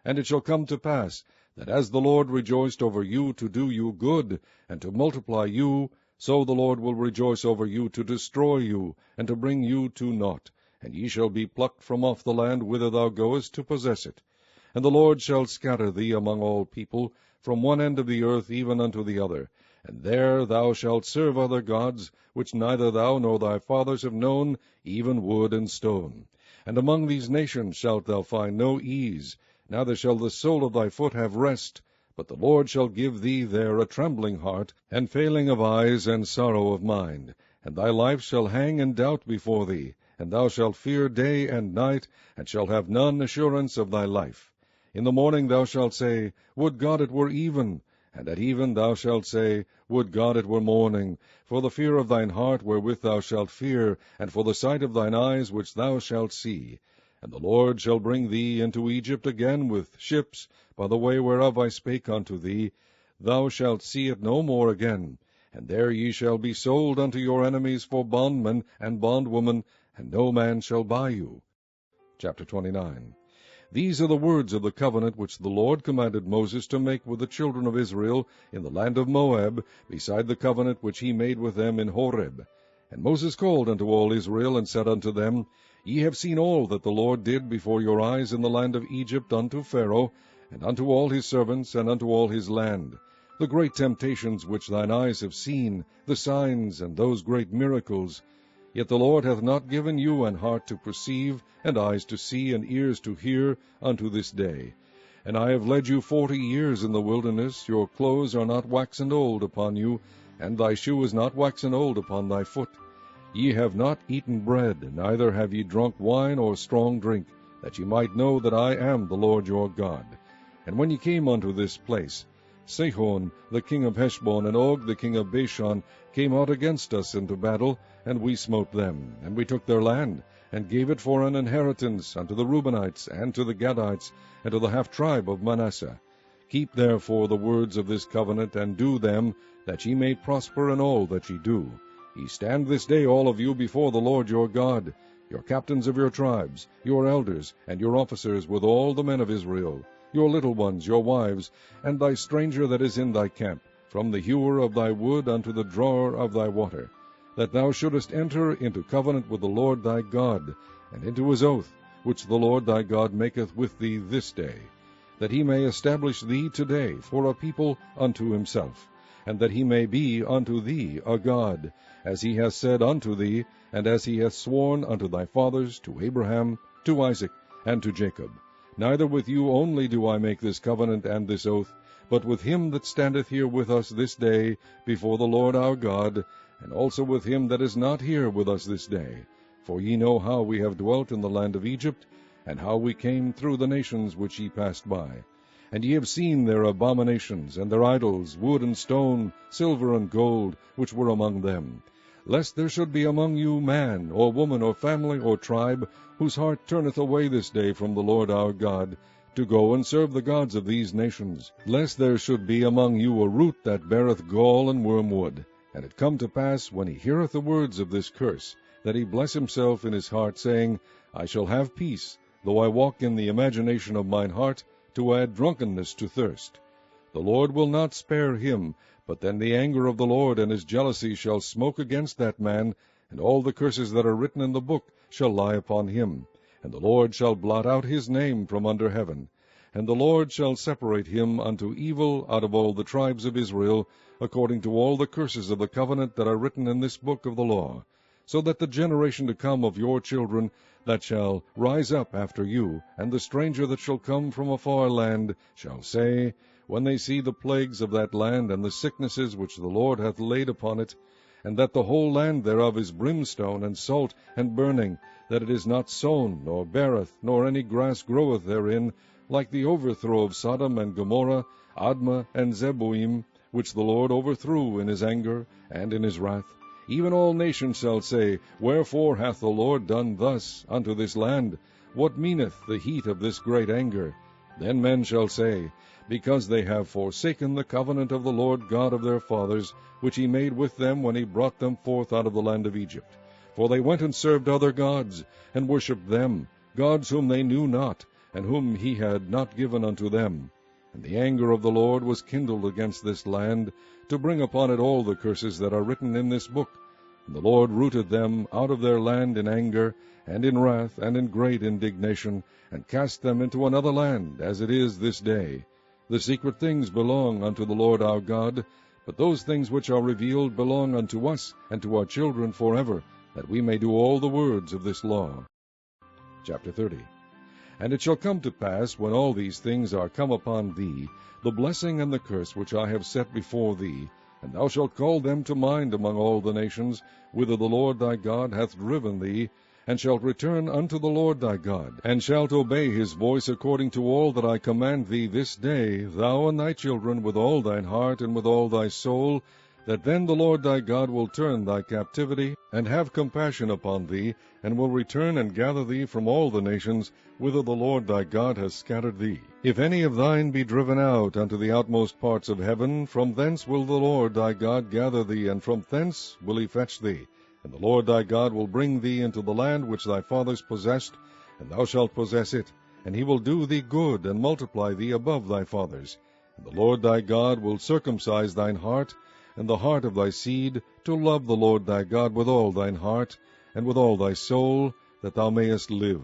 And it shall come to pass, that as the Lord rejoiced over you to do you good, and to multiply you, so the Lord will rejoice over you to destroy you, and to bring you to naught. And ye shall be plucked from off the land whither thou goest to possess it. And the Lord shall scatter thee among all people, from one end of the earth even unto the other. And there thou shalt serve other gods, which neither thou nor thy fathers have known, even wood and stone. And among these nations shalt thou find no ease, neither shall the sole of thy foot have rest, but the Lord shall give thee there a trembling heart, and failing of eyes, and sorrow of mind. And thy life shall hang in doubt before thee, and thou shalt fear day and night, and shalt have none assurance of thy life. In the morning thou shalt say, Would God it were even! And at even thou shalt say, Would God it were morning! For the fear of thine heart wherewith thou shalt fear, and for the sight of thine eyes which thou shalt see. And the Lord shall bring thee into Egypt again with ships, by the way whereof I spake unto thee. Thou shalt see it no more again. And there ye shall be sold unto your enemies for bondmen and bondwomen, and no man shall buy you. Chapter 29. These are the words of the covenant which the Lord commanded Moses to make with the children of Israel in the land of Moab, beside the covenant which he made with them in Horeb. And Moses called unto all Israel, and said unto them, Ye have seen all that the Lord did before your eyes in the land of Egypt unto Pharaoh, and unto all his servants, and unto all his land, the great temptations which thine eyes have seen, the signs, and those great miracles. Yet the Lord hath not given you an heart to perceive, and eyes to see, and ears to hear, unto this day. And I have led you 40 years in the wilderness. Your clothes are not waxen old upon you, and thy shoe is not waxen old upon thy foot. Ye have not eaten bread, neither have ye drunk wine or strong drink, that ye might know that I am the Lord your God. And when ye came unto this place, Sihon the king of Heshbon, and Og the king of Bashan, came out against us into battle, and we smote them. And we took their land, and gave it for an inheritance unto the Reubenites, and to the Gadites, and to the half-tribe of Manasseh. Keep therefore the words of this covenant, and do them, that ye may prosper in all that ye do. Ye stand this day all of you before the Lord your God, your captains of your tribes, your elders, and your officers with all the men of Israel, your little ones, your wives, and thy stranger that is in thy camp, from the hewer of thy wood unto the drawer of thy water, that thou shouldest enter into covenant with the Lord thy God, and into his oath, which the Lord thy God maketh with thee this day, that he may establish thee today for a people unto himself, and that he may be unto thee a God, as he hath said unto thee, and as he hath sworn unto thy fathers, to Abraham, to Isaac, and to Jacob. Neither with you only do I make this covenant and this oath, but with him that standeth here with us this day before the Lord our God, and also with him that is not here with us this day. For ye know how we have dwelt in the land of Egypt, and how we came through the nations which ye passed by. And ye have seen their abominations, and their idols, wood and stone, silver and gold, which were among them. Lest there should be among you man, or woman, or family, or tribe, whose heart turneth away this day from the Lord our God, to go and serve the gods of these nations. Lest there should be among you a root that beareth gall and wormwood. And it come to pass, when he heareth the words of this curse, that he bless himself in his heart, saying, I shall have peace, though I walk in the imagination of mine heart, to add drunkenness to thirst. The Lord will not spare him, but then the anger of the Lord and his jealousy shall smoke against that man, and all the curses that are written in the book shall lie upon him. And the Lord shall blot out his name from under heaven. And the Lord shall separate him unto evil out of all the tribes of Israel, according to all the curses of the covenant that are written in this book of the law, so that the generation to come of your children that shall rise up after you, and the stranger that shall come from a far land, shall say, when they see the plagues of that land, and the sicknesses which the Lord hath laid upon it, and that the whole land thereof is brimstone, and salt, and burning, that it is not sown, nor beareth, nor any grass groweth therein, like the overthrow of Sodom and Gomorrah, Admah and Zeboim, which the Lord overthrew in his anger and in his wrath. Even all nations shall say, Wherefore hath the Lord done thus unto this land? What meaneth the heat of this great anger? Then men shall say, Because they have forsaken the covenant of the Lord God of their fathers, which he made with them when he brought them forth out of the land of Egypt. For they went and served other gods, and worshipped them, gods whom they knew not, and whom he had not given unto them. And the anger of the Lord was kindled against this land, to bring upon it all the curses that are written in this book. And the Lord rooted them out of their land in anger, and in wrath, and in great indignation, and cast them into another land, as it is this day. The secret things belong unto the Lord our God, but those things which are revealed belong unto us and to our children forever, that we may do all the words of this law. Chapter 30. And it shall come to pass, when all these things are come upon thee, the blessing and the curse which I have set before thee, and thou shalt call them to mind among all the nations, whither the Lord thy God hath driven thee, and shalt return unto the Lord thy God, and shalt obey his voice according to all that I command thee this day, thou and thy children, with all thine heart and with all thy soul, that then the Lord thy God will turn thy captivity, and have compassion upon thee, and will return and gather thee from all the nations, whither the Lord thy God hath scattered thee. If any of thine be driven out unto the outmost parts of heaven, from thence will the Lord thy God gather thee, and from thence will he fetch thee. And the Lord thy God will bring thee into the land which thy fathers possessed, and thou shalt possess it, and he will do thee good, and multiply thee above thy fathers. And the Lord thy God will circumcise thine heart, and the heart of thy seed, to love the Lord thy God with all thine heart, and with all thy soul, that thou mayest live.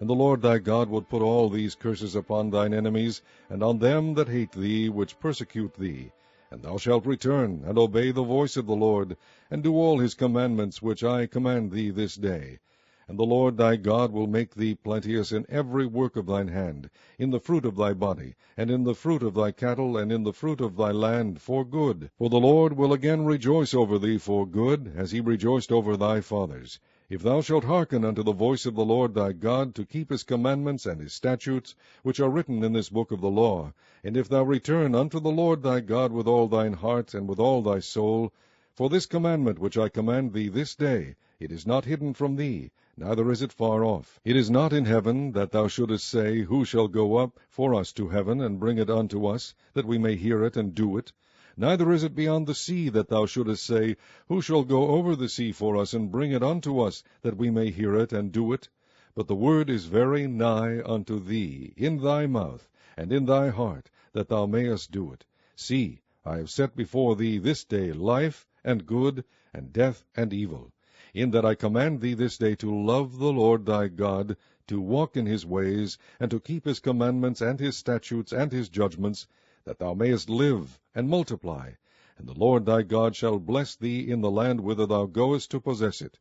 And the Lord thy God will put all these curses upon thine enemies, and on them that hate thee, which persecute thee. And thou shalt return, and obey the voice of the Lord, and do all his commandments which I command thee this day. And the Lord thy God will make thee plenteous in every work of thine hand, in the fruit of thy body, and in the fruit of thy cattle, and in the fruit of thy land, for good. For the Lord will again rejoice over thee for good, as he rejoiced over thy fathers. If thou shalt hearken unto the voice of the Lord thy God, to keep his commandments and his statutes, which are written in this book of the law, and if thou return unto the Lord thy God with all thine heart and with all thy soul, for this commandment which I command thee this day, it is not hidden from thee, neither is it far off. It is not in heaven, that thou shouldest say, Who shall go up for us to heaven, and bring it unto us, that we may hear it and do it? Neither is it beyond the sea, that thou shouldest say, Who shall go over the sea for us, and bring it unto us, that we may hear it and do it? But the word is very nigh unto thee, in thy mouth, and in thy heart, that thou mayest do it. See, I have set before thee this day life, and good, and death, and evil, in that I command thee this day to love the Lord thy God, to walk in his ways, and to keep his commandments, and his statutes, and his judgments, that thou mayest live, and multiply. And the Lord thy God shall bless thee in the land whither thou goest to possess it.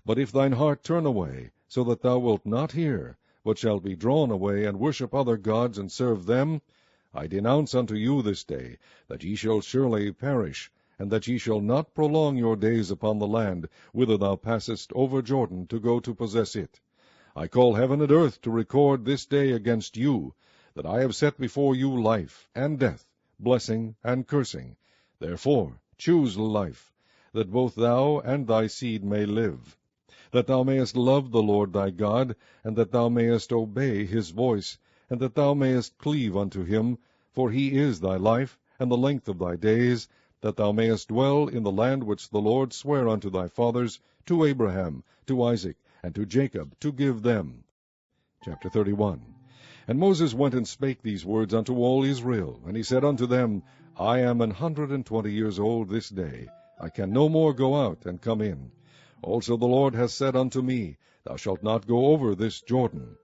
But if thine heart turn away, so that thou wilt not hear, but shalt be drawn away, and worship other gods, and serve them, I denounce unto you this day, that ye shall surely perish, and that ye shall not prolong your days upon the land, whither thou passest over Jordan to go to possess it. I call heaven and earth to record this day against you, that I have set before you life and death, blessing and cursing. Therefore choose life, that both thou and thy seed may live, that thou mayest love the Lord thy God, and that thou mayest obey his voice, and that thou mayest cleave unto him, for he is thy life, and the length of thy days, that thou mayest dwell in the land which the Lord sware unto thy fathers, to Abraham, to Isaac, and to Jacob, to give them. Chapter 31. And Moses went and spake these words unto all Israel, and he said unto them, I am 120 years old this day. I can no more go out and come in. Also the Lord hath said unto me, Thou shalt not go over this Jordan.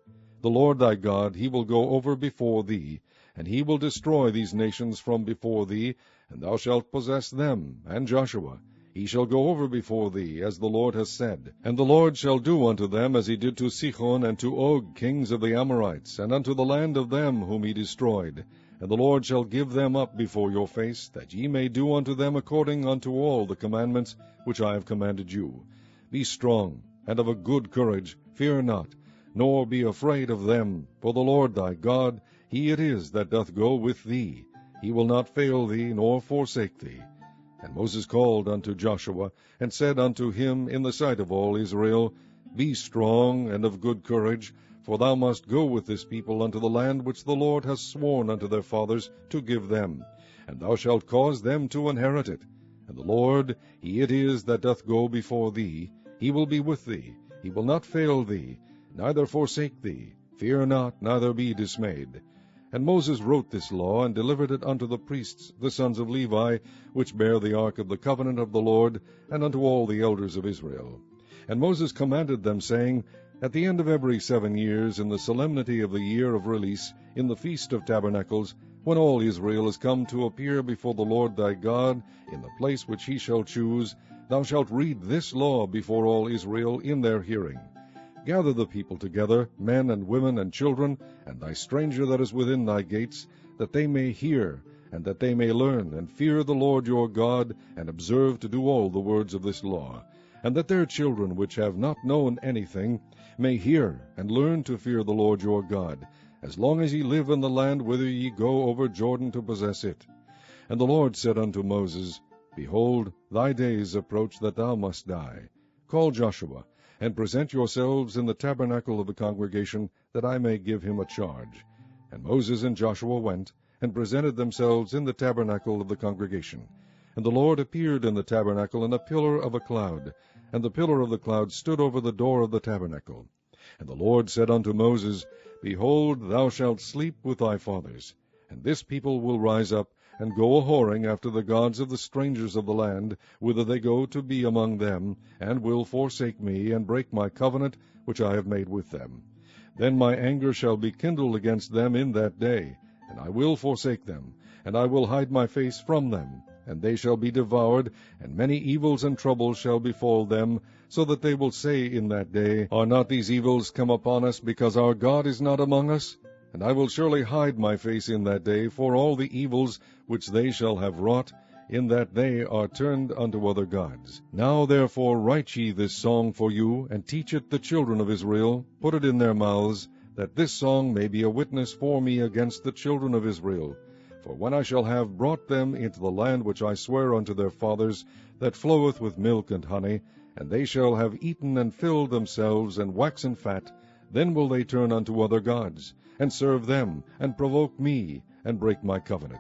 The Lord thy God, he will go over before thee, and he will destroy these nations from before thee, and thou shalt possess them, and Joshua. He shall go over before thee, as the Lord hath said. And the Lord shall do unto them as he did to Sihon and to Og, kings of the Amorites, and unto the land of them whom he destroyed. And the Lord shall give them up before your face, that ye may do unto them according unto all the commandments which I have commanded you. Be strong, and of a good courage, fear not, nor be afraid of them, for the Lord thy God, he it is that doth go with thee. He will not fail thee, nor forsake thee. And Moses called unto Joshua, and said unto him in the sight of all Israel, Be strong and of good courage, for thou must go with this people unto the land which the Lord hath sworn unto their fathers to give them, and thou shalt cause them to inherit it. And the Lord, he it is that doth go before thee. He will be with thee, he will not fail thee, neither forsake thee. Fear not, neither be dismayed. And Moses wrote this law, and delivered it unto the priests, the sons of Levi, which bear the ark of the covenant of the Lord, and unto all the elders of Israel. And Moses commanded them, saying, At the end of every 7 years, in the solemnity of the year of release, in the feast of tabernacles, when all Israel is come to appear before the Lord thy God, in the place which he shall choose, thou shalt read this law before all Israel in their hearing. Gather the people together, men and women and children, and thy stranger that is within thy gates, that they may hear, and that they may learn, and fear the Lord your God, and observe to do all the words of this law, and that their children which have not known anything may hear, and learn to fear the Lord your God, as long as ye live in the land whither ye go over Jordan to possess it. And the Lord said unto Moses, Behold, thy days approach that thou must die. Call Joshua, and present yourselves in the tabernacle of the congregation, that I may give him a charge. And Moses and Joshua went, and presented themselves in the tabernacle of the congregation. And the Lord appeared in the tabernacle in a pillar of a cloud, and the pillar of the cloud stood over the door of the tabernacle. And the Lord said unto Moses, Behold, thou shalt sleep with thy fathers, and this people will rise up, and go a-whoring after the gods of the strangers of the land, whither they go to be among them, and will forsake me, and break my covenant which I have made with them. Then my anger shall be kindled against them in that day, and I will forsake them, and I will hide my face from them, and they shall be devoured, and many evils and troubles shall befall them, so that they will say in that day, Are not these evils come upon us, because our God is not among us? And I will surely hide my face in that day for all the evils which they shall have wrought, in that they are turned unto other gods. Now therefore write ye this song for you, and teach it the children of Israel, put it in their mouths, that this song may be a witness for me against the children of Israel. For when I shall have brought them into the land which I swear unto their fathers, that floweth with milk and honey, and they shall have eaten and filled themselves, and waxen fat, then will they turn unto other gods, and serve them, and provoke me, and break my covenant.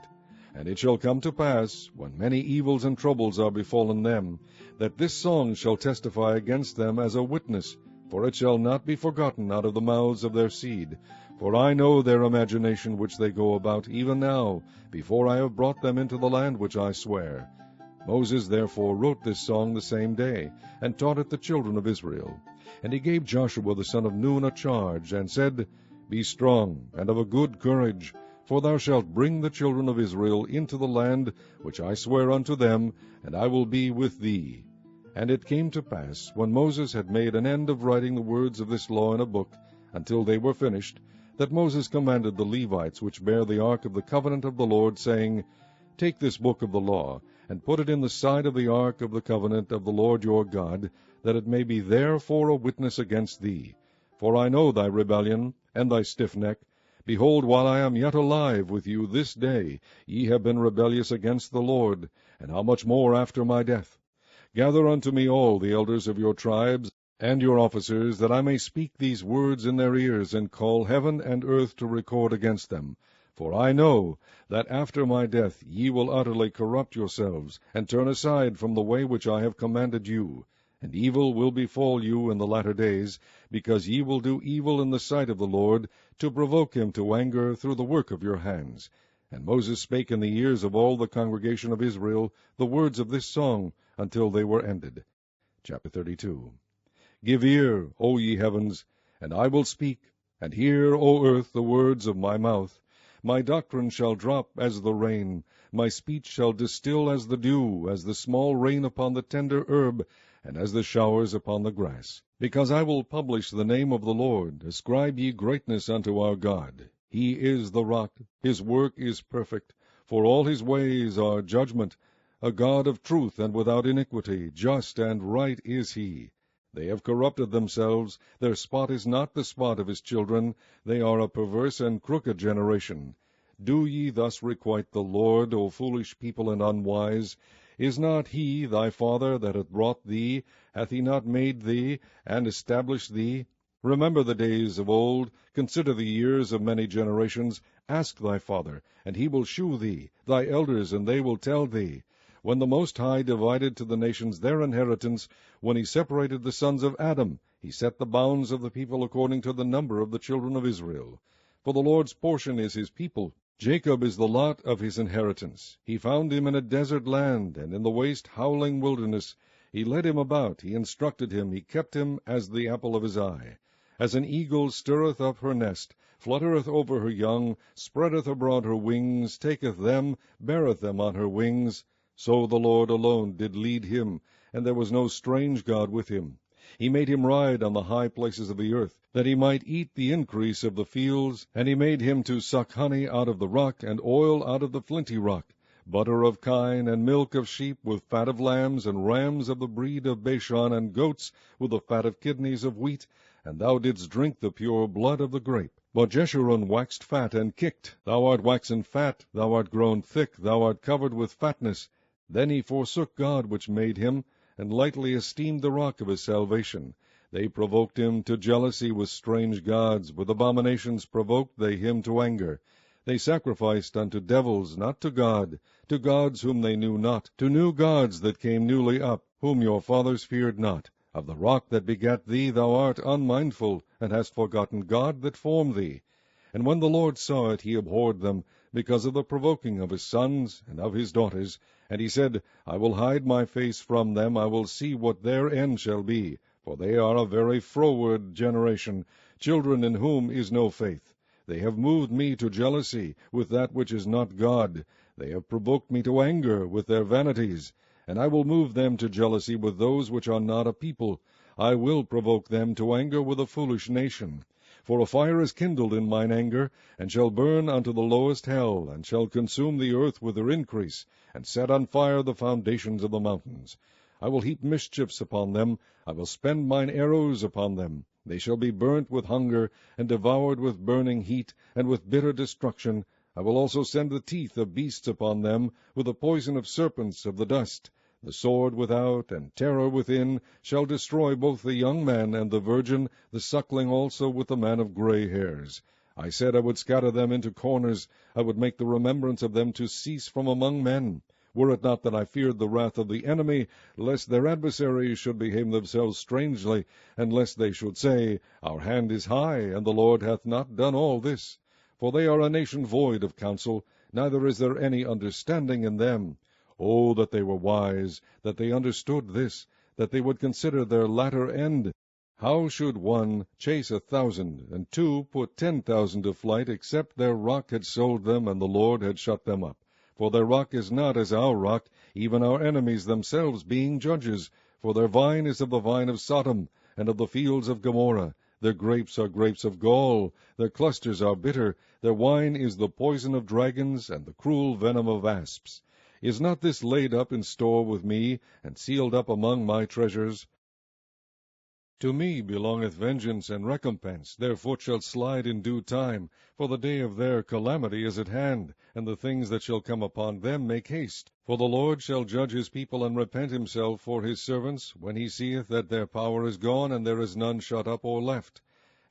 And it shall come to pass, when many evils and troubles are befallen them, that this song shall testify against them as a witness, for it shall not be forgotten out of the mouths of their seed. For I know their imagination which they go about, even now, before I have brought them into the land which I swear. Moses therefore wrote this song the same day, and taught it the children of Israel. And he gave Joshua the son of Nun a charge, and said, Be strong, and of a good courage, for thou shalt bring the children of Israel into the land which I swear unto them, and I will be with thee. And it came to pass, when Moses had made an end of writing the words of this law in a book, until they were finished, that Moses commanded the Levites, which bear the ark of the covenant of the Lord, saying, Take this book of the law, and put it in the side of the ark of the covenant of the Lord your God, that it may be there for a witness against thee. For I know thy rebellion, and thy stiff neck. Behold, while I am yet alive with you this day, ye have been rebellious against the Lord, and how much more after my death? Gather unto me all the elders of your tribes, and your officers, that I may speak these words in their ears, and call heaven and earth to record against them. For I know that after my death ye will utterly corrupt yourselves, and turn aside from the way which I have commanded you. And evil will befall you in the latter days, because ye will do evil in the sight of the Lord, to provoke him to anger through the work of your hands. And Moses spake in the ears of all the congregation of Israel the words of this song, until they were ended. Chapter 32. Give ear, O ye heavens, and I will speak, and hear, O earth, the words of my mouth. My doctrine shall drop as the rain, my speech shall distill as the dew, as the small rain upon the tender herb, and as the showers upon the grass. Because I will publish the name of the Lord, ascribe ye greatness unto our God. He is the rock, his work is perfect, for all his ways are judgment. A God of truth and without iniquity, just and right is he. They have corrupted themselves, their spot is not the spot of his children, they are a perverse and crooked generation. Do ye thus requite the Lord, O foolish people and unwise? Is not he thy father that hath brought thee? Hath he not made thee, and established thee? Remember the days of old, consider the years of many generations. Ask thy father, and he will shew thee, thy elders, and they will tell thee. When the Most High divided to the nations their inheritance, when he separated the sons of Adam, he set the bounds of the people according to the number of the children of Israel. For the Lord's portion is his people. Jacob is the lot of his inheritance. He found him in a desert land, and in the waste howling wilderness. He led him about, he instructed him, he kept him as the apple of his eye. As an eagle stirreth up her nest, fluttereth over her young, spreadeth abroad her wings, taketh them, beareth them on her wings, so the Lord alone did lead him, and there was no strange God with him. He made him ride on the high places of the earth, that he might eat the increase of the fields, and he made him to suck honey out of the rock, and oil out of the flinty rock, butter of kine, and milk of sheep, with fat of lambs, and rams of the breed of Bashan, and goats, with the fat of kidneys of wheat, and thou didst drink the pure blood of the grape. But Jeshurun waxed fat, and kicked. Thou art waxen fat, thou art grown thick, thou art covered with fatness. Then he forsook God which made him, and lightly esteemed the rock of his salvation. They provoked him to jealousy with strange gods, with abominations provoked they him to anger. They sacrificed unto devils, not to gods whom they knew not, to new gods that came newly up, whom your fathers feared not. Of the rock that begat thee thou art unmindful, and hast forgotten God that formed thee. And when the Lord saw it, he abhorred them, because of the provoking of his sons and of his daughters. And he said, I will hide my face from them, I will see what their end shall be. For they are a very froward generation, children in whom is no faith. They have moved me to jealousy with that which is not God. They have provoked me to anger with their vanities. And I will move them to jealousy with those which are not a people. I will provoke them to anger with a foolish nation. For a fire is kindled in mine anger, and shall burn unto the lowest hell, and shall consume the earth with her increase, and set on fire the foundations of the mountains. I will heap mischiefs upon them, I will spend mine arrows upon them. They shall be burnt with hunger, and devoured with burning heat, and with bitter destruction. I will also send the teeth of beasts upon them, with the poison of serpents of the dust. The sword without, and terror within, shall destroy both the young man and the virgin, the suckling also with the man of gray hairs. I said I would scatter them into corners, I would make the remembrance of them to cease from among men. Were it not that I feared the wrath of the enemy, lest their adversaries should behave themselves strangely, and lest they should say, Our hand is high, and the Lord hath not done all this. For they are a nation void of counsel, neither is there any understanding in them. Oh, that they were wise, that they understood this, that they would consider their latter end. How should one chase 1,000, and 2 put 10,000 to flight, except their rock had sold them, and the Lord had shut them up? For their rock is not as our rock, even our enemies themselves being judges. For their vine is of the vine of Sodom, and of the fields of Gomorrah. Their grapes are grapes of gall, their clusters are bitter, their wine is the poison of dragons, and the cruel venom of asps. Is not this laid up in store with me, and sealed up among my treasures? To me belongeth vengeance and recompense, their foot shall slide in due time, for the day of their calamity is at hand, and the things that shall come upon them make haste. For the Lord shall judge his people, and repent himself for his servants, when he seeth that their power is gone, and there is none shut up or left.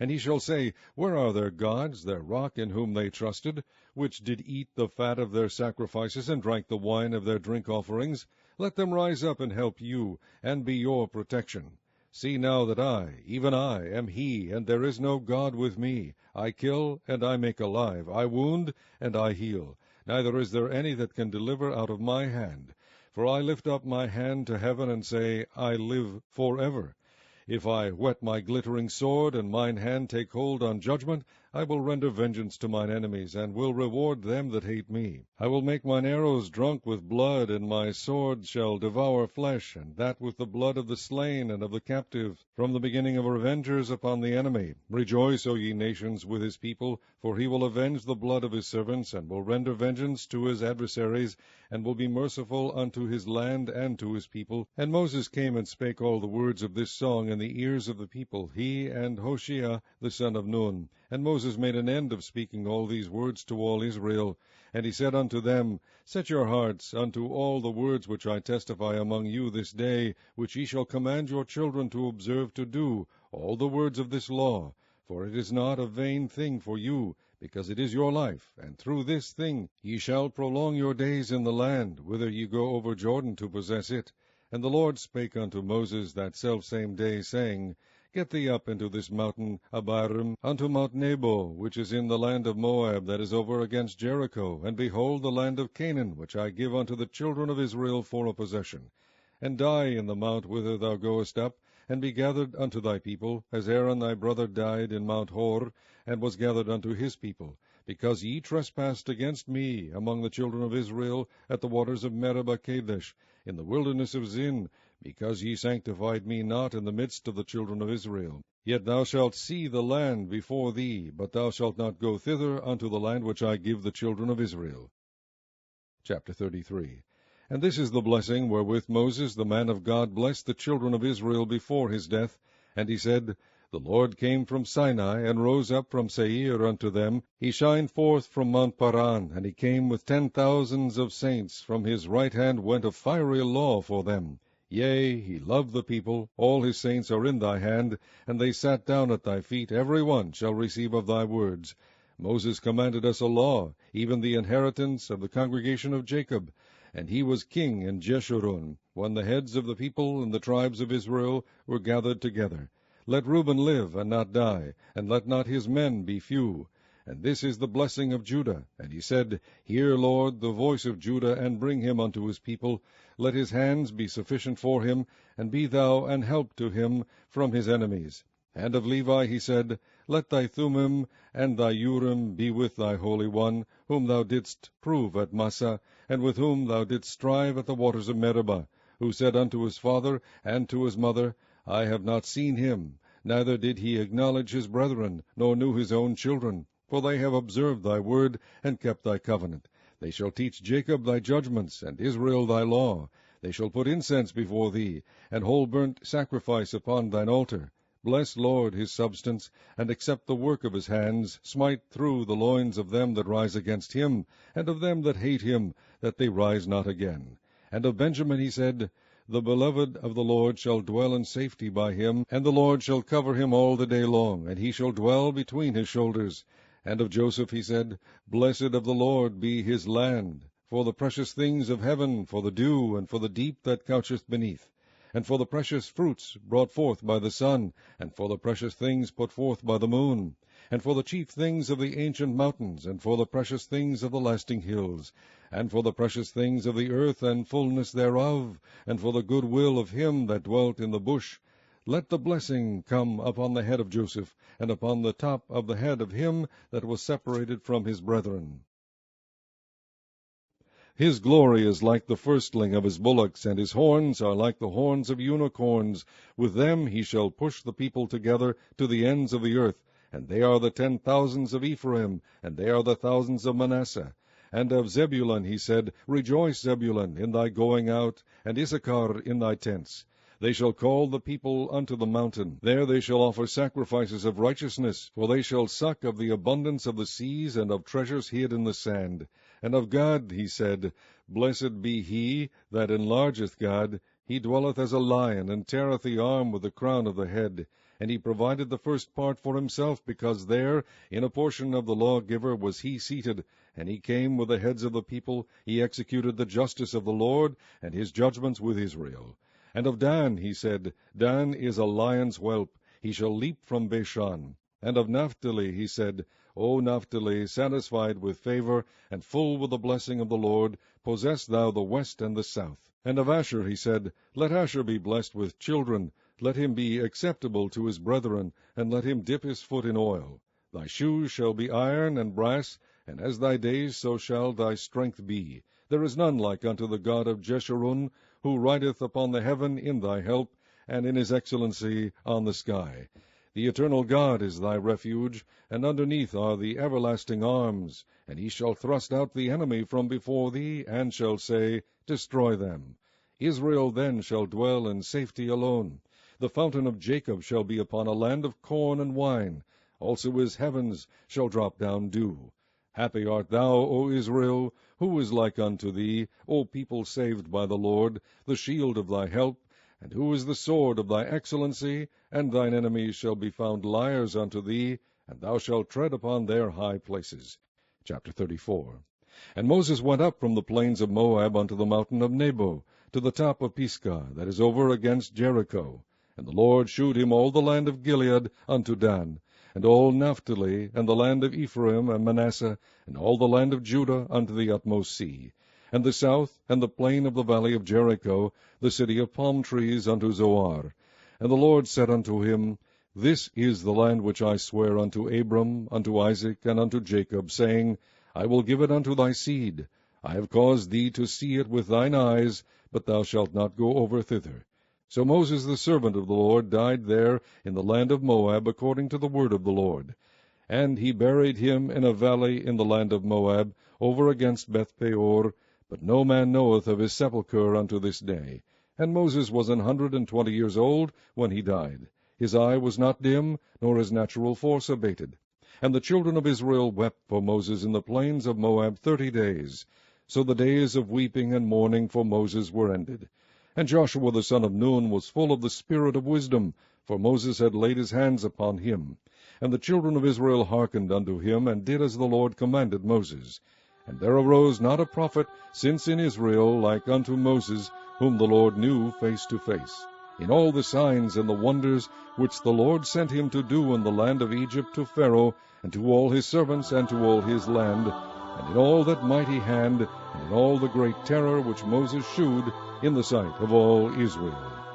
And he shall say, Where are their gods, their rock in whom they trusted, which did eat the fat of their sacrifices, and drank the wine of their drink offerings? Let them rise up and help you, and be your protection. See now that I, even I, am he, and there is no God with me. I kill, and I make alive. I wound, and I heal. Neither is there any that can deliver out of my hand. For I lift up my hand to heaven, and say, I live forever. If I whet my glittering sword, and mine hand take hold on judgment, I will render vengeance to mine enemies, and will reward them that hate me. I will make mine arrows drunk with blood, and my sword shall devour flesh, and that with the blood of the slain and of the captive, from the beginning of revengers upon the enemy. Rejoice, O ye nations, with his people, for he will avenge the blood of his servants, and will render vengeance to his adversaries, and will be merciful unto his land and to his people. And Moses came and spake all the words of this song in the ears of the people, he and Hoshea the son of Nun. And Moses made an end of speaking all these words to all Israel. And he said unto them, Set your hearts unto all the words which I testify among you this day, which ye shall command your children to observe to do, all the words of this law. For it is not a vain thing for you, because it is your life, and through this thing ye shall prolong your days in the land, whither ye go over Jordan to possess it. And the Lord spake unto Moses that selfsame day, saying, Get thee up into this mountain Abarim, unto Mount Ebal, which is in the land of Moab, that is over against Jericho, and behold the land of Canaan, which I give unto the children of Israel for a possession. And die in the mount whither thou goest up, and be gathered unto thy people, as Aaron thy brother died in Mount Hor, and was gathered unto his people, because ye trespassed against me among the children of Israel at the waters of Meribah Kadesh, in the wilderness of Zin, because ye sanctified me not in the midst of the children of Israel. Yet thou shalt see the land before thee, but thou shalt not go thither unto the land which I give the children of Israel. Chapter 33. And this is the blessing wherewith Moses the man of God blessed the children of Israel before his death. And he said, The Lord came from Sinai, and rose up from Seir unto them. He shined forth from Mount Paran, and he came with 10,000s of saints. From his right hand went a fiery law for them. Yea, he loved the people, all his saints are in thy hand, and they sat down at thy feet, every one shall receive of thy words. Moses commanded us a law, even the inheritance of the congregation of Jacob. And he was king in Jeshurun, when the heads of the people and the tribes of Israel were gathered together. Let Reuben live, and not die, and let not his men be few. And this is the blessing of Judah. And he said, Hear, Lord, the voice of Judah, and bring him unto his people. Let his hands be sufficient for him, and be thou an help to him from his enemies. And of Levi he said, Let thy Thummim and thy Urim be with thy Holy One, whom thou didst prove at Massah, and with whom thou didst strive at the waters of Meribah, who said unto his father and to his mother, I have not seen him, neither did he acknowledge his brethren, nor knew his own children. For they have observed thy word, and kept thy covenant. They shall teach Jacob thy judgments, and Israel thy law. They shall put incense before thee, and whole burnt sacrifice upon thine altar. Bless, Lord, his substance, and accept the work of his hands. Smite through the loins of them that rise against him, and of them that hate him, that they rise not again. And of Benjamin he said, The beloved of the Lord shall dwell in safety by him, and the Lord shall cover him all the day long, and he shall dwell between his shoulders. And of Joseph he said, Blessed of the Lord be his land, for the precious things of heaven, for the dew, and for the deep that coucheth beneath, and for the precious fruits brought forth by the sun, and for the precious things put forth by the moon, and for the chief things of the ancient mountains, and for the precious things of the lasting hills, and for the precious things of the earth and fullness thereof, and for the good will of him that dwelt in the bush. Let the blessing come upon the head of Joseph, and upon the top of the head of him that was separated from his brethren. His glory is like the firstling of his bullocks, and his horns are like the horns of unicorns. With them he shall push the people together to the ends of the earth. And they are the 10,000s of Ephraim, and they are the thousands of Manasseh. And of Zebulun he said, Rejoice, Zebulun, in thy going out, and Issachar in thy tents. They shall call the people unto the mountain. There they shall offer sacrifices of righteousness, for they shall suck of the abundance of the seas, and of treasures hid in the sand. And of God he said, Blessed be he that enlargeth God. He dwelleth as a lion, and teareth the arm with the crown of the head. And he provided the first part for himself, because there, in a portion of the lawgiver, was he seated. And he came with the heads of the people. He executed the justice of the Lord, and his judgments with Israel. And of Dan he said, Dan is a lion's whelp. He shall leap from Bashan. And of Naphtali he said, O Naphtali, satisfied with favor, and full with the blessing of the Lord, possess thou the west and the south. And of Asher he said, Let Asher be blessed with children. Let him be acceptable to his brethren, and let him dip his foot in oil. Thy shoes shall be iron and brass, and as thy days so shall thy strength be. There is none like unto the God of Jeshurun, who rideth upon the heaven in thy help, and in his excellency on the sky. The eternal God is thy refuge, and underneath are the everlasting arms. And he shall thrust out the enemy from before thee, and shall say, Destroy them. Israel then shall dwell in safety alone. The fountain of Jacob shall be upon a land of corn and wine. Also his heavens shall drop down dew. Happy art thou, O Israel! Who is like unto thee, O people saved by the Lord, the shield of thy help? And who is the sword of thy excellency? And thine enemies shall be found liars unto thee, and thou shalt tread upon their high places. Chapter 34. And Moses went up from the plains of Moab unto the mountain of Nebo, to the top of Pisgah, that is over against Jericho. And the Lord shewed him all the land of Gilead unto Dan, and all Naphtali, and the land of Ephraim and Manasseh, and all the land of Judah unto the utmost sea, and the south, and the plain of the valley of Jericho, the city of palm trees unto Zoar. And the Lord said unto him, This is the land which I swear unto Abram, unto Isaac, and unto Jacob, saying, I will give it unto thy seed. I have caused thee to see it with thine eyes, but thou shalt not go over thither. So Moses the servant of the Lord died there in the land of Moab, according to the word of the Lord. And he buried him in a valley in the land of Moab, over against Beth-peor, but no man knoweth of his sepulchre unto this day. And Moses was 120 years old when he died. His eye was not dim, nor his natural force abated. And the children of Israel wept for Moses in the plains of Moab 30 days. So the days of weeping and mourning for Moses were ended. And Joshua the son of Nun was full of the spirit of wisdom, for Moses had laid his hands upon him. And the children of Israel hearkened unto him, and did as the Lord commanded Moses. And there arose not a prophet since in Israel like unto Moses, whom the Lord knew face to face, in all the signs and the wonders which the Lord sent him to do in the land of Egypt to Pharaoh, and to all his servants, and to all his land, and in all that mighty hand, and in all the great terror which Moses shewed in the sight of all Israel.